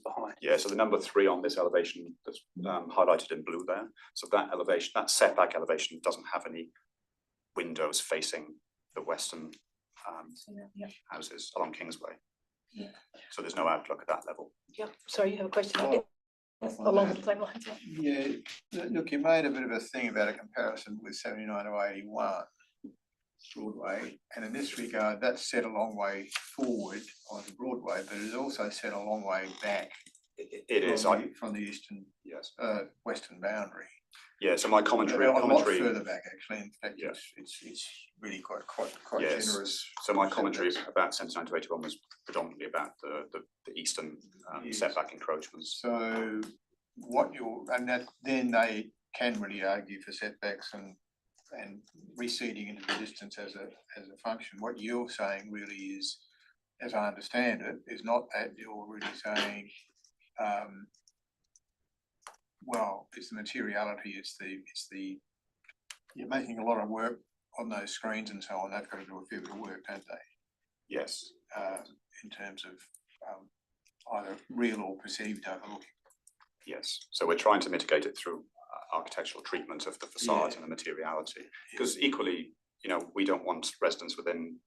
behind. Yeah, so the number 3 on this elevation that's highlighted in blue there. So that elevation, that setback elevation, doesn't have any windows facing the western houses along Kingsway. Yeah. So there's no outlook at that level. Yeah. Sorry, you have a question? Along the same lines. Yeah, look, you made a bit of a thing about a comparison with 79 to 81 Broadway, and in this regard, that's set a long way forward onto Broadway, but it is also set a long way back. It is from the eastern, western boundary. Yeah, so my commentary. A lot further back, actually. In fact, it's really quite generous. So my commentary about 79 to 81 was predominantly about the eastern setback encroachments. So then they can really argue for setbacks and receding into the distance as a function. What you're saying really is, as I understand it, is not that. You're really saying, well, it's the materiality, it's the you're making a lot of work on those screens and so on. They've got to do a fair bit of work, don't they? Yes. In terms of either real or perceived overlooking. Yes. So we're trying to mitigate it through architectural treatment of the facade and the materiality. Because equally, we don't want residents within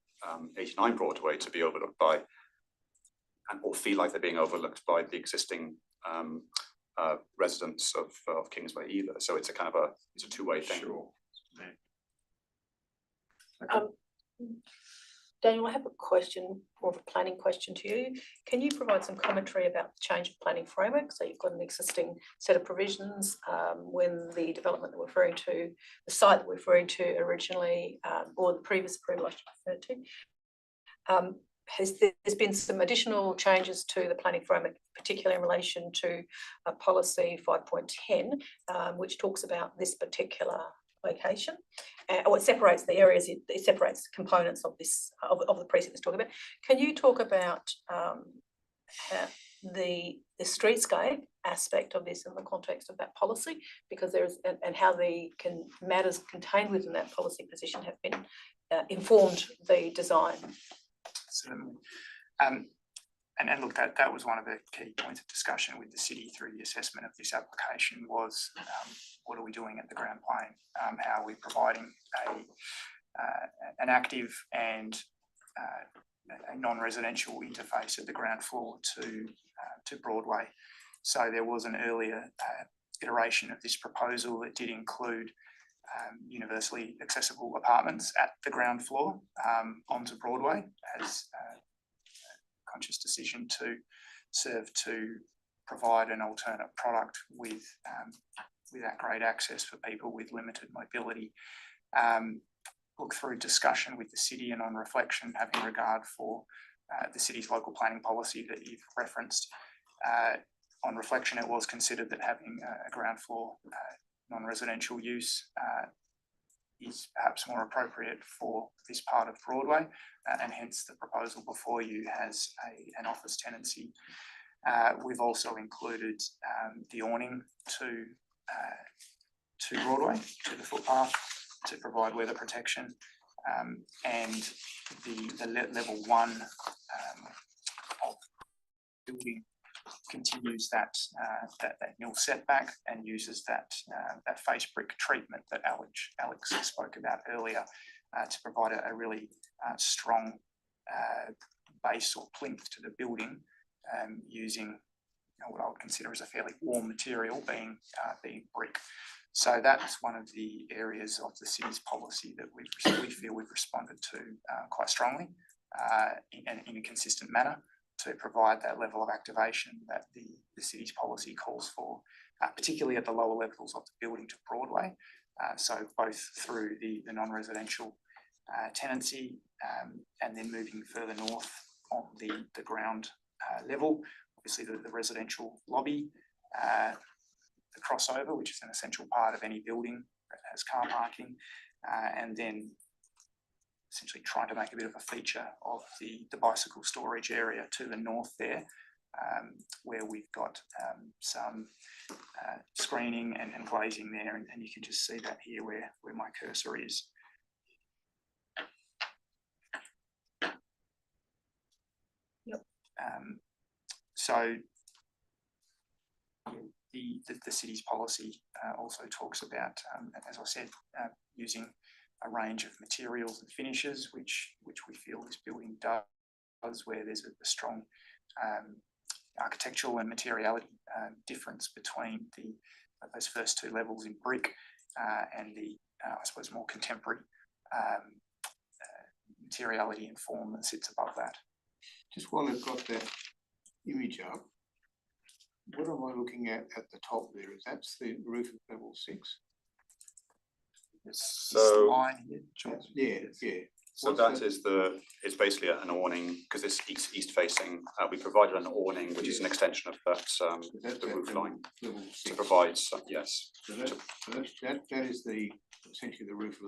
89 Broadway to be overlooked by, or feel like they're being overlooked by the existing residents of Kingsway either. So it's a kind of it's a two-way thing. Sure. Daniel, I have a question, more of a planning question to you. Can you provide some commentary about the change of planning framework? So you've got an existing set of provisions when the development that we're referring to, the site that we're referring to originally, or the previous approval I should refer to. There's been some additional changes to the planning framework, particularly in relation to policy 5.10, which talks about this particular location, or it separates the areas. It separates components of this of the precinct it's talking about. Can you talk about the streetscape aspect of this in the context of that policy, because there's and how the matters contained within that policy position have been informed the design? Certainly. And look, that was one of the key points of discussion with the city through the assessment of this application was what are we doing at the ground plane? How are we providing an active and a non-residential interface at the ground floor to Broadway? So there was an earlier iteration of this proposal that did include universally accessible apartments at the ground floor onto Broadway as a conscious decision to serve to provide an alternate product with without great access for people with limited mobility. Look through discussion with the city and on reflection, having regard for the city's local planning policy that you've referenced. On reflection, it was considered that having a ground floor non-residential use is perhaps more appropriate for this part of Broadway, and hence the proposal before you has an office tenancy. We've also included the awning to Broadway, to the footpath, to provide weather protection, and the level 1 of building continues that nil setback and uses that face brick treatment that Alex spoke about earlier to provide a really strong base or plinth to the building, using what I would consider as a fairly warm material, being brick. So that's one of the areas of the city's policy that we feel we've responded to quite strongly in a consistent manner, to provide that level of activation that the city's policy calls for, particularly at the lower levels of the building to Broadway. So both through the non-residential tenancy and then moving further north on the ground level, obviously the residential lobby, the crossover, which is an essential part of any building that has car parking, and then essentially trying to make a bit of a feature of the bicycle storage area to the north there, where we've got some screening and glazing there, and you can just see that here where my cursor is. Yep. So the city's policy also talks about, as I said, using a range of materials and finishes, which we feel this building does, where there's a strong architectural and materiality difference between those first two levels in brick and the, I suppose, more contemporary materiality and form that sits above that. Just while I've got that image up, what am I looking at the top there? That's the roof of level 6. So line here, yeah. So that is it's basically an awning, because it's east facing. We provided an awning, which is an extension of the roof line to provide some, yes. So that is essentially the roof of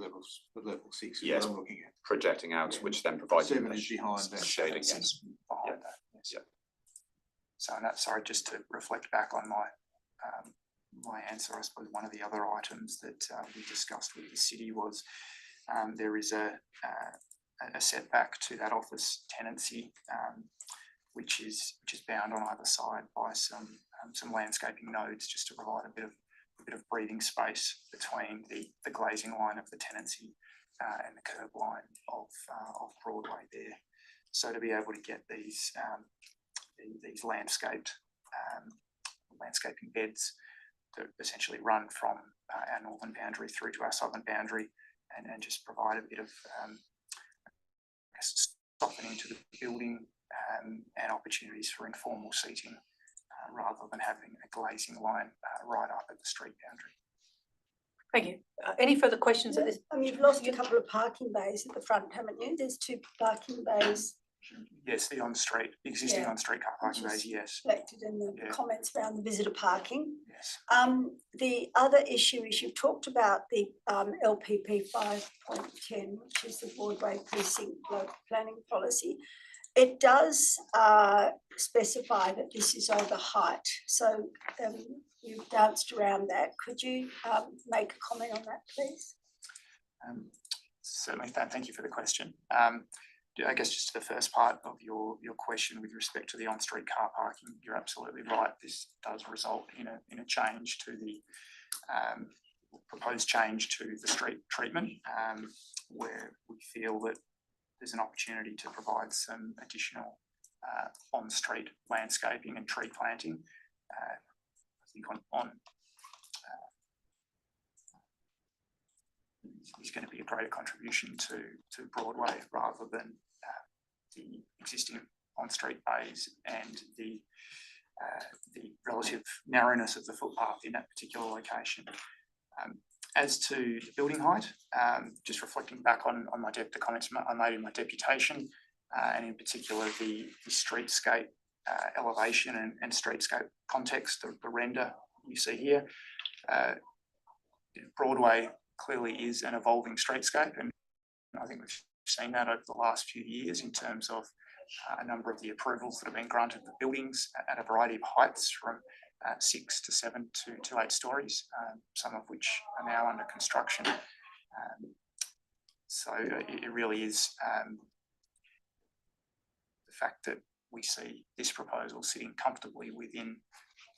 level 6. Yes, I'm looking at. Projecting out, which then provides 7 is behind that. shading. Yes. Behind that. Yes. Yeah. So that's, sorry, just to reflect back on my my answer, I suppose one of the other items that we discussed with the city was there is a setback to that office tenancy, which is bound on either side by some landscaping nodes, just to provide a bit of breathing space between the glazing line of the tenancy and the curb line of Broadway there. So to be able to get these landscaping beds that essentially run from our northern boundary through to our southern boundary, and just provide a bit of softening to the building and opportunities for informal seating, rather than having a glazing line right up at the street boundary. Thank you. Any further questions at this? You've lost a couple of parking bays at the front, haven't you? There's 2 parking bays. Yes, the existing on-street car parking bays, yes. Reflected in the comments around the visitor parking. Yes. The other issue is you've talked about the LPP 5.10, which is the Broadway Precinct Local Planning Policy. It does specify that this is over height. So you've danced around that. Could you make a comment on that, please? Certainly, thank you for the question. I guess just to the first part of your question with respect to the on-street car parking, you're absolutely right. This does result in a change to the proposed change to the street treatment, where we feel that there's an opportunity to provide some additional on-street landscaping and tree planting. I think on is going to be a greater contribution to Broadway, rather than the existing on-street bays and the the relative narrowness of the footpath in that particular location. As to the building height, just reflecting back on the comments I made in my deputation, and in particular the streetscape elevation and streetscape context, the render you see here. Broadway clearly is an evolving streetscape, and I think we've seen that over the last few years in terms of a number of the approvals that have been granted for buildings at a variety of heights, from 6 to 7 to 8 stories, some of which are now under construction. So it really is the fact that we see this proposal sitting comfortably within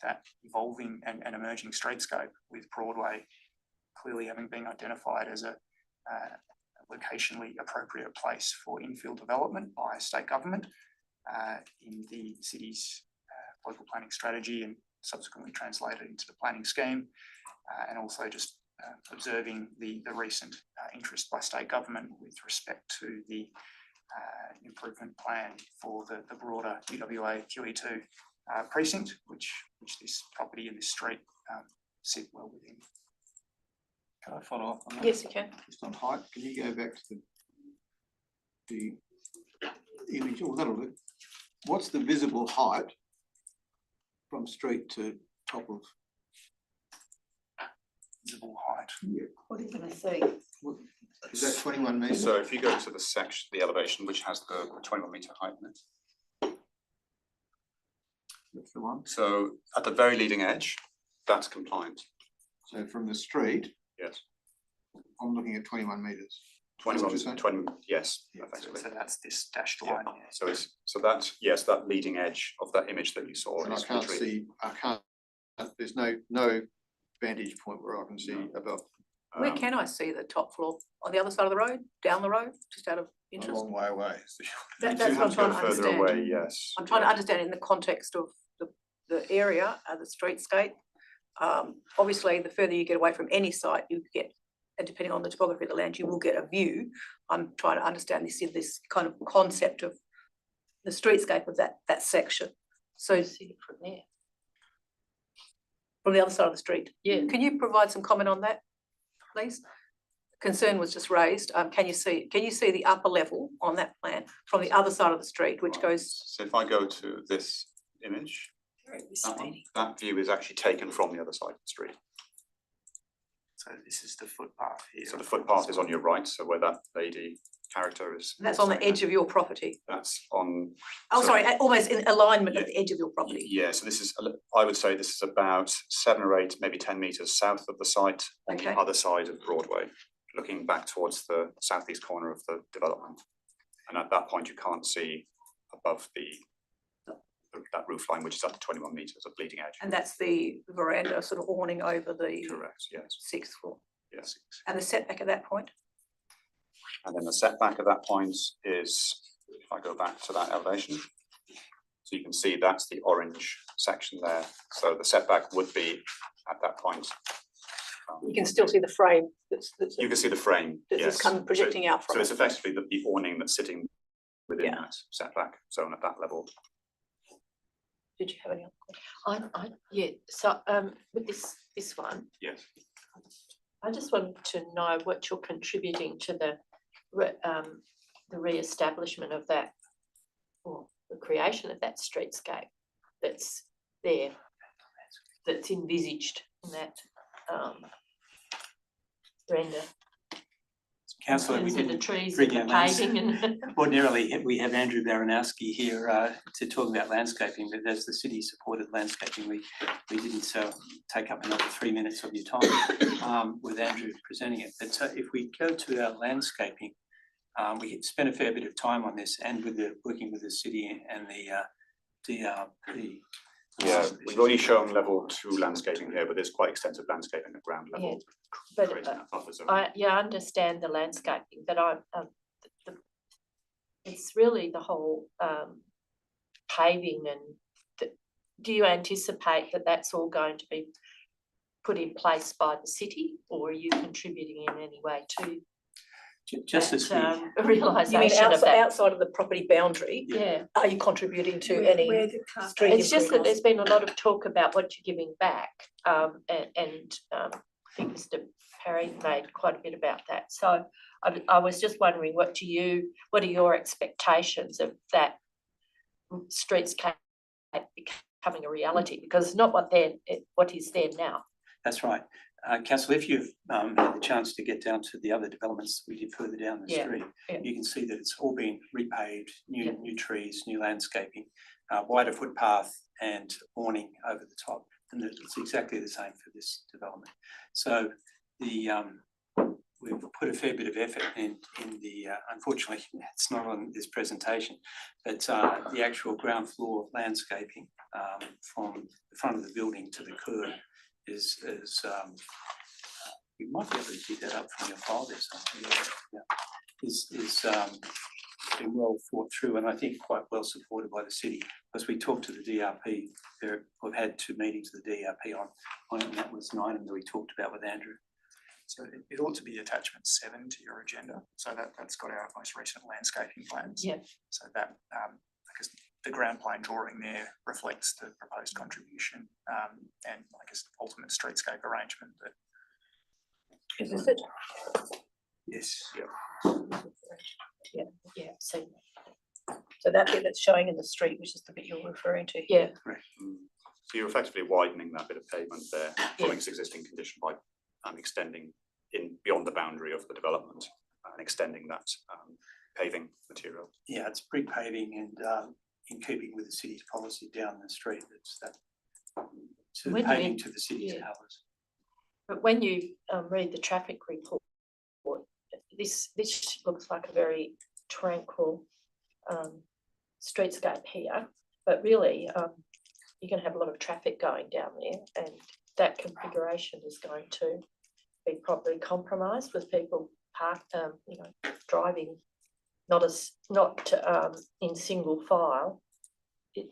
that evolving and emerging streetscape, with Broadway clearly having been identified as a locationally appropriate place for infill development by state government in the city's local planning strategy, and subsequently translated into the planning scheme, and also just observing the recent interest by state government with respect to the improvement plan for the broader UWA QE2 precinct, which this property and this street sit well within. Can I follow up on that? Yes, you can. Just on height, can you go back to the image, or that'll do. What's the visible height from street to top of? Visible height. Yeah. What are you gonna see? Is that 21 metres? So if you go to the section, the elevation which has the 21 metre height in it. That's the one. So at the very leading edge, that's compliant. So from the street, Yes. I'm looking at 21 metres. 21, 20, yes, Yeah, effectively. so that's this dashed Yeah. line. Yeah. So that's, yes, that leading edge of that image that you saw. And I is can't literally- see, there's no vantage point where I can see above. Where can I see the top floor? On the other side of the road, down the road, just out of A interest? long way away. That's You what I'm have to trying go to further understand. away, yes. I'm trying to understand in the context of the area, the streetscape. Obviously, the further you get away from any site, you get, and depending on the topography of the land, you will get a view. I'm trying to understand this kind of concept of the streetscape of that section. So See it from there. from the other side of the street. Yeah. Can you provide some comment on that, please? Concern was just raised. Can you see the upper level on that plan from the other side of the street, which goes? So if I go to this image, that view is actually taken from the other side of the street. So this is the footpath here. So the footpath is on your right, so where that lady character is. That's on the edge of your property. That's on. Oh, so- sorry, almost in alignment Yeah. at the edge of your property. Yeah, so this is, I would say this is about 7 or 8, maybe 10 metres south of the site, on the Okay. other side of Broadway, looking back towards the southeast corner of the development. And at that point, you can't see above that roof line, which is up to 21 metres of bleeding edge. And that's the veranda sort of awning over the Correct, yes, 6th floor. yes. And the setback at that point? And then the setback at that point is, if I go back to that elevation, so you can see that's the orange section there. So the setback would be at that point. You can still see the frame that's You can see the frame, that's yes. just come projecting out So from it's it. effectively the awning that's sitting within Yeah. that setback zone at that level. Did you have any other questions? Yeah, so with this one, Yes. I just wanted to know what you're contributing to the re-establishment of that, or the creation of that streetscape that's there, that's envisaged in that render. Councillor, we In terms of didn't the trees bring and the our lands- paving and Ordinarily, we have Andrew Baranowski here to talk about landscaping, but as the city supported landscaping, we didn't take up another 3 minutes of your time with Andrew presenting it. But if we go to our landscaping, we spent a fair bit of time on this, and working with the city and the DRP. Yeah, we've only shown level 2 landscaping here, but there's quite extensive landscaping at ground level. but creating that buffer zone. I understand the landscaping, but it's really the whole paving and do you anticipate that that's all going to be put in place by the city, or are you contributing in any way to? Just as that we, realisation You mean of that. outside of the property boundary? Yeah. Are you contributing to Where any the car street It's just that improvements? there's been a lot of talk about what you're giving back, I think Mr. Parry made quite a bit about that. So I was just wondering, what are your expectations of that streetscape becoming a reality? Because it's not what is there now. that's right. Councillor, if you've had the chance to get down to the other developments we did further down the street, you can see that it's all been repaved, new trees, new landscaping, wider footpath and awning over the top. And it's exactly the same for this development. So we've put a fair bit of effort in the, unfortunately, it's not on this presentation, but the actual ground floor landscaping from the front of the building to the curb is we might be able to dig that up from your file there something. Is been well thought through and I think quite well supported by the city. As we talked to the DRP, we've had 2 meetings with the DRP on it, and that was an item that we talked about with Andrew. So it ought to be attachment 7 to your agenda. So that's got our most recent landscaping plans. Yeah. So that, I guess the ground plane drawing there reflects the proposed contribution and I guess the ultimate streetscape arrangement that. Is this it? Yes. Yeah. So that bit that's showing in the street, which is the bit you're referring to yeah. here. Correct. So you're effectively widening that bit of pavement there, following its existing condition by extending in beyond the boundary of the development and extending that paving material. Yeah, it's brick paving and in keeping with the city's policy down the street, it's that to When paving you- to the city's yeah. colours. But when you read the traffic report, this looks like a very tranquil streetscape here, but really you're going to have a lot of traffic going down there, and that configuration is going to be probably compromised with people driving not in single file.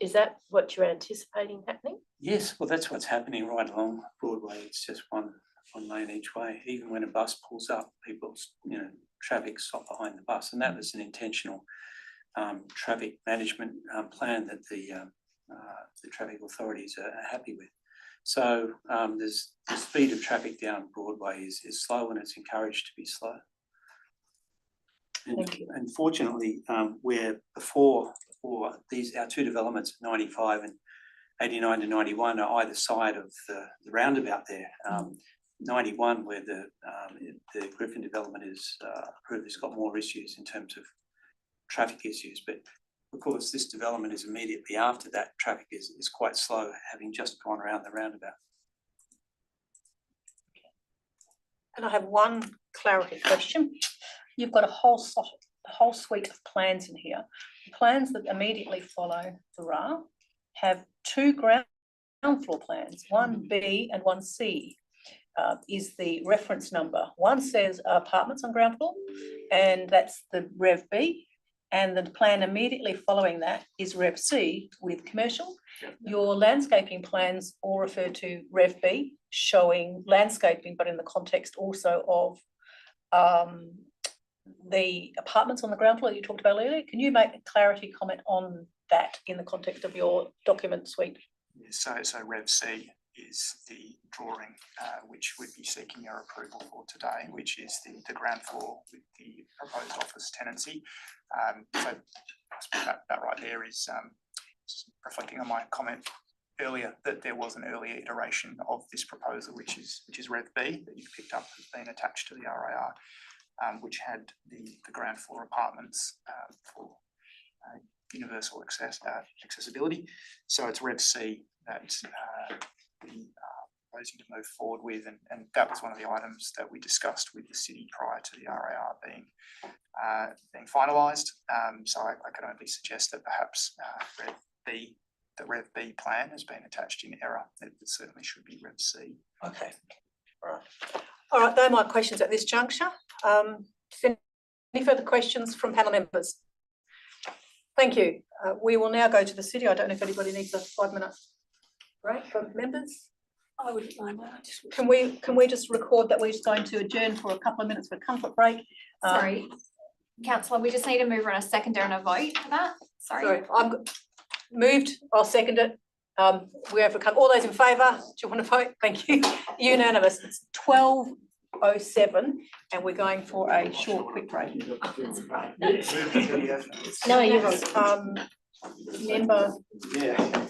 Is that what you're anticipating happening? Yes, well, that's what's happening right along Broadway. It's just one lane each way. Even when a bus pulls up, people's traffic stop behind the bus, and that was an intentional traffic management plan that the traffic authorities are happy with. So there's the speed of traffic down Broadway is slow, and it's encouraged to be slow. And fortunately, where before these our 2 developments, 95 and 89 to 91, are either side of the roundabout there. 91, where the Griffin development is approved, has got more issues in terms of traffic issues. But of course, this development is immediately after that. Traffic is quite slow, having just gone around the roundabout. And I have one clarity question. You've got a whole suite of plans in here. The plans that immediately follow the RA have 2 ground floor plans, 1B and 1C. Is the reference number. One says apartments on ground floor, and that's the Rev B. And the plan immediately following that is Rev C with commercial. Your landscaping plans all refer to Rev B, showing landscaping, but in the context also of the apartments on the ground floor that you talked about earlier. Can you make a clarity comment on that in the context of your document suite? So Rev C is the drawing which we'd be seeking your approval for today, which is the ground floor with the proposed office tenancy. So that right there is reflecting on my comment earlier that there was an earlier iteration of this proposal, which is Rev B that you've picked up has been attached to the RAR, which had the ground floor apartments for universal accessibility. So it's Rev C that we are proposing to move forward with, and that was one of the items that we discussed with the city prior to the RAR being finalised. So I can only suggest that perhaps the Rev B plan has been attached in error. It certainly should be Rev C. Okay, all right, those are my questions at this juncture. Any further questions from panel members? Thank you. We will now go to the city. I don't know if anybody needs a 5-minute break from members. I wouldn't mind that. Can we just record that we're just going to adjourn for a couple of minutes for a comfort break? Sorry, councillor, we just need to move on a seconder and a vote for that. Sorry, I'm moved, I'll second it. We have all those in favour, do you want to vote? Thank you. Unanimous. It's 12:07 and we're going for a short quick break. No, you're on. Member. Yeah.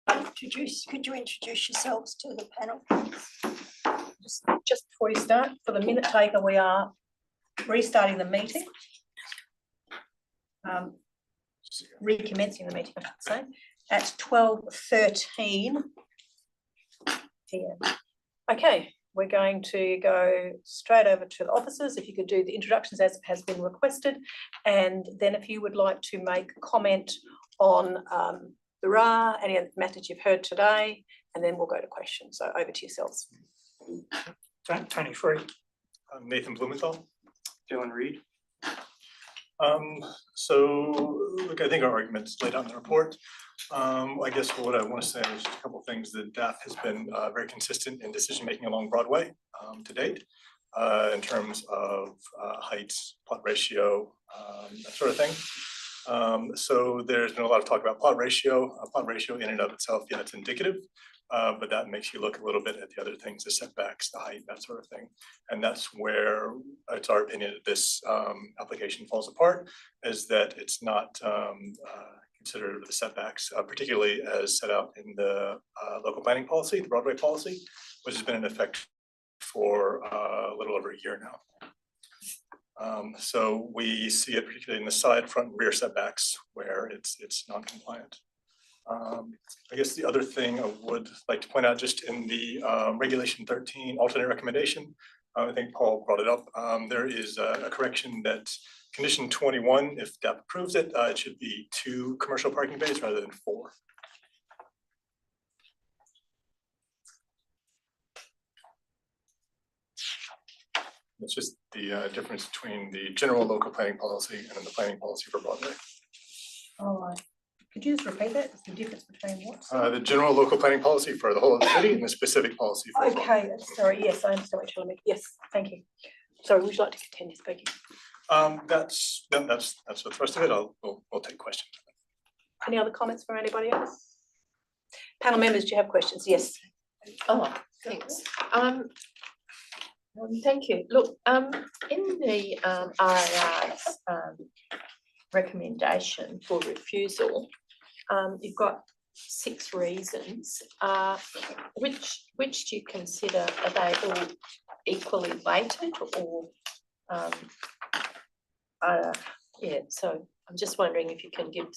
Could you introduce yourselves to the panel, please? Just before you start, for the minute taker, we are restarting the meeting. Recommencing the meeting, I should say, at 12:13 PM. Okay, we're going to go straight over to the officers. If you could do the introductions as has been requested, and then if you would like to make a comment on the RA, any of the matters you've heard today, and then we'll go to questions. So over to yourselves. Tony Free. Nathan Blumenthal. Dylan Reed. So look, I think our argument's laid out in the report. I guess what I want to say is just a couple of things. The DAP has been very consistent in decision-making along Broadway to date in terms of heights, plot ratio, that sort of thing. So there's been a lot of talk about plot ratio. Plot ratio in and of itself, yeah, it's indicative. But that makes you look a little bit at the other things, the setbacks, the height, that sort of thing. And that's where it's our opinion that this application falls apart, is that it's not considered the setbacks, particularly as set out in the local planning policy, the Broadway policy, which has been in effect for a little over a year now. So we see it particularly in the side, front, and rear setbacks where it's non-compliant. I guess the other thing I would like to point out, just in the regulation 13 alternate recommendation, I think Paul brought it up. There is a correction that condition 21, if DAP approves it, it should be 2 commercial parking bays rather than 4. It's just the difference between the general local planning policy and then the planning policy for Broadway. All right. Could you just repeat that? The difference between what? The general local planning policy for the whole of the city and the specific policy for. Okay, sorry, yes, I understand what you're telling me. Yes, thank you. Sorry, would you like to continue speaking? That's the thrust of it. We'll take questions. Any other comments from anybody else? Panel members, do you have questions? Yes. Oh, thanks. Thank you. Look, in the RAR's recommendation for refusal, you've got 6 reasons. Which do you consider, are they all equally weighted, or yeah, so I'm just wondering if you can give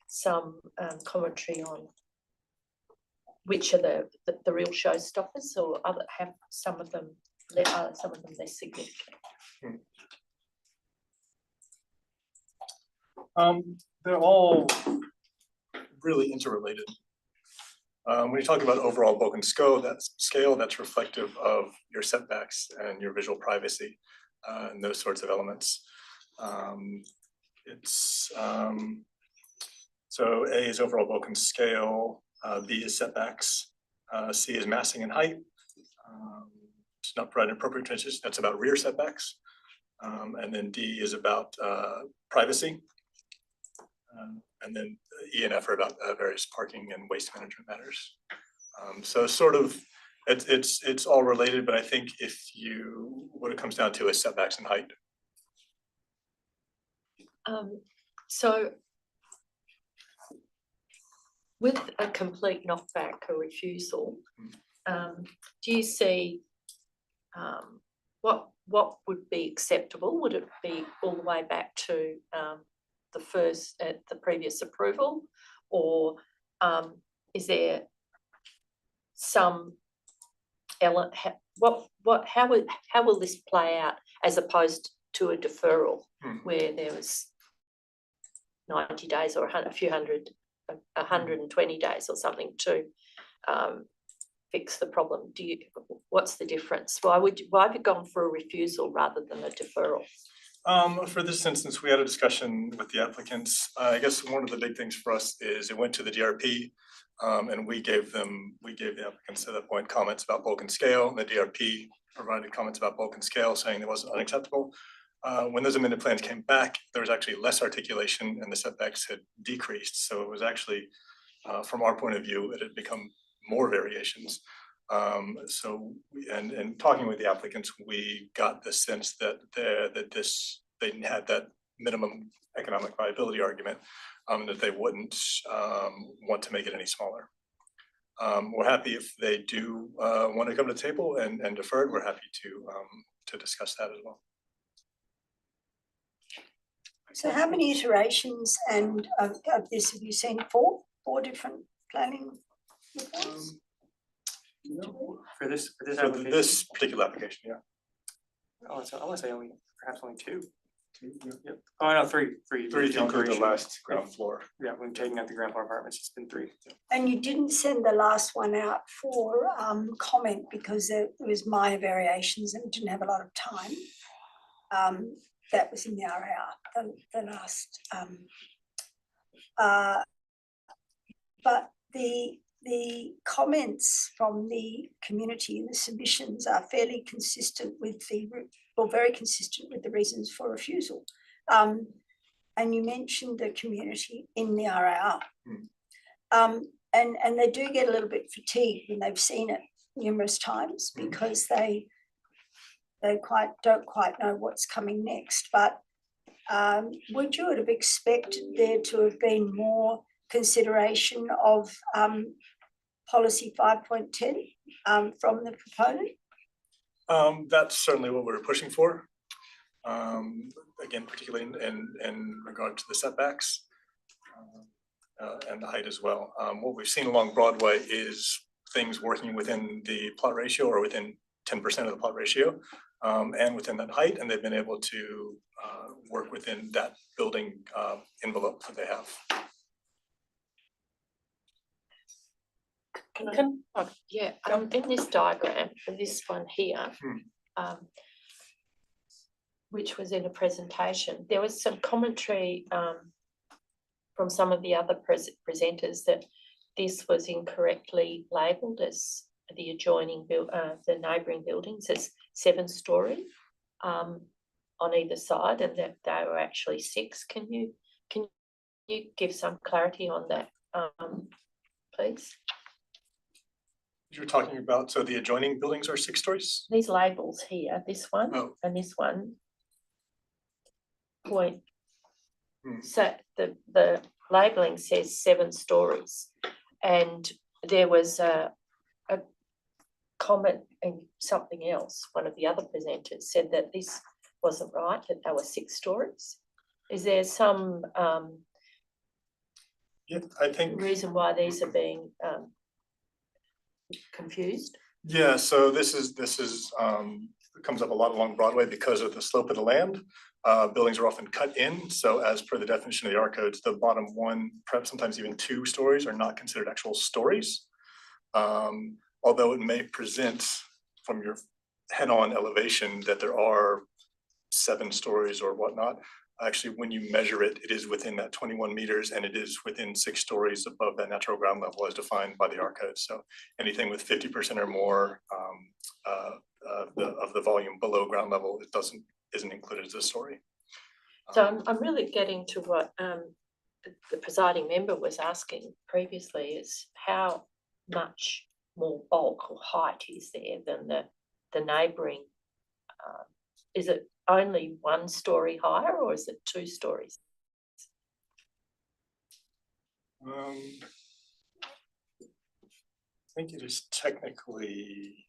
some commentary on which are the real showstoppers, or have some of them less significant. They're all really interrelated. When you talk about overall Bogan scale, that's reflective of your setbacks and your visual privacy and those sorts of elements. So A is overall Bogan scale, B is setbacks, C is massing and height. It's not providing appropriate transition, that's about rear setbacks. And then D is about privacy. And then E and F are about various parking and waste management matters. So sort of, it's all related, but I think what it comes down to is setbacks and height. So with a complete knockback or refusal, do you see what would be acceptable? Would it be all the way back to the previous approval, or is there some element? How will this play out as opposed to a deferral where there was 90 days or 120 days or something to fix the problem? What's the difference? Why have you gone for a refusal rather than a deferral? For this instance, we had a discussion with the applicants. I guess one of the big things for us is it went to the DRP, and we gave the applicants at that point comments about bulk and scale, and the DRP provided comments about bulk and scale, saying it wasn't unacceptable. When those amended plans came back, there was actually less articulation and the setbacks had decreased. So it was actually, from our point of view, it had become more variations. And talking with the applicants, we got the sense that they had that minimum economic viability argument, that they wouldn't want to make it any smaller. We're happy if they do want to come to the table and defer it, we're happy to discuss that as well. So how many iterations and of this have you seen? Four different planning reports? For this For application? this particular application, yeah. Oh, so I want to say perhaps only two. Yep. Oh, no, three. Three if you include the last ground floor. Yeah, when taking out the ground floor apartments, it's been three. And you didn't send the last one out for comment because there was minor variations and didn't have a lot of time. That was in the RAR, the last. But the comments from the community and the submissions are fairly consistent with very consistent with the reasons for refusal. And you mentioned the community in the RAR. And they do get a little bit fatigued when they've seen it numerous times because they don't quite know what's coming next. But would you have expected there to have been more consideration of policy 5.10 from the proponent? That's certainly what we're pushing for. Again, particularly in regard to the setbacks and the height as well. What we've seen along Broadway is things working within the plot ratio or within 10% of the plot ratio and within that height, and they've been able to work within that building envelope that they have. In this diagram, for this one here, which was in a presentation, there was some commentary from some of the other presenters that this was incorrectly labelled as the adjoining the neighbouring buildings as 7-storey on either side, and that they were actually 6. Can you give some clarity on that, please? You're talking about, so the adjoining buildings are 6 stories? These labels here, this one and this one point. So the labelling says 7 stories, and there was a comment and something else. One of the other presenters said that this wasn't right, that they were 6 stories. Is there some I think reason why these are being confused? Yeah, so this comes up a lot along Broadway because of the slope of the land. Buildings are often cut in, so as per the definition of the R codes, the bottom 1, perhaps sometimes even 2 stories are not considered actual stories. Although it may present from your head-on elevation that there are 7 stories or whatnot. Actually, when you measure it, it is within that 21 meters and it is within 6 stories above that natural ground level as defined by the R code. So anything with 50% or more of the volume below ground level, it isn't included as a story. So I'm really getting to what the presiding member was asking previously, is how much more bulk or height is there than the neighbouring? Is it only 1 story higher or is it 2 stories? I think it is technically,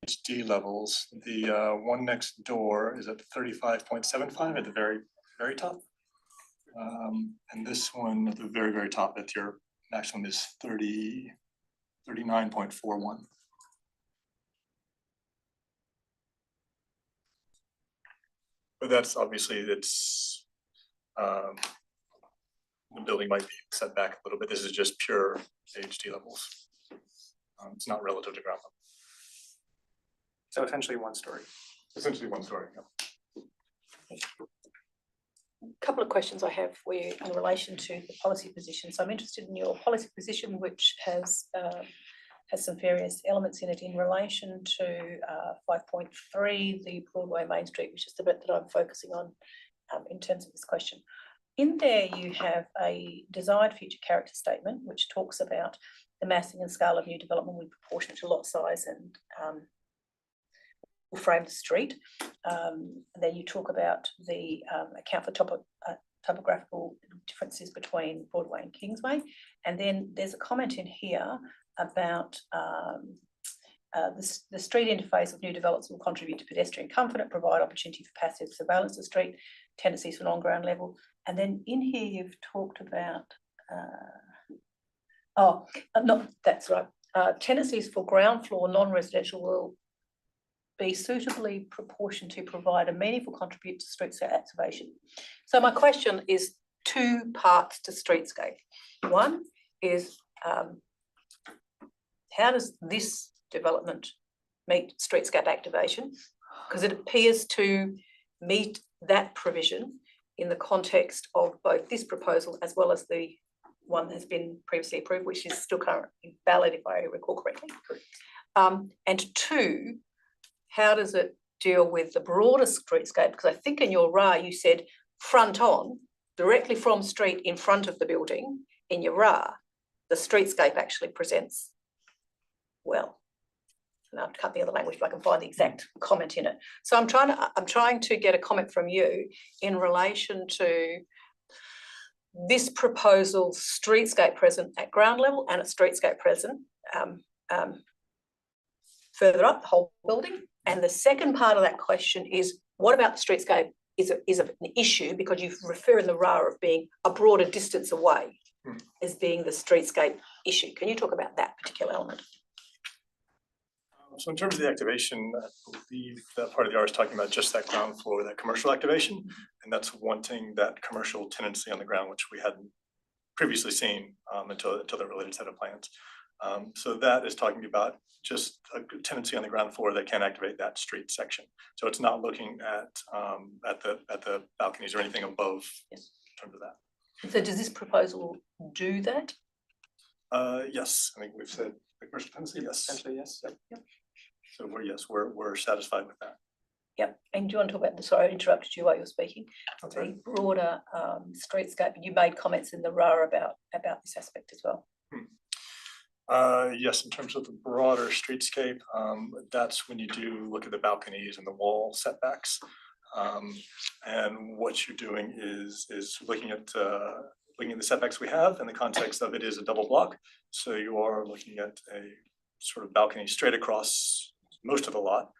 HD levels. The one next door is at 35.75 at the very, very top. And this one at the very, very top, at your maximum, is 39.41. But that's obviously, it's the building might be set back a little bit. This is just pure HD levels. It's not relative to ground level. So essentially 1 story. Essentially 1 story, yeah. couple of questions I have for you in relation to the policy position. So I'm interested in your policy position, which has some various elements in it in relation to 5.3, the Broadway Main Street, which is the bit that I'm focusing on in terms of this question. In there, you have a desired future character statement, which talks about the massing and scale of new development will be proportionate to lot size and will frame the street. And then you talk about the account for topographical differences between Broadway and Kingsway. And then there's a comment in here about the street interface of new developments will contribute to pedestrian comfort and provide opportunity for passive surveillance of the street, tendencies for on-ground level. And then in here you've talked about, that's right, tendencies for ground floor non-residential will be suitably proportioned to provide a meaningful contribution to streetscape activation. So my question is two parts to streetscape. One is how does this development meet streetscape activation? Because it appears to meet that provision in the context of both this proposal as well as the one that has been previously approved, which is still currently valid, if I recall correctly. And two, how does it deal with the broader streetscape? Because I think in your RA you said front on, directly from street in front of the building, in your RA, the streetscape actually presents well. And I've cut the other language, but I can find the exact comment in it. So I'm trying to get a comment from you in relation to this proposal's streetscape present at ground level and a streetscape present further up the whole building. And the second part of that question is, what about the streetscape is an issue because you refer in the RA of being a broader distance away as being the streetscape issue. Can you talk about that particular element? So in terms of the activation, I believe that part of the R is talking about just that ground floor, that commercial activation, and that's wanting that commercial tenancy on the ground, which we hadn't previously seen until the related set of plans. So that is talking about just a tenancy on the ground floor that can activate that street section. So it's not looking at the balconies or anything above in terms of that. So does this proposal do that? Yes, I think we've said the commercial tenancy, yes. Essentially, yes. Yep. So we're satisfied with that. Yep. And do you want to talk about sorry, I interrupted you while you were speaking. The broader streetscape, you made comments in the RA about this aspect as well. Yes, in terms of the broader streetscape, that's when you do look at the balconies and the wall setbacks. And what you're doing is looking at the setbacks we have in the context of it is a double block. So you are looking at a sort of balcony straight across most of the lot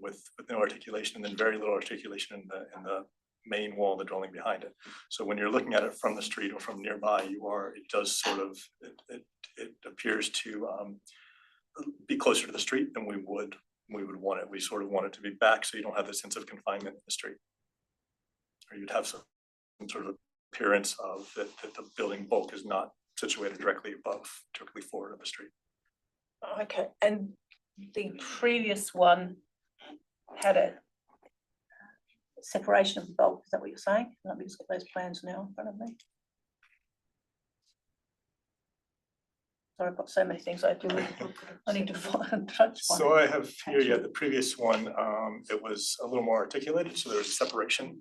with no articulation and then very little articulation in the main wall, the dwelling behind it. So when you're looking at it from the street or from nearby, it does sort of, it appears to be closer to the street than we would want it. We sort of want it to be back so you don't have the sense of confinement in the street. Or you'd have some sort of appearance of that the building bulk is not situated directly forward of the street. Okay, and the previous one had a separation of the bulk, is that what you're saying? Let me just get those plans now in front of me. Sorry, I've got so many things I need to find. So I have here, the previous one, it was a little more articulated, so there was a separation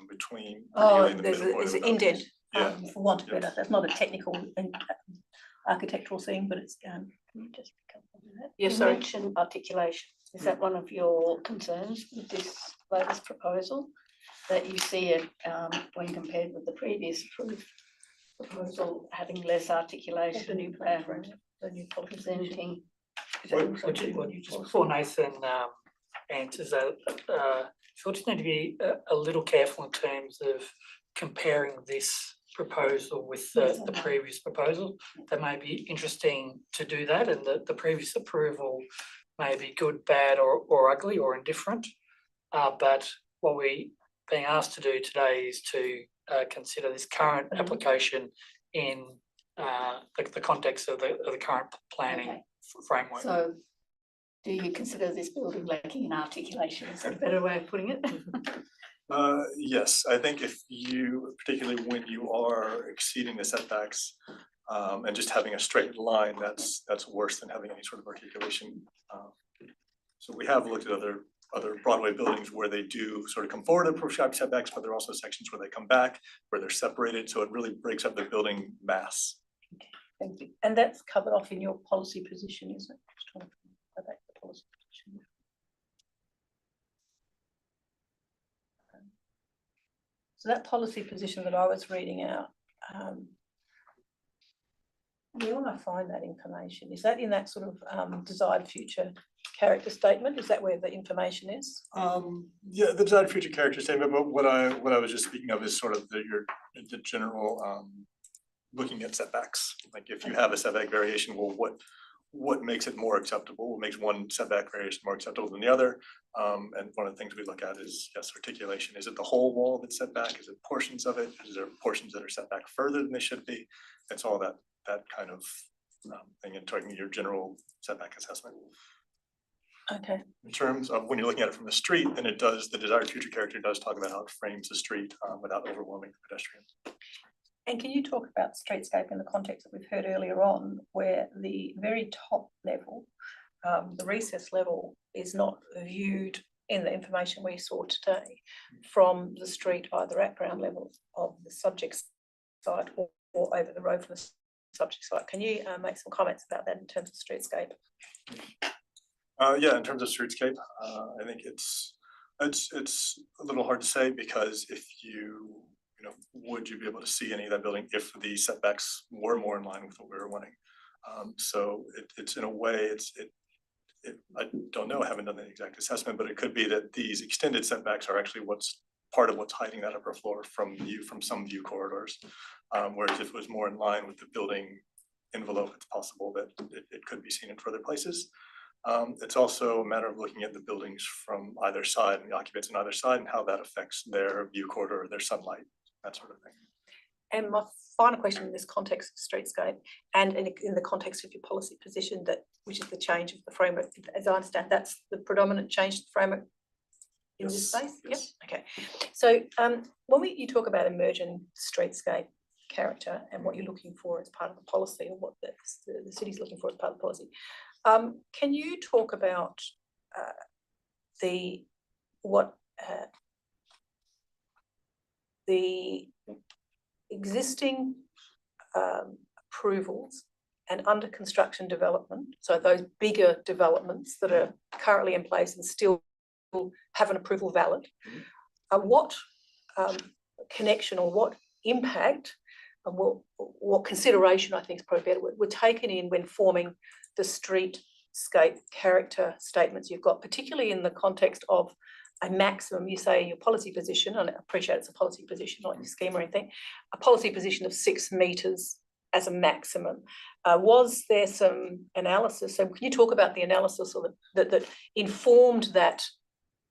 between. There's an indent, for want of better. That's not a technical architectural thing, but it's, can you just come on to that? You mentioned articulation. Is that one of your concerns with this latest proposal? That you see it when compared with the previous approved proposal having less articulation? The new plan, the new policy presenting. Just before Nathan answers that, so just need to be a little careful in terms of comparing this proposal with the previous proposal. That may be interesting to do that, and the previous approval may be good, bad, or ugly, or indifferent. But what we being asked to do today is to consider this current application in the context of the current planning framework. So, do you consider this building lacking in articulation? Is that a better way of putting it? Yes, I think if you, particularly when you are exceeding the setbacks, and just having a straight line, that's worse than having any sort of articulation. So we have looked at other Broadway buildings where they do sort of come forward and prescribed setbacks, but there are also sections where they come back, where they're separated, so it really breaks up the building mass. Thank you. And that's covered off in your policy position, is it? Just trying to go back to the policy position. So that policy position that I was reading out, where will I find that information? Is that in that sort of desired future character statement? Is that where the information is? Yeah, the desired future character statement, but what I was just speaking of is sort of the general looking at setbacks. Like if you have a setback variation, well, what makes it more acceptable? What makes one setback variation more acceptable than the other? And one of the things we look at is, yes, articulation. Is it the whole wall that's set back? Is it portions of it? Is there portions that are set back further than they should be? It's all that kind of thing in talking your general setback assessment. Okay. In terms of when you're looking at it from the street, then it does, the desired future character does talk about how it frames the street without overwhelming the pedestrian. And can you talk about streetscape in the context that we've heard earlier on, where the very top level, the recess level, is not viewed in the information we saw today from the street, either at ground level of the subject site or over the road from the subject site? Can you make some comments about that in terms of streetscape? Yeah, in terms of streetscape, I think it's a little hard to say, because if would you be able to see any of that building if the setbacks were more in line with what we were wanting? So it's in a way, I don't know, I haven't done the exact assessment, but it could be that these extended setbacks are actually what's part of what's hiding that upper floor from some view corridors. Whereas if it was more in line with the building envelope, it's possible that it could be seen in further places. It's also a matter of looking at the buildings from either side and the occupants on either side and how that affects their view corridor or their sunlight, that sort of thing. And my final question in this context of streetscape and in the context of your policy position, which is the change of the framework, as I understand, that's the predominant change to the framework in this space? Yes. Yep. Okay. So when you talk about emerging streetscape character and what you're looking for as part of the policy, or what the city's looking for as part of the policy, can you talk about the existing approvals and under construction development, so those bigger developments that are currently in place and still have an approval valid, what connection or what impact and what consideration, I think is probably better, were taken in when forming the streetscape character statements you've got, particularly in the context of a maximum, you say your policy position, and I appreciate it's a policy position, not your scheme or anything, a policy position of 6 metres as a maximum. Was there some analysis? So can you talk about the analysis or that informed that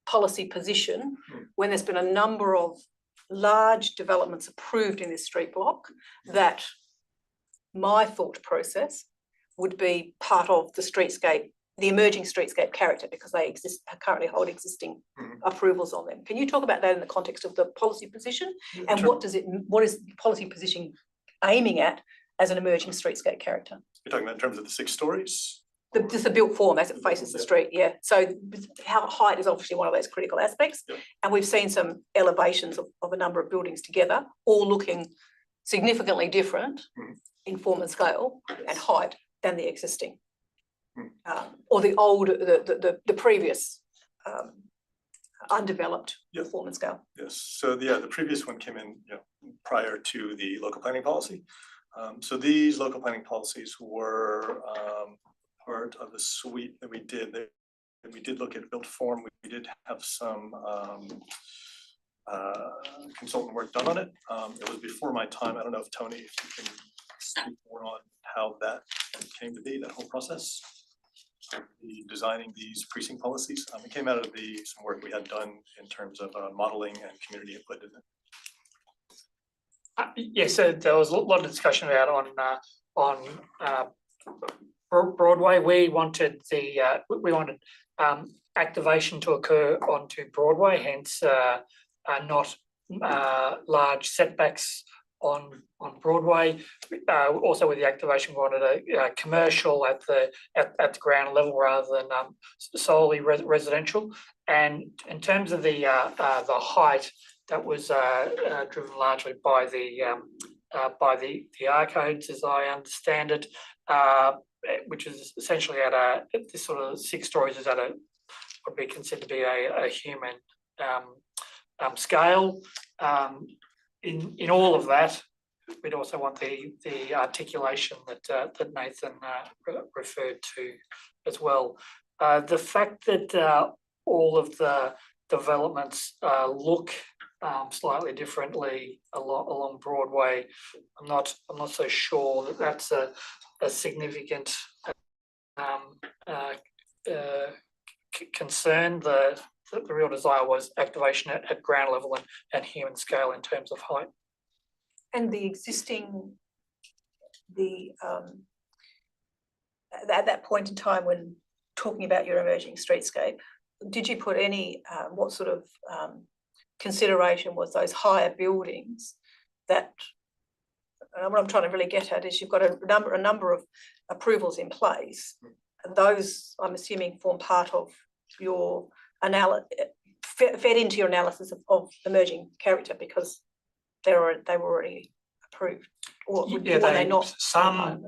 policy position when there's been a number of large developments approved in this street block, that my thought process would be part of the streetscape, the emerging streetscape character, because they currently hold existing approvals on them. Can you talk about that in the context of the policy position, and what is the policy position aiming at as an emerging streetscape character? You're talking about in terms of the 6 stories? Just the built form as it faces the street, yeah. So how height is obviously one of those critical aspects, and we've seen some elevations of a number of buildings together, all looking significantly different in form and scale and height than the existing, or the old, the previous undeveloped form and scale. Yes. So the previous one came in prior to the local planning policy. So these local planning policies were part of the suite that we did. We did look at built form. We did have some consultant work done on it. It was before my time. I don't know if Tony, if you can speak more on how that came to be, that whole process, designing these precinct policies. It came out of some work we had done in terms of modeling and community input, didn't it? Yes, so there was a lot of discussion about on Broadway. We wanted activation to occur onto Broadway, hence not large setbacks on Broadway. Also with the activation, we wanted a commercial at the ground level rather than solely residential. And in terms of the height, that was driven largely by the arcades, as I understand it, which is essentially at this sort of 6 stories is at would be considered to be a human scale. In all of that, we'd also want the articulation that Nathan referred to as well. The fact that all of the developments look slightly differently along Broadway, I'm not so sure that that's a significant concern. The real desire was activation at ground level and human scale in terms of height. And the existing, at that point in time when talking about your emerging streetscape, did you put any, what sort of consideration was those higher buildings that, what I'm trying to really get at is you've got a number of approvals in place, and those, I'm assuming, form part of your fed into your analysis of emerging character because they were already approved, or were they not? Some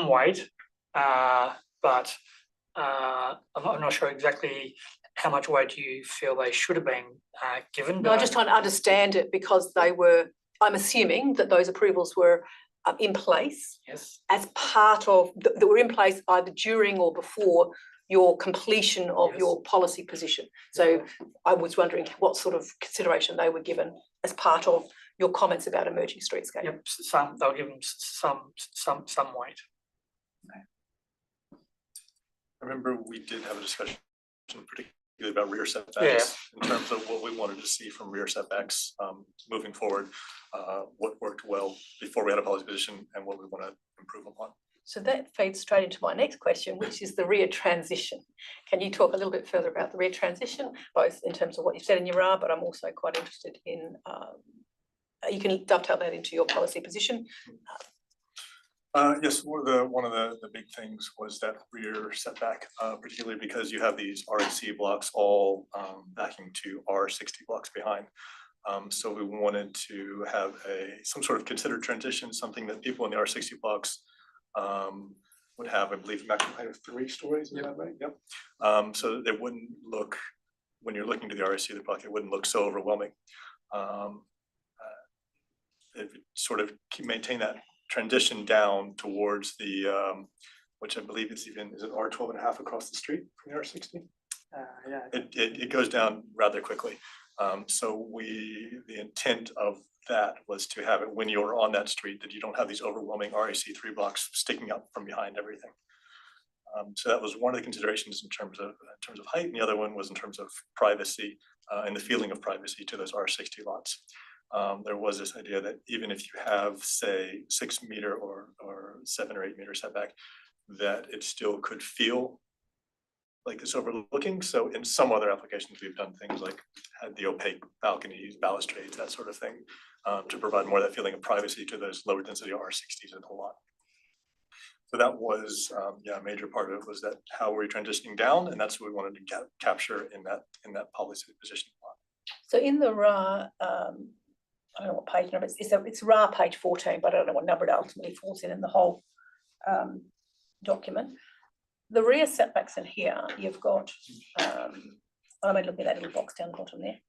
weight, but I'm not sure exactly how much weight you feel they should have been given. No, I'm just trying to understand it because they were, I'm assuming that those approvals were in place. Yes. As part of, that were in place either during or before your completion of your policy position. So I was wondering what sort of consideration they were given as part of your comments about emerging streetscape. Yep, they'll give them some weight. I remember we did have a discussion particularly about rear setbacks in terms of what we wanted to see from rear setbacks moving forward, what worked well before we had a policy position and what we want to improve upon. So that feeds straight into my next question, which is the rear transition. Can you talk a little bit further about the rear transition, both in terms of what you've said in your R, but I'm also quite interested in, you can dovetail that into your policy position. Yes, one of the big things was that rear setback, particularly because you have these RAC blocks all backing to R60 blocks behind. So we wanted to have some sort of considered transition, something that people in the R60 blocks would have, I believe, a maximum height of 3 stories, is that right? Yep. So that they wouldn't look, when you're looking to the RAC, the block, it wouldn't look so overwhelming. It would sort of maintain that transition down towards the, which I believe it's even, is it R12.5 across the street from the R60? Yeah. It goes down rather quickly. So the intent of that was to have it when you're on that street, that you don't have these overwhelming RAC3 blocks sticking up from behind everything. So that was one of the considerations in terms of height, and the other one was in terms of privacy and the feeling of privacy to those R60 lots. There was this idea that even if you have, say, 6 meter or 7 or 8 meter setback, that it still could feel like it's overlooking. So in some other applications, we've done things like had the opaque balconies, balustrades, that sort of thing, to provide more of that feeling of privacy to those lower density R60s in the lot. So that was, a major part of it was that how we're transitioning down, and that's what we wanted to capture in that policy position. So in the RA, I don't know what page number it's RA page 14, but I don't know what number it ultimately falls in the whole document. The rear setbacks in here, you've got, I mean, look at that little box down the bottom there,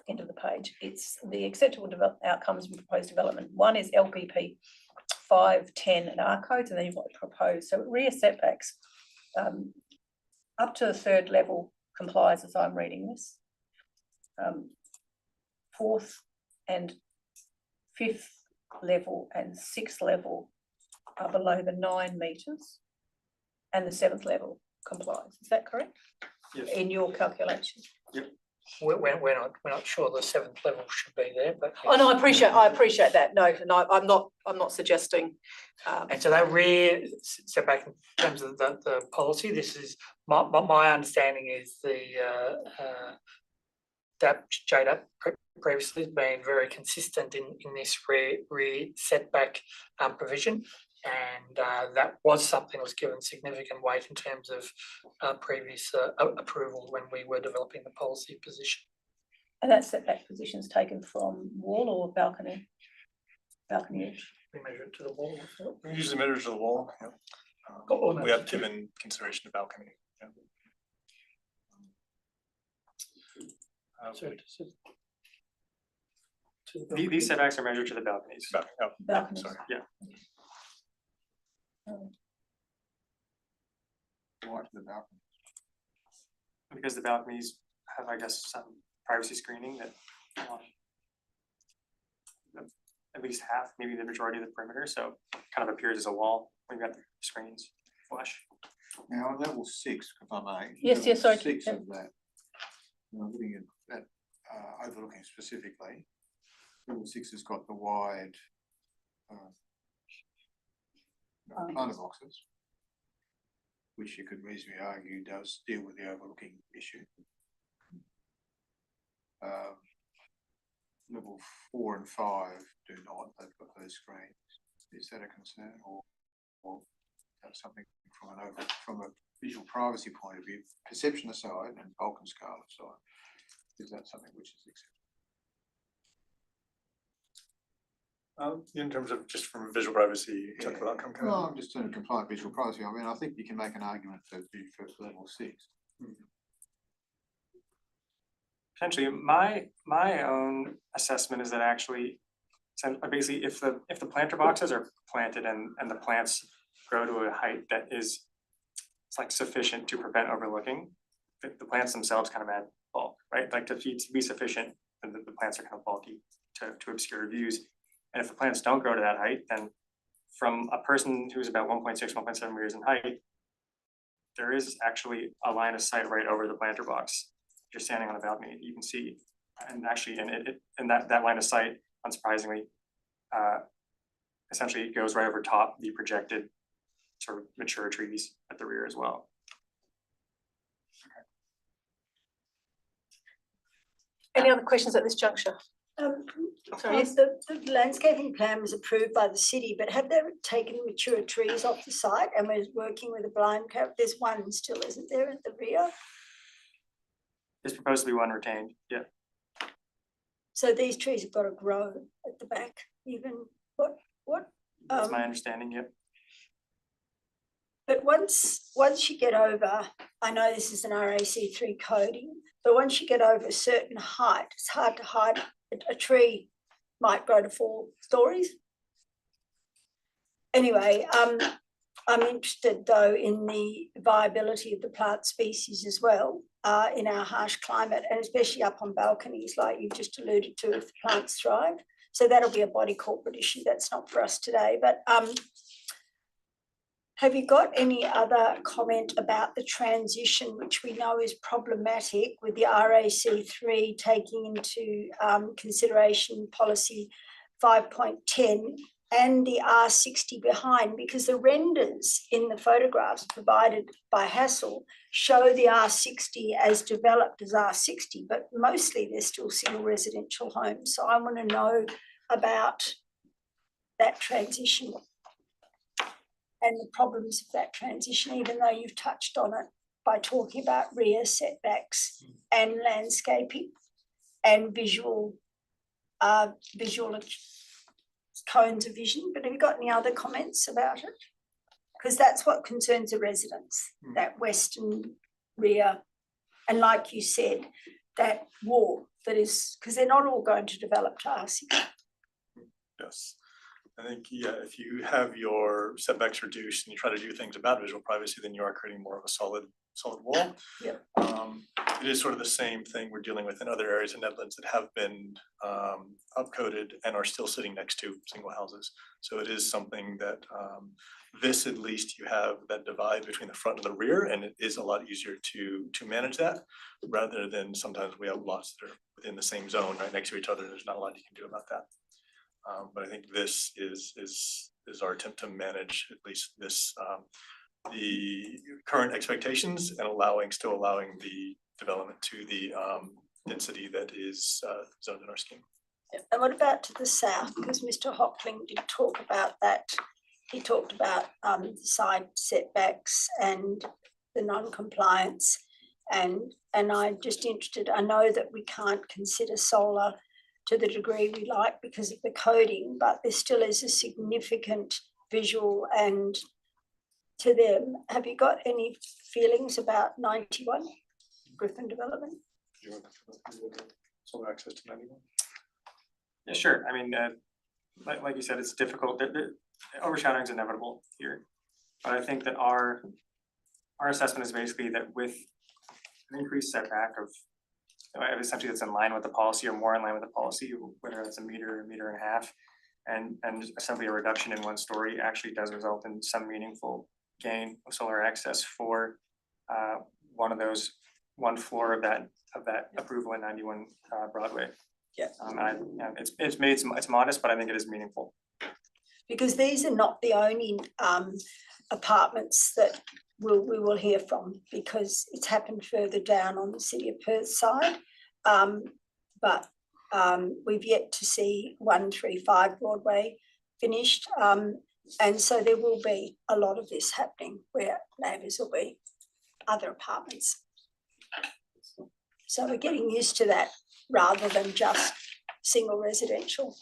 end of the page. It's the acceptable outcomes and proposed development. One is LPP 5, 10 and R codes, and then you've got proposed. So rear setbacks up to the 3rd level complies as I'm reading this. 4th and 5th level and 6th level are below the 9 meters, and the 7th level complies. Is that correct? Yes. In your calculation? Yep. We're not sure the 7th level should be there, but yes. Oh no, I appreciate that. No, I'm not suggesting. And so that rear setback in terms of the policy, this is my understanding is JDAP previously has been very consistent in this rear setback provision. And that was something that was given significant weight in terms of previous approval when we were developing the policy position. And that setback position is taken from wall or balcony? Balcony edge? We measure it to the wall. We usually measure to the wall, yeah. We have given consideration to balcony, yeah. These setbacks are measured to the balconies. Balconies. Sorry, yeah. Why to the balcony? Because the balconies have, I guess, some privacy screening that at least half, maybe the majority of the perimeter, so it kind of appears as a wall when you've got the screens flush. Now, on level 6, if I may. Yes, level yes, sorry. 6 of that, looking at that, overlooking specifically, level 6 has got the wide planter boxes, which you could reasonably argue does deal with the overlooking issue. Level 4 and 5 do not, they've got those screens. Is that a concern or that's something from a visual privacy point of view, perception aside and bulk and scale aside, is that something which is acceptable? In terms of just from visual privacy, talk about outcome. Well, I'm just doing compliant visual privacy. I mean, I think you can make an argument for level 6. Potentially, my own assessment is that actually, basically, if the planter boxes are planted and the plants grow to a height that is, it's like sufficient to prevent overlooking, the plants themselves kind of add bulk, right? Like to be sufficient, and the plants are kind of bulky to obscure views. And if the plants don't grow to that height, then from a person who's about 1.6, 1.7 meters in height, there is actually a line of sight right over the planter box. If you're standing on a balcony, you can see, and actually, and that line of sight, unsurprisingly, essentially it goes right over top the projected sort of mature trees at the rear as well. Any other questions at this juncture? Sorry. Yes, the landscaping plan was approved by the city, but have they taken mature trees off the site and we're working with a blind cap? There's one still, isn't there, at the rear? There's supposed to be one retained, yeah. So these trees have got to grow at the back, even what? That's my understanding, yeah. But once you get over, I know this is an RAC3 coding, but once you get over a certain height, it's hard to hide. A tree might grow to 4 stories. Anyway, I'm interested though in the viability of the plant species as well in our harsh climate, and especially up on balconies like you just alluded to if the plants thrive. So that'll be a body corporate issue. That's not for us today. But have you got any other comment about the transition, which we know is problematic with the RAC3 taking into consideration policy 5.10 and the R60 behind, because the renders in the photographs provided by Hassel show the R60 as developed as R60, but mostly they're still single residential homes. So I want to know about that transition and the problems of that transition, even though you've touched on it by talking about rear setbacks and landscaping and visual cones of vision. But have you got any other comments about it? Because that's what concerns the residents, that western rear, and like you said, that wall that is, because they're not all going to develop to R60. Yes. I think, yeah, if you have your setbacks reduced and you try to do things about visual privacy, then you are creating more of a solid wall. Yep. It is sort of the same thing we're dealing with in other areas in Nedlands that have been upcoded and are still sitting next to single houses. So it is something that this, at least you have that divide between the front and the rear, and it is a lot easier to manage that rather than sometimes we have lots that are within the same zone right next to each other. There's not a lot you can do about that. But I think this is our attempt to manage at least this the current expectations and still allowing the development to the density that is zoned in our scheme. And what about to the south? Because Mr. Hockling did talk about that. He talked about side setbacks and the non-compliance. And I'm just interested, I know that we can't consider solar to the degree we like because of the coding, but there still is a significant visual and to them. Have you got any feelings about 91 Griffin development? Solar access to 91? Yeah, sure. I mean, like you said, it's difficult. Overshadowing is inevitable here. But I think that our assessment is basically that with an increased setback of essentially that's in line with the policy or more in line with the policy, whether that's a meter and a half, and simply a reduction in 1 story actually does result in some meaningful gain of solar access for one floor of that approval in 91 Broadway. Yeah. It's modest, but I think it is meaningful. Because these are not the only apartments that we will hear from, because it's happened further down on the City of Perth side. But we've yet to see 135 Broadway finished. And so there will be a lot of this happening where neighbours will be other apartments. So we're getting used to that rather than just single residential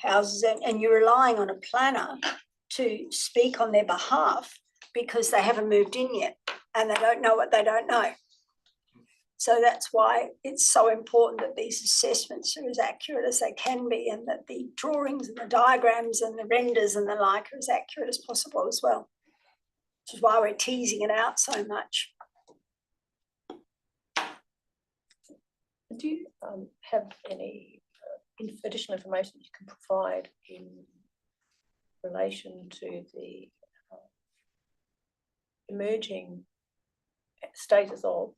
houses. And you're relying on a planner to speak on their behalf because they haven't moved in yet and they don't know what they don't know. So that's why it's so important that these assessments are as accurate as they can be and that the drawings and the diagrams and the renders and the like are as accurate as possible as well, which is why we're teasing it out so much. Do you have any additional information you can provide in relation to the emerging status of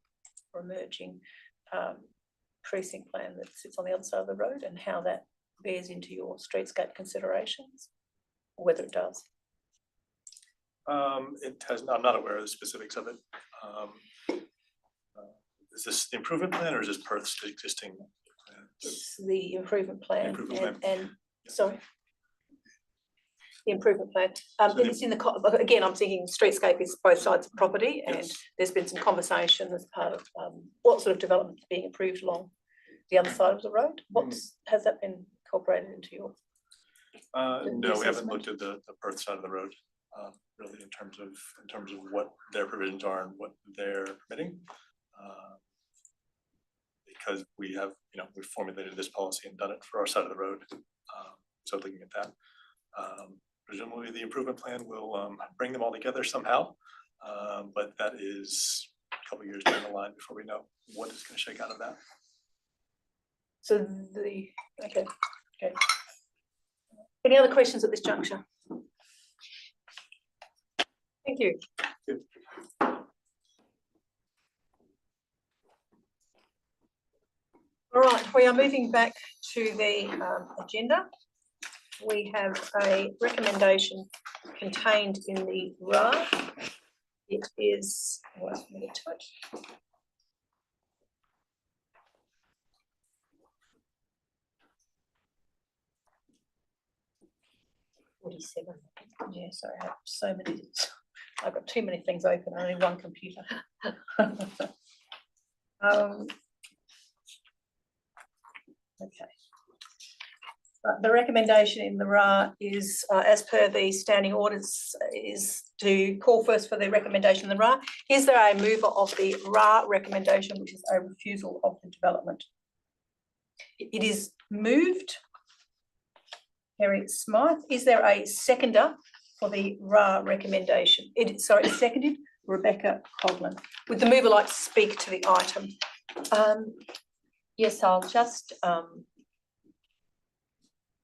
or emerging precinct plan that sits on the other side of the road and how that bears into your streetscape considerations, or whether it does? It has. I'm not aware of the specifics of it. Is this the improvement plan or is this Perth's existing plan? It's the improvement plan. Improvement and sorry. The improvement plan. And it's in the, again, I'm thinking streetscape is both sides of property, and there's been some conversation as part of what sort of development is being approved along the other side of the road. Has that been incorporated into your? No, we haven't looked at the Perth side of the road, really in terms of what their provisions are and what they're permitting. Because we have, we've formulated this policy and done it for our side of the road. So looking at that, presumably the improvement plan will bring them all together somehow. But that is a couple of years down the line before we know what is going to shake out of that. So okay. Any other questions at this juncture? Thank you. All right, we are moving back to the agenda. We have a recommendation contained in the RA. It is, let's get to it. $47. Yeah, sorry, I have so many. I've got too many things open, only one computer. Okay. The recommendation in the RA is, as per the standing orders, is to call first for the recommendation in the RA. Is there a mover of the RA recommendation, which is a refusal of the development? It is moved. Harry Smythe. Is there a seconder for the RA recommendation? Seconded. Rebecca Coghlan. Would the mover like to speak to the item? Yes, I'll just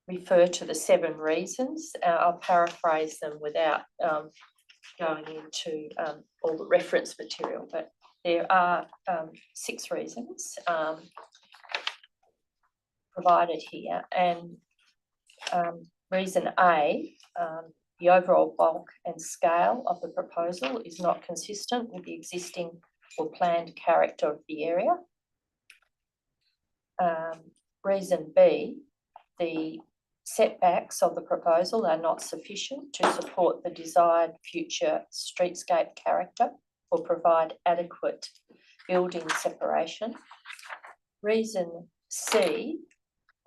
refer to the 7 reasons. I'll paraphrase them without going into all the reference material, but there are 6 reasons provided here. And reason A, the overall bulk and scale of the proposal is not consistent with the existing or planned character of the area. Reason B, the setbacks of the proposal are not sufficient to support the desired future streetscape character or provide adequate building separation. Reason C,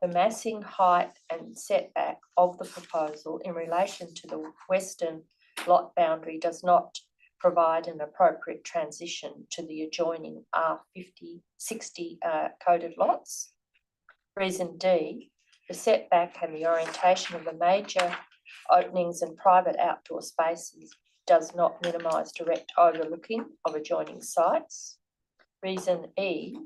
the massing, height and setback of the proposal in relation to the western lot boundary does not provide an appropriate transition to the adjoining R60 coded lots. Reason D, the setback and the orientation of the major openings and private outdoor spaces does not minimise direct overlooking of adjoining sites. Reason E,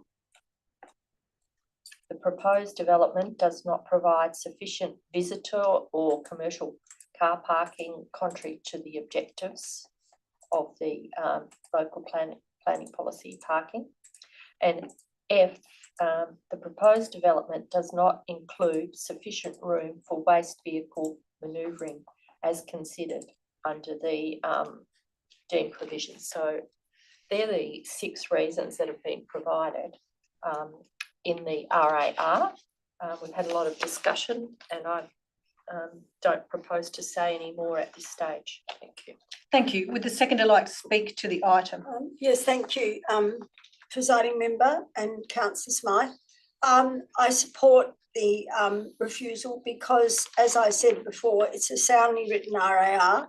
the proposed development does not provide sufficient visitor or commercial car parking contrary to the objectives of the local planning policy parking. And F, the proposed development does not include sufficient room for waste vehicle manoeuvring as considered under the deemed provisions. So they're the 6 reasons that have been provided in the RAR. We've had a lot of discussion and I don't propose to say any more at this stage. Thank you. Thank you. Would the seconder like to speak to the item? Yes, thank you, presiding member and councillor Smythe. I support the refusal because, as I said before, it's a soundly written RAR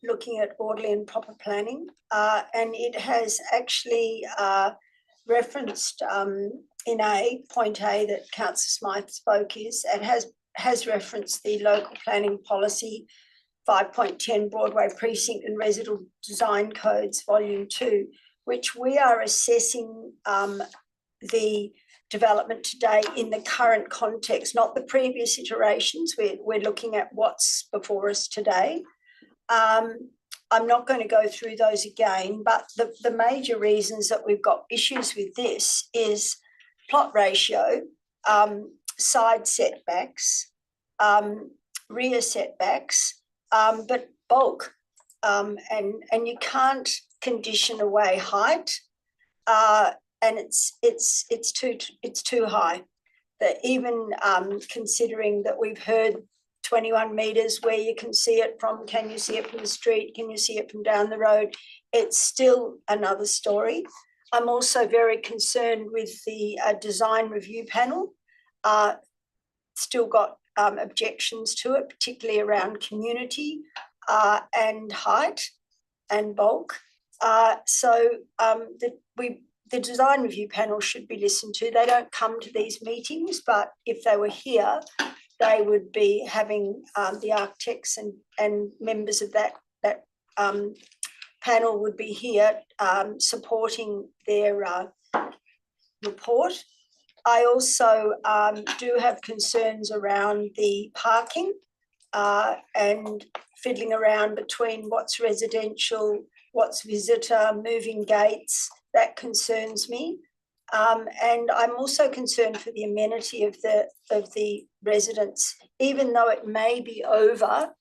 looking at orderly and proper planning, and it has actually referenced in point A that councillor Smythe spoke is, it has referenced the local planning policy 5.10 Broadway Precinct and Residential Design Codes Volume 2, which we are assessing the development today in the current context, not the previous iterations. We're looking at what's before us today. I'm not going to go through those again, but the major reasons that we've got issues with this is plot ratio, side setbacks, rear setbacks, but bulk, and you can't condition away height, and it's too high. That even considering that we've heard 21 metres where you can see it from, can you see it from the street, can you see it from down the road, it's still another story. I'm also very concerned with the design review panel. Still got objections to it, particularly around community and height and bulk. So the design review panel should be listened to. They don't come to these meetings, but if they were here, they would be having the architects and members of that panel would be here supporting their report. I also do have concerns around the parking and fiddling around between what's residential, what's visitor, moving gates. That concerns me. And I'm also concerned for the amenity of the residents, even though it may be over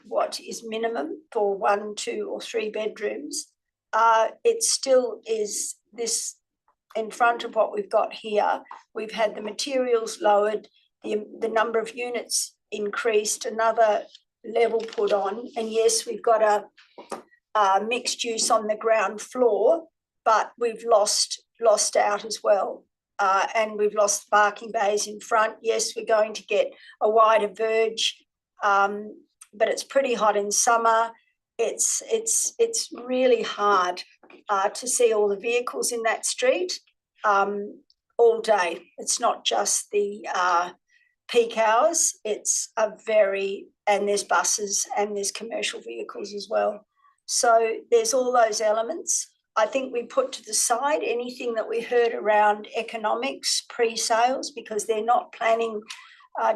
what is minimum for 1, 2 or 3 bedrooms. It still is this in front of what we've got here. We've had the materials lowered, the number of units increased, another level put on, and yes, we've got a mixed use on the ground floor, but we've lost out as well, and we've lost parking bays in front. Yes, we're going to get a wider verge, but it's pretty hot in summer. It's really hard to see all the vehicles in that street all day. It's not just the peak hours. It's and there's buses and there's commercial vehicles as well. So there's all those elements. I think we put to the side anything that we heard around economics, pre-sales, because they're not planning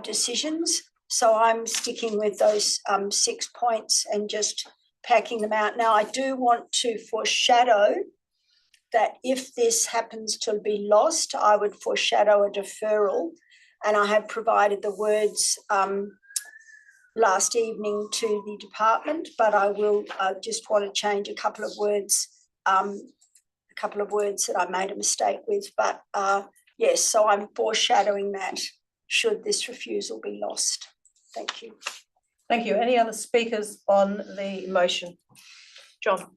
decisions. So I'm sticking with those 6 points and just packing them out. Now, I do want to foreshadow that if this happens to be lost, I would foreshadow a deferral. And I have provided the words last evening to the department, but I will just want to change a couple of words couple of words that I made a mistake with, but yes, so I'm foreshadowing that should this refusal be lost. Thank you. Thank you. Any other speakers on the motion? John?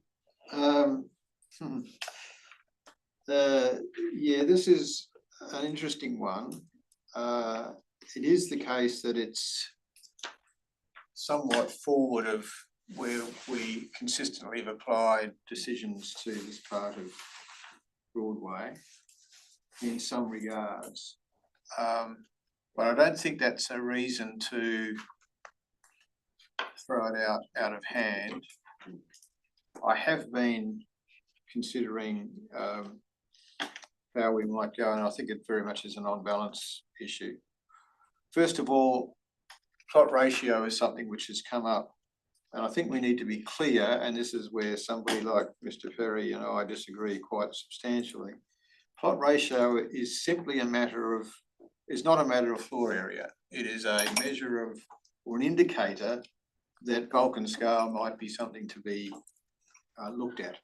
Yeah, this is an interesting one. It is the case that it's somewhat forward of where we consistently have applied decisions to this part of Broadway in some regards. But I don't think that's a reason to throw it out of hand. I have been considering how we might go, and I think it very much is an on-balance issue. First of all, plot ratio is something which has come up, and I think we need to be clear, and this is where somebody like Mr. Ferry and I disagree quite substantially. Plot ratio is simply a matter of, is not a matter of floor area. It is a measure of, or an indicator that bulk and scale might be something to be looked at.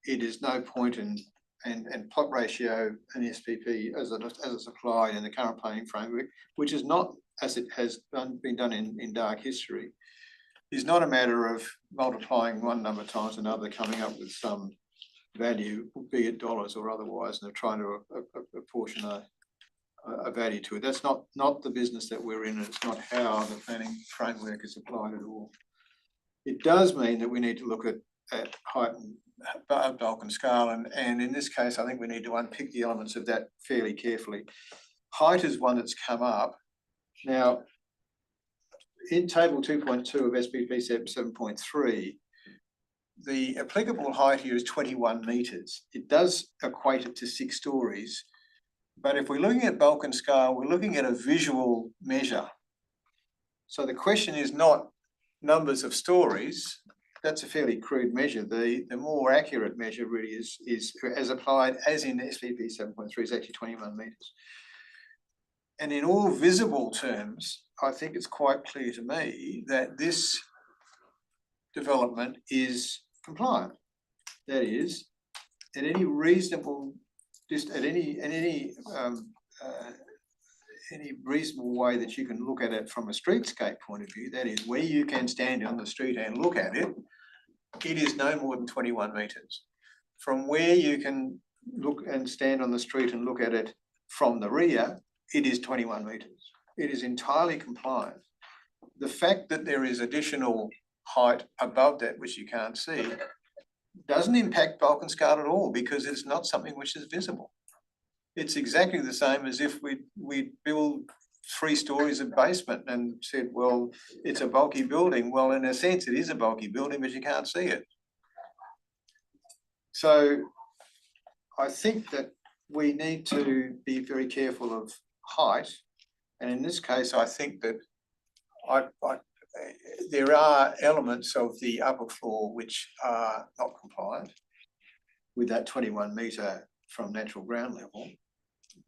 It is no point in, and plot ratio and SPP as it's applied in the current planning framework, which is not as it has been done in dark history, is not a matter of multiplying one number times another, coming up with some value, be it dollars or otherwise, and they're trying to apportion a value to it. That's not the business that we're in, and it's not how the planning framework is applied at all. It does mean that we need to look at height and bulk and scale, and in this case, I think we need to unpick the elements of that fairly carefully. Height is one that's come up. Now, in table 2.2 of SPP 7.3, the applicable height here is 21 metres. It does equate it to 6 stories, but if we're looking at bulk and scale, we're looking at a visual measure. So the question is not numbers of stories. That's a fairly crude measure. The more accurate measure really is as applied as in SPP 7.3 is actually 21 metres. And in all visible terms, I think it's quite clear to me that this development is compliant. That is, at any reasonable, just at any reasonable way that you can look at it from a streetscape point of view, that is, where you can stand on the street and look at it, it is no more than 21 metres. From where you can look and stand on the street and look at it from the rear, it is 21 metres. It is entirely compliant. The fact that there is additional height above that which you can't see doesn't impact bulk and scale at all, because it's not something which is visible. It's exactly the same as if we build 3 stories of basement and said, well, it's a bulky building. Well, in a sense, it is a bulky building, but you can't see it. So I think that we need to be very careful of height. And in this case, I think that there are elements of the upper floor which are not compliant with that 21 metre from natural ground level,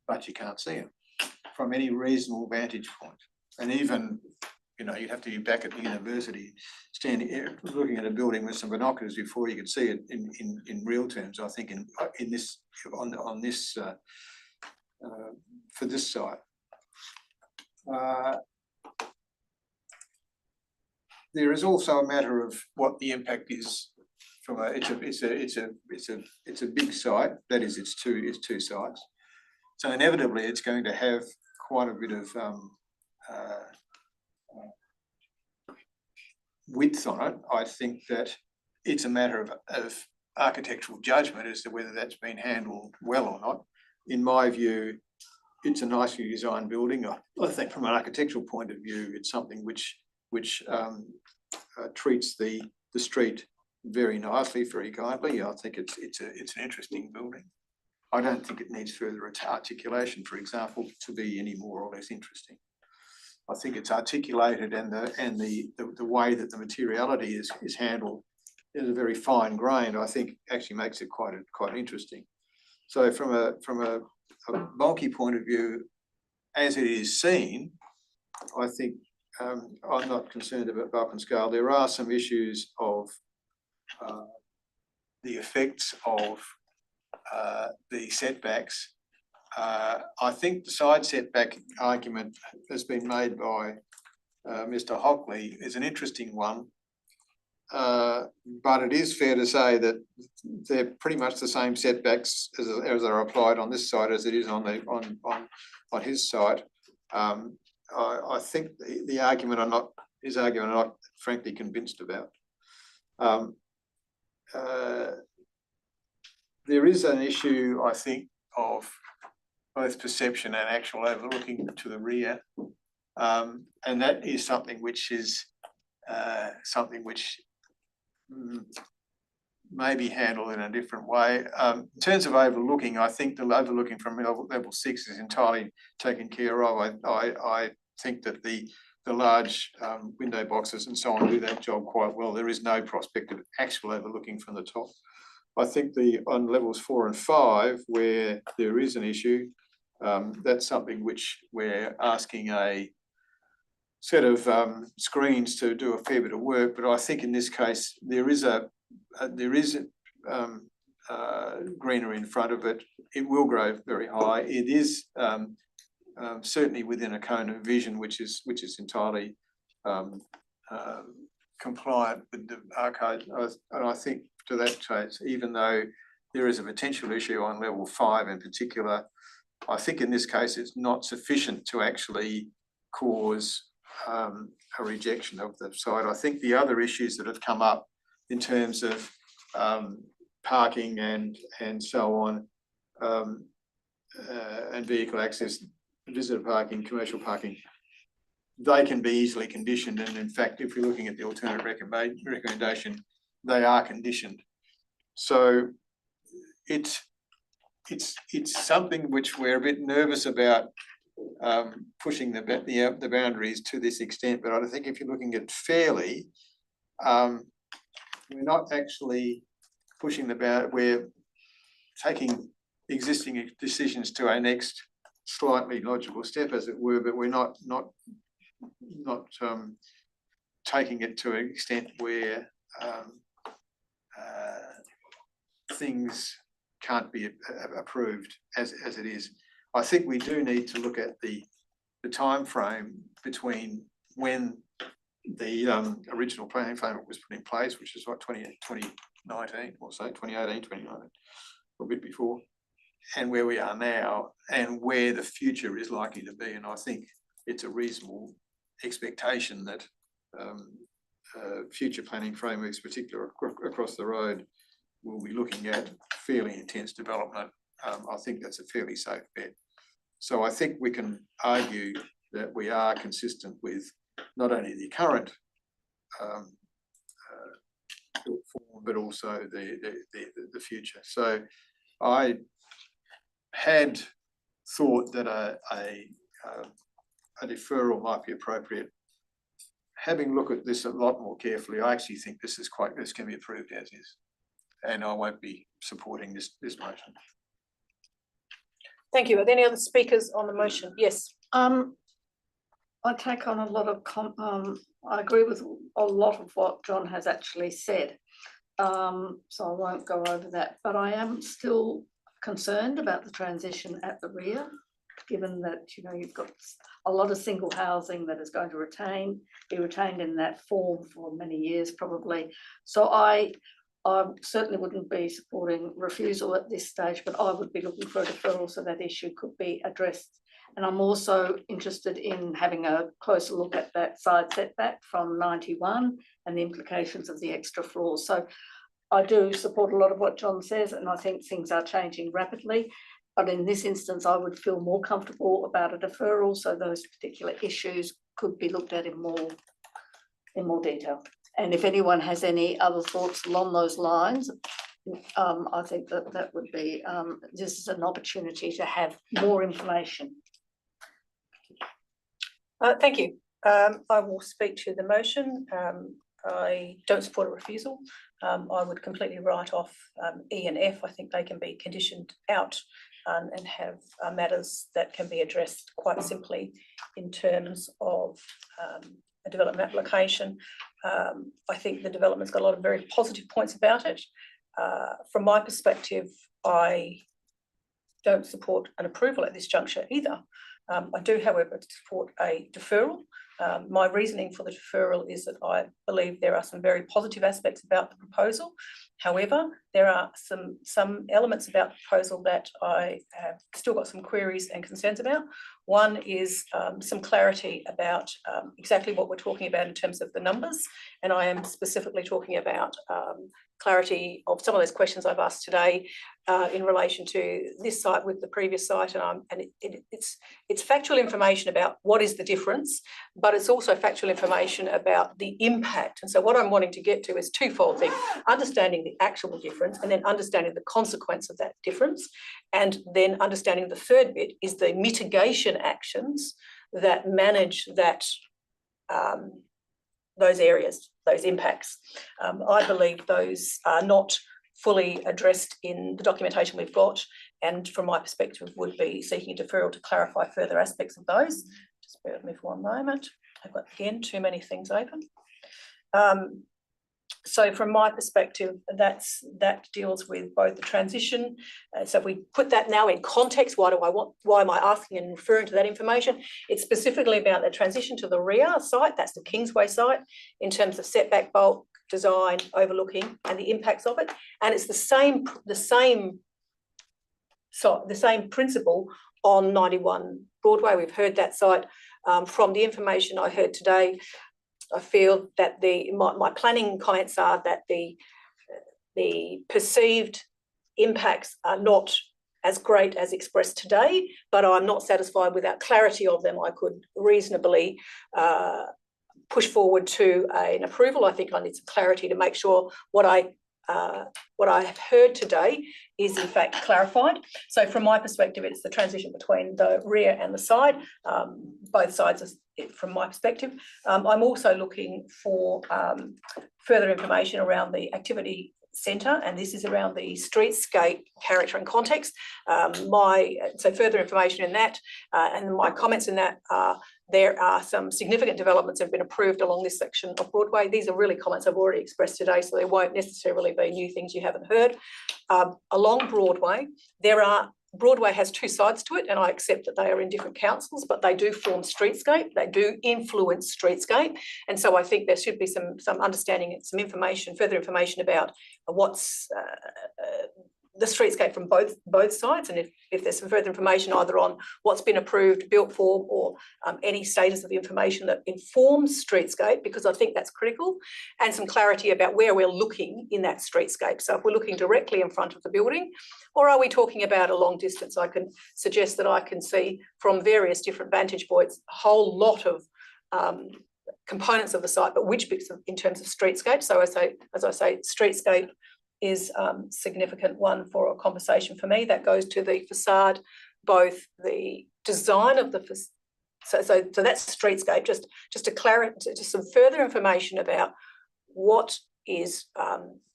but you can't see them from any reasonable vantage point. And even, you know, you'd have to be back at the university, standing here, looking at a building with some binoculars before you could see it in real terms. I think in this on this for this site. There is also a matter of what the impact is from a. It's a big site. That is, it's two sites. So inevitably, it's going to have quite a bit of width on it. I think that it's a matter of architectural judgment as to whether that's been handled well or not. In my view, it's a nicely designed building. I think from an architectural point of view, it's something which treats the street very nicely, very kindly. I think it's an interesting building. I don't think it needs further articulation, for example, to be any more or less interesting. I think it's articulated, and the way that the materiality is handled is a very fine grained. I think actually makes it quite interesting. So from a bulky point of view, as it is seen, I think I'm not concerned about bulk and scale. There are some issues of the effects of the setbacks. I think the side setback argument has been made by Mr. Hockley is an interesting one. But it is fair to say that they're pretty much the same setbacks as are applied on this side as it is on his side. I think his argument I'm not frankly convinced about. There is an issue, I think, of both perception and actual overlooking to the rear, and that is something which may be handled in a different way. In terms of overlooking, I think the overlooking from level 6 is entirely taken care of. I think that the large window boxes and so on do that job quite well. There is no prospect of actual overlooking from the top. I think on levels 4 and 5, where there is an issue, that's something which we're asking a set of screens to do a fair bit of work. But I think in this case there is greenery in front of it. It will grow very high. It is certainly within a cone of vision, which is entirely compliant with the arcade. And I think to that case, even though there is a potential issue on level 5 in particular, I think in this case it's not sufficient to actually cause a rejection of the site. I think the other issues that have come up in terms of parking and so on, and vehicle access, visitor parking, commercial parking, they can be easily conditioned. And in fact, if you're looking at the alternate recommendation, they are conditioned. So it's something which we're a bit nervous about, pushing the boundaries to this extent. But I think if you're looking at fairly, we're not actually pushing the boundary. We're taking existing decisions to our next slightly logical step, as it were, but we're not taking it to an extent where things can't be approved as it is. I think we do need to look at the time frame between when the original planning framework was put in place, which is what, 2019 or so, 2018, 2019, or a bit before, and where we are now and where the future is likely to be. And I think it's a reasonable expectation that future planning frameworks, particularly across the road, will be looking at fairly intense development. I think that's a fairly safe bet. So I think we can argue that we are consistent with not only the current form, but also the future. So I had thought that a deferral might be appropriate. Having looked at this a lot more carefully, I actually think this can be approved as is, and I won't be supporting this motion. Thank you. Are there any other speakers on the motion? Yes. I take on a lot of, I agree with a lot of what John has actually said. So I won't go over that, but I am still concerned about the transition at the rear, given that, you know, you've got a lot of single housing that is going to be retained in that form for many years probably. So I certainly wouldn't be supporting refusal at this stage, but I would be looking for a deferral so that issue could be addressed. And I'm also interested in having a closer look at that side setback from 91 and the implications of the extra floors. So I do support a lot of what John says, and I think things are changing rapidly. But in this instance, I would feel more comfortable about a deferral, so those particular issues could be looked at in more detail. And if anyone has any other thoughts along those lines, I think that would be, this is an opportunity to have more information. Thank you. I will speak to the motion. I don't support a refusal. I would completely write off E and F. I think they can be conditioned out and have matters that can be addressed quite simply in terms of a development application. I think the development's got a lot of very positive points about it. from my perspective, I don't support an approval at this juncture either. I do, however, support a deferral. My reasoning for the deferral is that I believe there are some very positive aspects about the proposal. However, there are some elements about the proposal that I have still got some queries and concerns about. One is some clarity about exactly what we're talking about in terms of the numbers, and I am specifically talking about clarity of some of those questions I've asked today in relation to this site with the previous site, and it's factual information about what is the difference, but it's also factual information about the impact. And so what I'm wanting to get to is twofold thing: understanding the actual difference, and then understanding the consequence of that difference, and then understanding the third bit is the mitigation actions that manage that those areas, those impacts. I believe those are not fully addressed in the documentation we've got, and from my perspective would be seeking a deferral to clarify further aspects of those. Just bear with me for one moment. I've got, again, too many things open. So from my perspective, that deals with both the transition. So if we put that now in context, why am I asking and referring to that information? It's specifically about the transition to the rear site, that's the Kingsway site, in terms of setback, bulk, design, overlooking, and the impacts of it. And it's the same principle on 91 Broadway. We've heard that site. From the information I heard today, I feel that my planning comments are that the perceived impacts are not as great as expressed today, but I'm not satisfied without clarity of them. I could reasonably push forward to an approval. I think I need some clarity to make sure what I have heard today is in fact clarified. So from my perspective, it's the transition between the rear and the side, both sides from my perspective. I'm also looking for further information around the activity centre, and this is around the streetscape character and context. So further information in that, and my comments in that are, there are some significant developments that have been approved along this section of Broadway. These are really comments I've already expressed today, so they won't necessarily be new things you haven't heard. Along Broadway, Broadway has two sides to it, and I accept that they are in different councils, but they do form streetscape. They do influence streetscape, and so I think there should be some understanding and some information, further information about what's the streetscape from both sides, and if there's some further information either on what's been approved, built for, or any status of the information that informs streetscape, because I think that's critical, and some clarity about where we're looking in that streetscape. So if we're looking directly in front of the building, or are we talking about a long distance? I can suggest that I can see from various different vantage points a whole lot of components of the site, but which bits in terms of streetscape. So as I say, streetscape is a significant one for a conversation for me. That goes to the facade, both the design of the facade. So that's streetscape. Just some further information about what is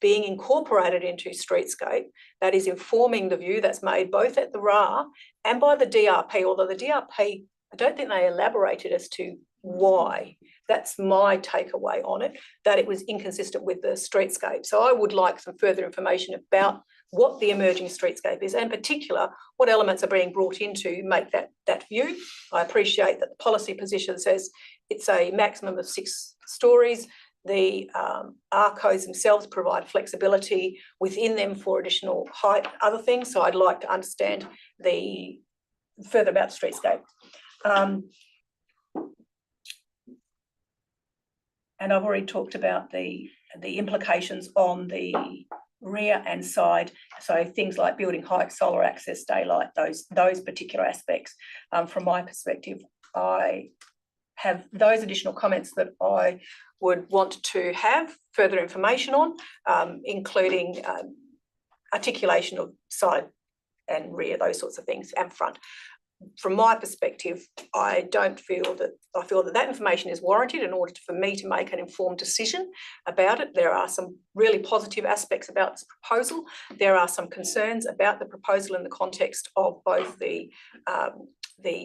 being incorporated into streetscape that is informing the view that's made both at the RA and by the DRP, although the DRP, I don't think they elaborated as to why. That's my takeaway on it, that it was inconsistent with the streetscape. So I would like some further information about what the emerging streetscape is, and in particular, what elements are being brought in to make that view. I appreciate that the policy position says it's a maximum of 6 stories. The ARCOs themselves provide flexibility within them for additional height, other things. So I'd like to understand further about the streetscape. And I've already talked about the implications on the rear and side. So things like building height, solar access, daylight, those particular aspects. From my perspective, I have those additional comments that I would want to have further information on, including articulation of side and rear, those sorts of things, and front. From my perspective, I feel that information is warranted in order for me to make an informed decision about it. There are some really positive aspects about this proposal. There are some concerns about the proposal in the context of both the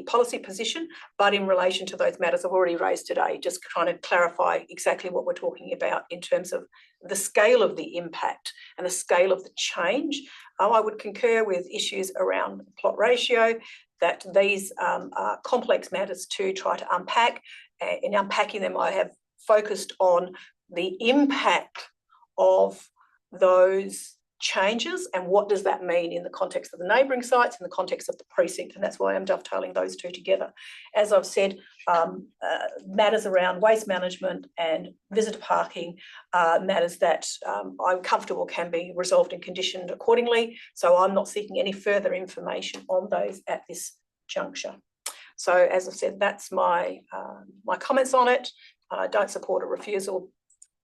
policy position, but in relation to those matters I've already raised today, just trying to clarify exactly what we're talking about in terms of the scale of the impact and the scale of the change. I would concur with issues around plot ratio, that these are complex matters to try to unpack. In unpacking them, I have focused on the impact of those changes and what does that mean in the context of the neighbouring sites, in the context of the precinct, and that's why I'm dovetailing those two together. As I've said, matters around waste management and visitor parking are matters that I'm comfortable can be resolved and conditioned accordingly, so I'm not seeking any further information on those at this juncture. So as I've said, that's my my comments on it. I don't support a refusal,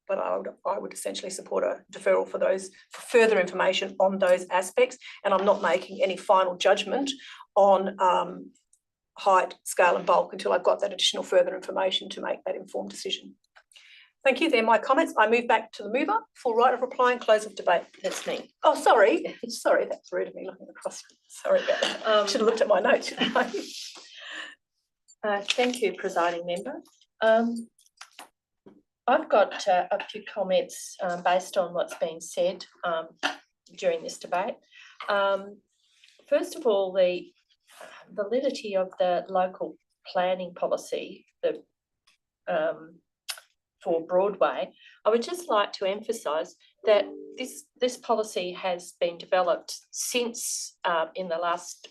but I would essentially support a deferral for further information on those aspects. And I'm not making any final judgment on height, scale and bulk until I've got that additional further information to make that informed decision. Thank you. They're my comments. I move back to the mover. Full right of reply and close of debate. That's me. Oh, sorry. Sorry, that's rude of me looking across. Sorry about that. Should have looked at my notes. Thank you, presiding member. I've got a few comments based on what's been said during this debate. First of all, the validity of the local planning policy for Broadway. I would just like to emphasise that this policy has been developed since in the last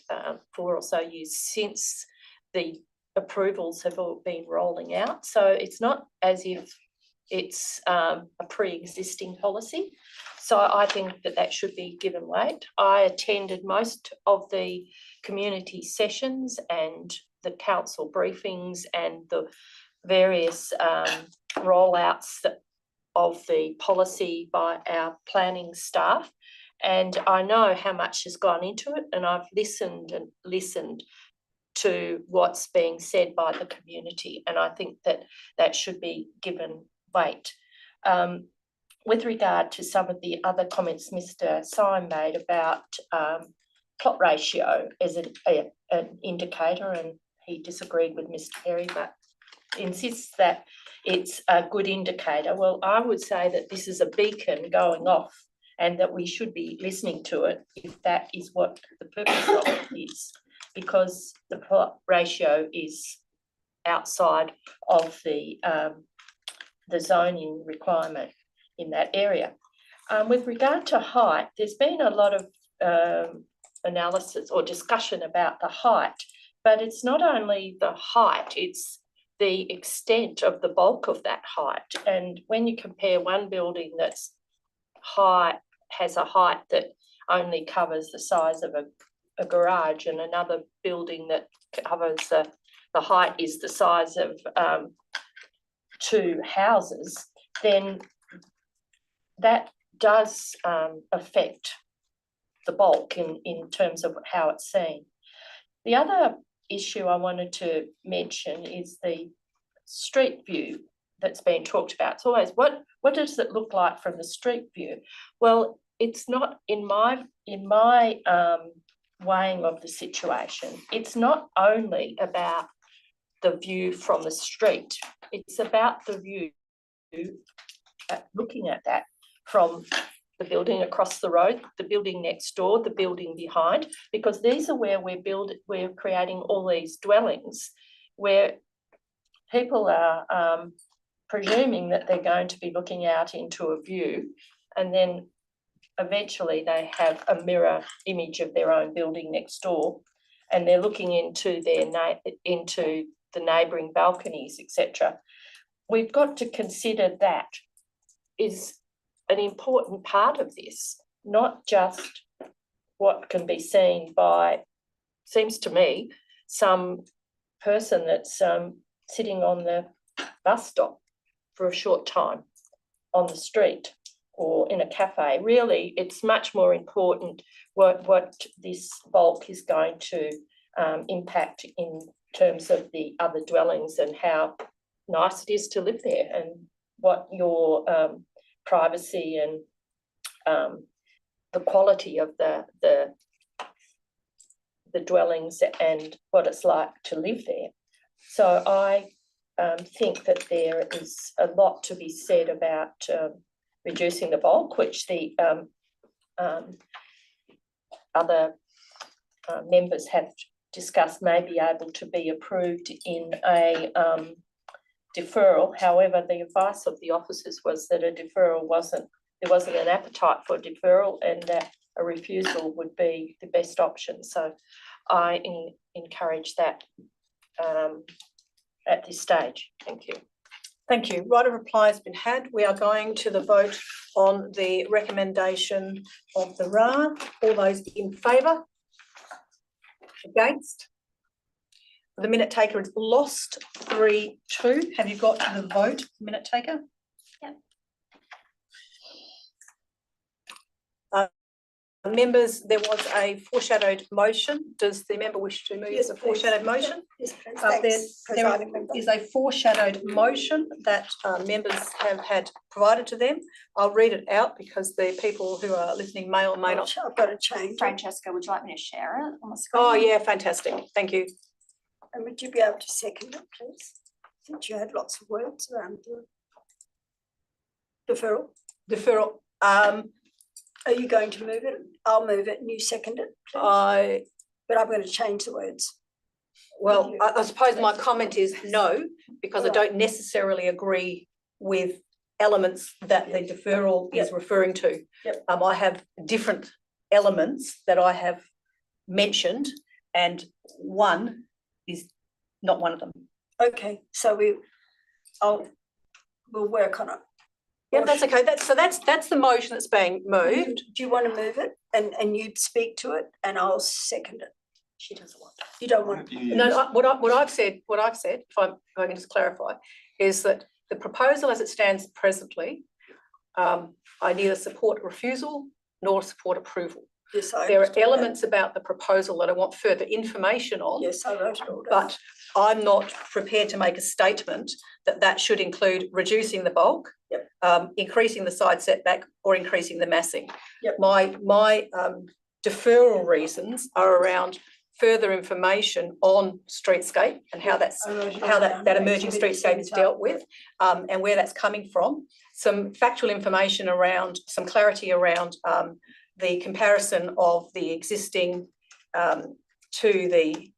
4 or so years, since the approvals have all been rolling out. So it's not as if it's a pre-existing policy. So I think that should be given weight. I attended most of the community sessions and the council briefings and the various rollouts of the policy by our planning staff. And I know how much has gone into it, and I've listened to what's being said by the community, and I think that should be given weight. With regard to some of the other comments Mr. Syme made about plot ratio as an indicator, and he disagreed with Mr. Perry, but insists that it's a good indicator. Well, I would say that this is a beacon going off and that we should be listening to it if that is what the purpose of it is, because the plot ratio is outside of the zoning requirement in that area. With regard to height, there's been a lot of analysis or discussion about the height, but it's not only the height, it's the extent of the bulk of that height. And when you compare one building that's high, has a height that only covers the size of a garage, and another building that covers the height is the size of 2 houses, then that does affect the bulk in terms of how it's seen. The other issue I wanted to mention is the street view that's been talked about. It's always what does it look like from the street view? Well, it's not in my weighing of the situation. It's not only about the view from the street. It's about the view, looking at that from the building across the road, the building next door, the building behind, because these are where we're creating all these dwellings where people are presuming that they're going to be looking out into a view, and then eventually they have a mirror image of their own building next door, and they're looking into into the neighbouring balconies, etc. We've got to consider that is an important part of this, not just what can be seen by, seems to me, some person that's sitting on the bus stop for a short time on the street or in a cafe. Really, it's much more important what this bulk is going to impact in terms of the other dwellings and how nice it is to live there, and what your privacy and the quality of the dwellings and what it's like to live there. So I think that there is a lot to be said about reducing the bulk, which the other members have discussed may be able to be approved in a deferral. However, the advice of the officers was that a deferral there wasn't an appetite for deferral, and that a refusal would be the best option. So I encourage that at this stage. Thank you. Thank you. Right of reply has been had. We are going to the vote on the recommendation of the RA. All those in favour? Against? The minute taker is lost 3-2. Have you got the vote, minute taker? Yep. Members, there was a foreshadowed motion. Does the member wish to move Yes, the please. foreshadowed motion? Yes, please. There Thanks, presiding member. is a foreshadowed motion that members have had provided to them. I'll read it out because the people who are listening may or may not. I've got to change. Francesca, would you like me to share it on the screen? Oh, yeah, fantastic. Thank you. And would you be able to second it, please? Since you had lots of words around the deferral. Deferral. Are you going to move it? I'll move it and you second it, please. But I'm going to change the words. Well, I suppose my comment is no, because I don't necessarily agree with elements that the deferral is referring to. I have different elements that I have mentioned, and one is not one of them. Okay, so we'll work on it. Yeah, that's okay. That's the motion that's being moved. Do you want to move it and you'd speak to it and I'll second it? She doesn't want that. You don't want. No, what I've said, if I can just clarify, is that the proposal as it stands presently, I neither support refusal nor support approval. Yes, there are elements about the proposal that I want further information on. Yes, I wrote it all down. But I'm not prepared to make a statement that should include reducing the bulk, increasing the side setback, or increasing the massing. My deferral reasons are around further information on streetscape and how that emerging streetscape is dealt with, and where that's coming from. Some factual information around, some clarity around the comparison of the existing to the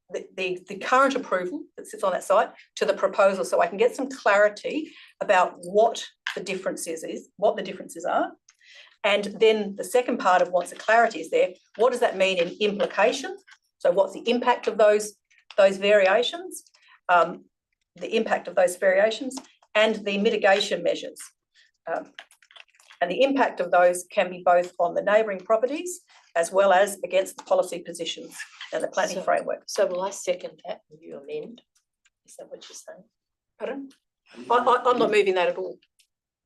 current approval that sits on that site to the proposal, so I can get some clarity about what the differences are. And then the second part of once the clarity is there, what does that mean in implication? So what's the impact of those variations, and the mitigation measures. And the impact of those can be both on the neighbouring properties as well as against the policy positions and the planning framework. So will I second that and you amend? Is that what you're saying? Pardon? I'm not moving that at all.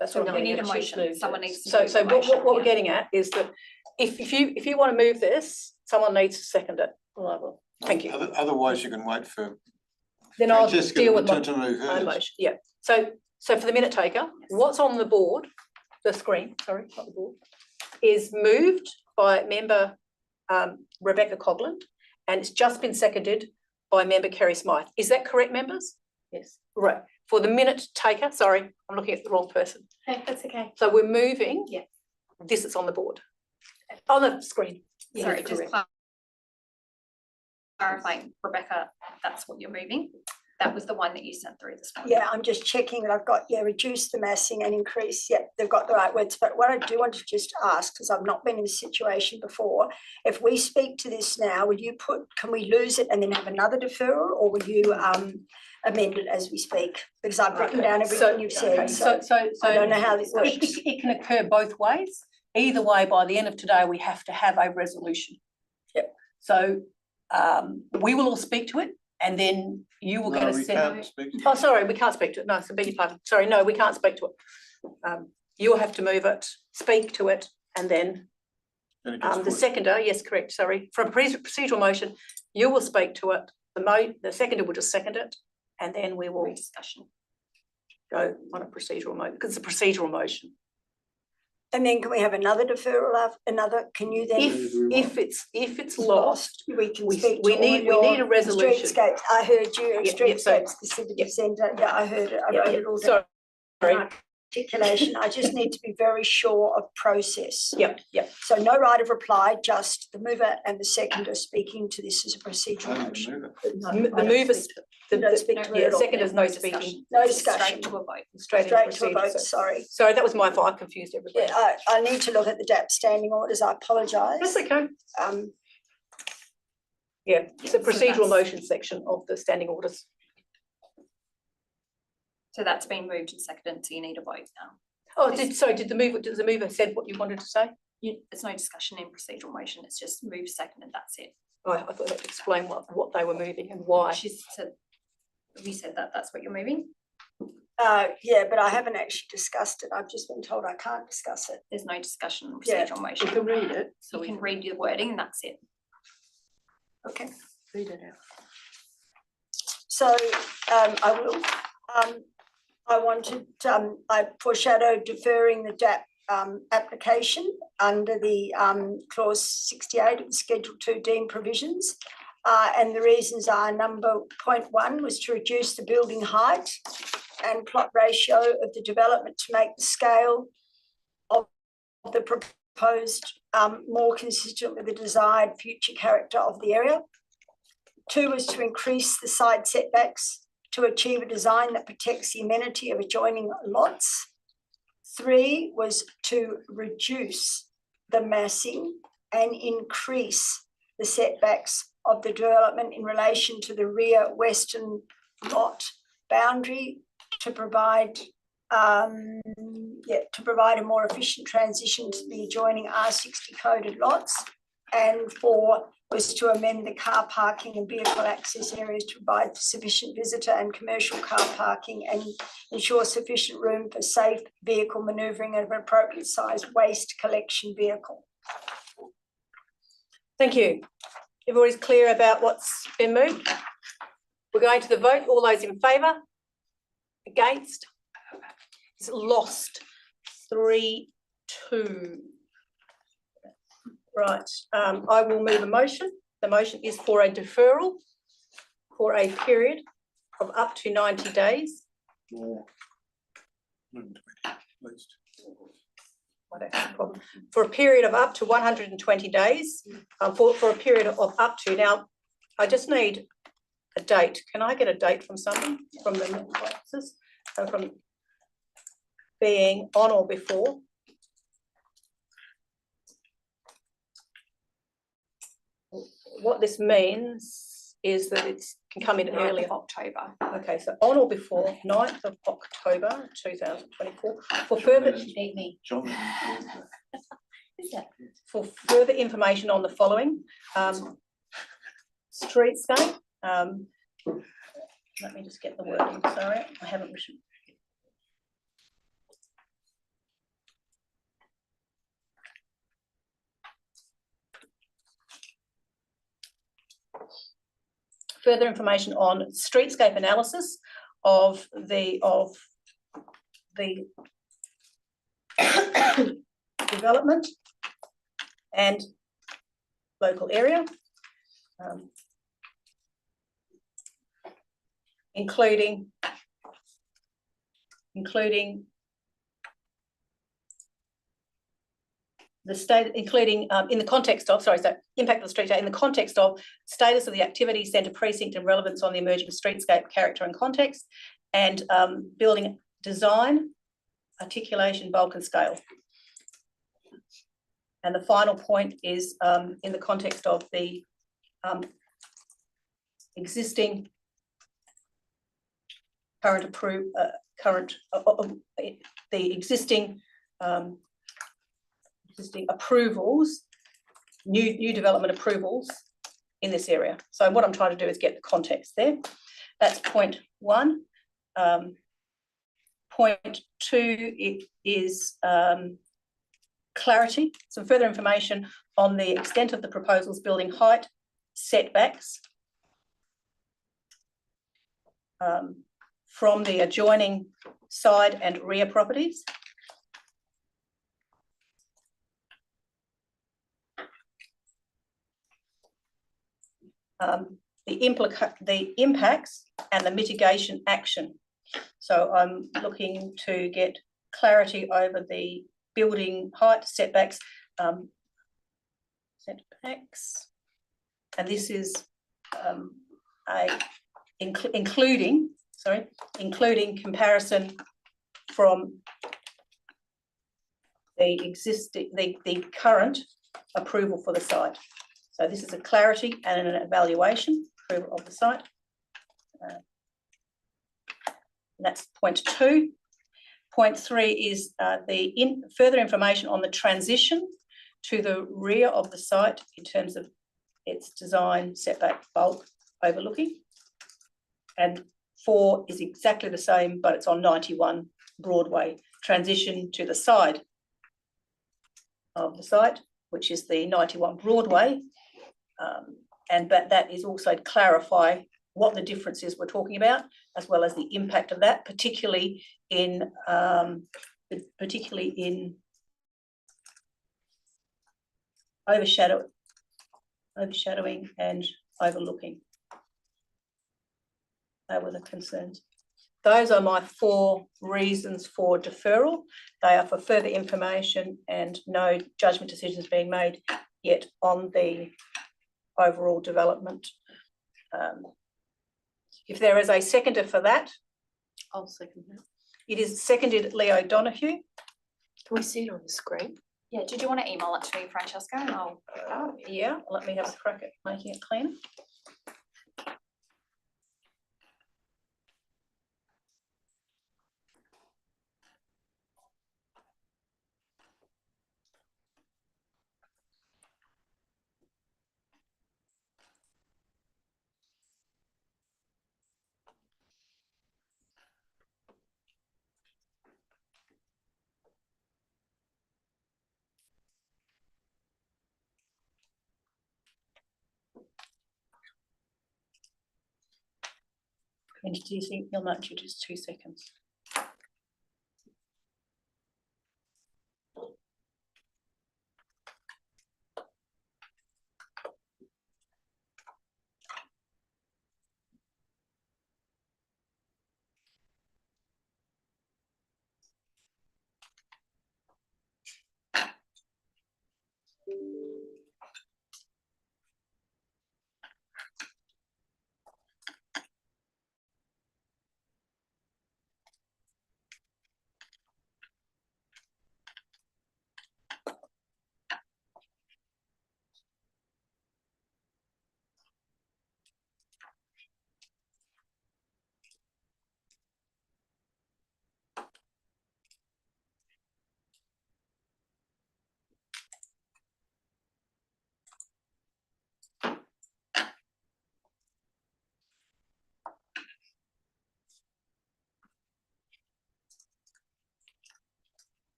That's what We need a motion. Someone needs to. So what we're getting at is that if you want to move this, someone needs to second it. Well, I will. Thank you. Otherwise, you can wait for. Then I'll Francesca deal with to move my hers. motion. Yeah. So for the minute taker, what's on the board, the screen, sorry, not the board, is moved by member Rebecca Cogland, and it's just been seconded by member Kerry Smythe. Is that correct, members? Yes. Right. For the minute taker, sorry, I'm looking at the wrong person. Okay, that's okay. So we're moving this is on the board, on the screen. Sorry, just clarifying, Rebecca, that's what you're moving. That was the one that you sent through this morning. Yeah, I'm just checking that I've got, reduce the massing and increase, they've got the right words. But what I do want to just ask, because I've not been in this situation before, if we speak to this now, can we lose it and then have another deferral, or will you amend it as we speak? Because I've written down everything you've said, so I don't know how this works. It can occur both ways. Either way, by the end of today, we have to have a resolution. Yep. So we will all speak to it, and then you will get a sense. Oh, sorry, we can't speak to it. No, so beg your pardon. Sorry, no, we can't speak to it. You'll have to move it, speak to it, and then the seconder, yes, correct, sorry, from a procedural motion, you will speak to it. The seconder will just second it, and then we will go on a procedural motion, because it's a procedural motion. And then can we have another deferral, can you then? If it's lost, we can we speak we to need all we your need a resolution. Streetscapes, I heard you, Yeah, streetscapes, the city centre, I heard it, I wrote it all down. Sorry, articulation. I just need to be very sure of process. Yep. So no right of reply, just the mover and the seconder speaking to this as a procedural motion. The movers, don't speak to it yeah, at all. seconders, no speaking. No discussion. Straight to a vote. Straight into Straight to a procedure. vote, sorry. Sorry, that was my fault. I confused everybody. Yeah, I need to look at the DAP standing orders. I apologise. That's okay. Yeah, it's a Yeah, so procedural that's- motion section of the standing orders. So that's been moved and seconded, so you need a vote now. Oh, did the mover said what you wanted to say? There's no discussion in procedural motion, it's just moved, seconded, that's it. Oh, I thought that explained what they were moving and why. She said, we said that that's what you're moving? Yeah, but I haven't actually discussed it. I've just been told I can't discuss it. There's no discussion in Yeah, procedural motion. You can read it. So you can read your wording and that's it. Okay. Read it out. So I will, I foreshadowed deferring the DAP application under the clause 68 of the Schedule 2 deemed provisions. And the reasons are number 0.1 was to reduce the building height and plot ratio of the development to make the scale of the proposed more consistent with the desired future character of the area. 2 was to increase the side setbacks to achieve a design that protects the amenity of adjoining lots. 3 was to reduce the massing and increase the setbacks of the development in relation to the rear western lot boundary to provide a more efficient transition to the adjoining R60 coded lots. And 4 was to amend the car parking and vehicle access areas to provide for sufficient visitor and commercial car parking and ensure sufficient room for safe vehicle manoeuvring of an appropriate size waste collection vehicle. Thank you. Everybody's clear about what's been moved? We're going to the vote. All those in favour? Against? It's lost. 3-2. Right, I will move a motion. The motion is for a deferral for a period of up to 90 days. For a period of up to 120 days, for a period of up to, now, I just need a date. Can I get a date from somebody, from the officers, from being on or before? What this means is that it can come in earlier. October. Okay, so on or before 9th of October 2024 for further for further information on the following streetscape. Let me just get the wording, sorry, I haven't written. Further information on streetscape analysis of the development and local area, including the state, including in the context of, so impact of the street in the context of status of the activity, centre precinct and relevance on the emerging streetscape character and context, and building design, articulation, bulk and scale. And the final point is in the context of the existing existing approvals, new development approvals in this area. So what I'm trying to do is get the context there. That's point 1. Point 2 is clarity, some further information on the extent of the proposals, building height, setbacks from the adjoining side and rear properties. The impacts and the mitigation action. So I'm looking to get clarity over the building height setbacks. And this is including comparison from the current approval for the site. So this is a clarity and an evaluation approval of the site. That's point 2. Point 3 is further information on the transition to the rear of the site in terms of its design, setback, bulk, overlooking. And 4 is exactly the same, but it's on 91 Broadway. Transition to the side of the site, which is the 91 Broadway. But that is also to clarify what the difference is we're talking about, as well as the impact of that, particularly in overshadowing and overlooking. They were the concerns. Those are my 4 reasons for deferral. They are for further information and no judgment decisions being made yet on the overall development. If there is a seconder for that. I'll second that. It is seconded Leo Donoghue. Can we see it on the screen? Yeah, did you want to email it to me, Francesca, and I'll yeah, let me have a crack at making it cleaner. And do you think you'll not just 2 seconds?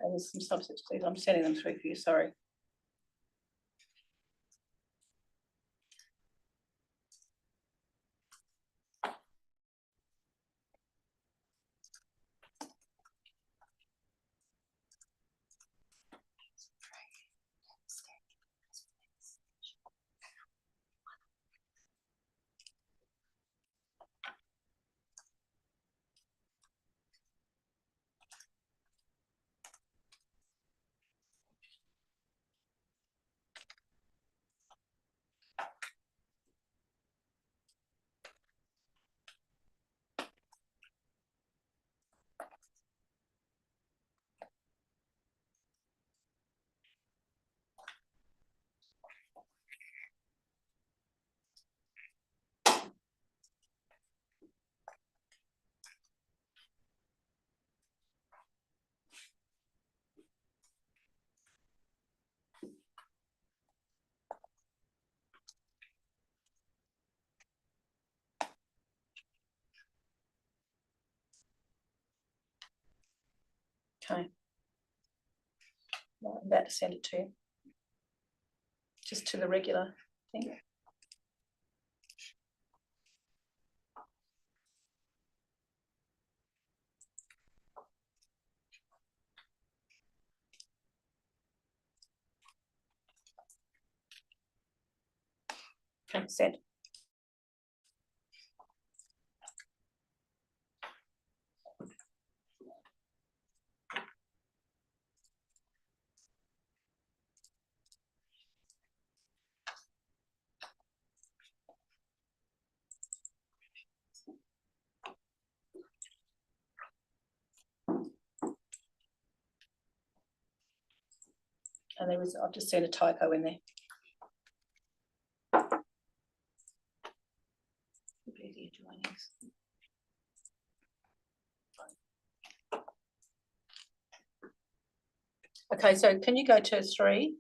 There's some subsets, please. I'm sending them through for you, sorry. Okay. Right, I'm about to send it to you. Just to the regular thing. Okay, send. And there was, I've just seen a typo in there. Okay, so can you go to 3?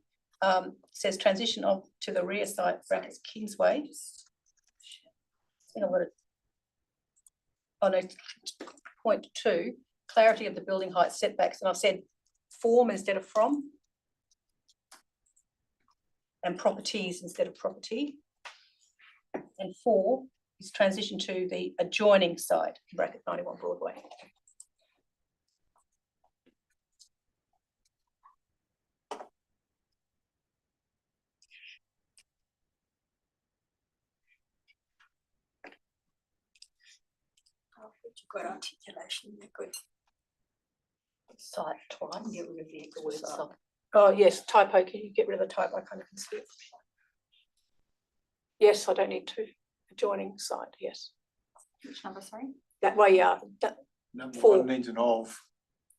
Says transition of to the rear side brackets Kingsway. Oh no, point 2, clarity of the building height setbacks, and I've said form instead of from, and properties instead of property. And 4 is transition to the adjoining side, bracket 91 Broadway. Good articulation, they're good. Site twice, get rid of the word site. Oh yes, typo, can you get rid of the typo? I kind of can see it. Yes, I don't need to. Adjoining site, yes. Which number, sorry? That way, yeah. Number 4. 1 needs an of.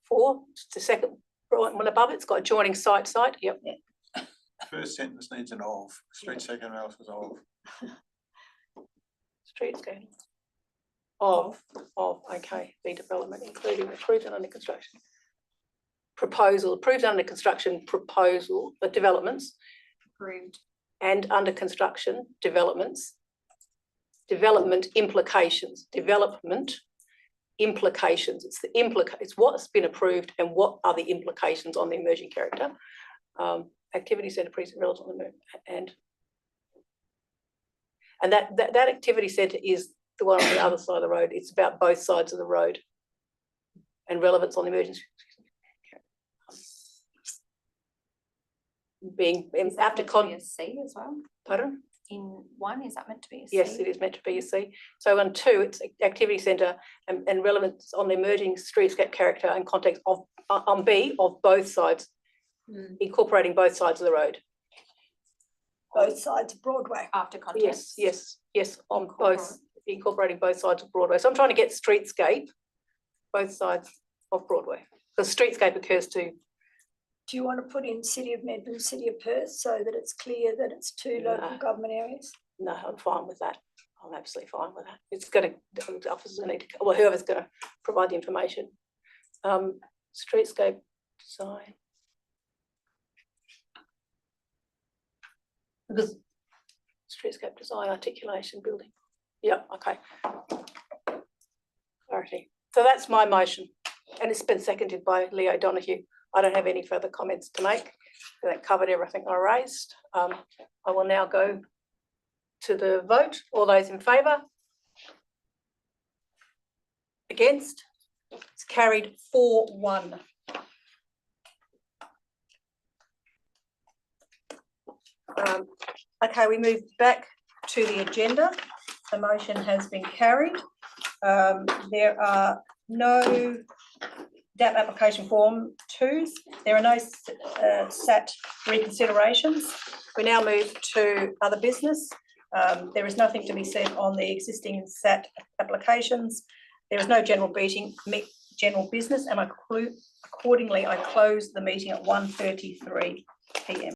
4, the second one above it's got adjoining site, yep. First sentence needs an of. Straight second else is of. Streetscape. Of, okay, the development, including approved and under construction. Proposal, approved under construction proposal, the developments. Approved. And under construction developments. Development implications, development implications. It's it's what's been approved and what are the implications on the emerging character. Activity centre precinct relative on the moon, and that activity centre is the one on the other side of the road. It's about both sides of the road and relevance on the emergency. Being after a C as well. Pardon? In 1, is that meant to be a C? Yes, it is meant to be a C. So on 2, it's activity centre and relevance on the emerging streetscape character and context of on B of both sides, incorporating both sides of the road. Both sides of Broadway. After context. Yes, on both, incorporating both sides of Broadway. So I'm trying to get streetscape, both sides of Broadway. Because streetscape occurs to. Do you want to put in City of Nedlands, City of Perth, so that it's clear that it's 2 local government areas? No, I'm fine with that. I'm absolutely fine with that. It's going to, the officers need to, well, whoever's going to provide the information. Streetscape design. Because streetscape design, articulation, building. Yep, okay. Clarity. So that's my motion, and it's been seconded by Leo Donoghue. I don't have any further comments to make. That covered everything I raised. I will now go to the vote. All those in favour? Against? It's carried 4-1. Okay, we move back to the agenda. The motion has been carried. There are no DAP application form 2s. There are no SAT reconsiderations. We now move to other business. There is nothing to be said on the existing SAT applications. There is no general business, and accordingly I close the meeting at 1:33 p.m.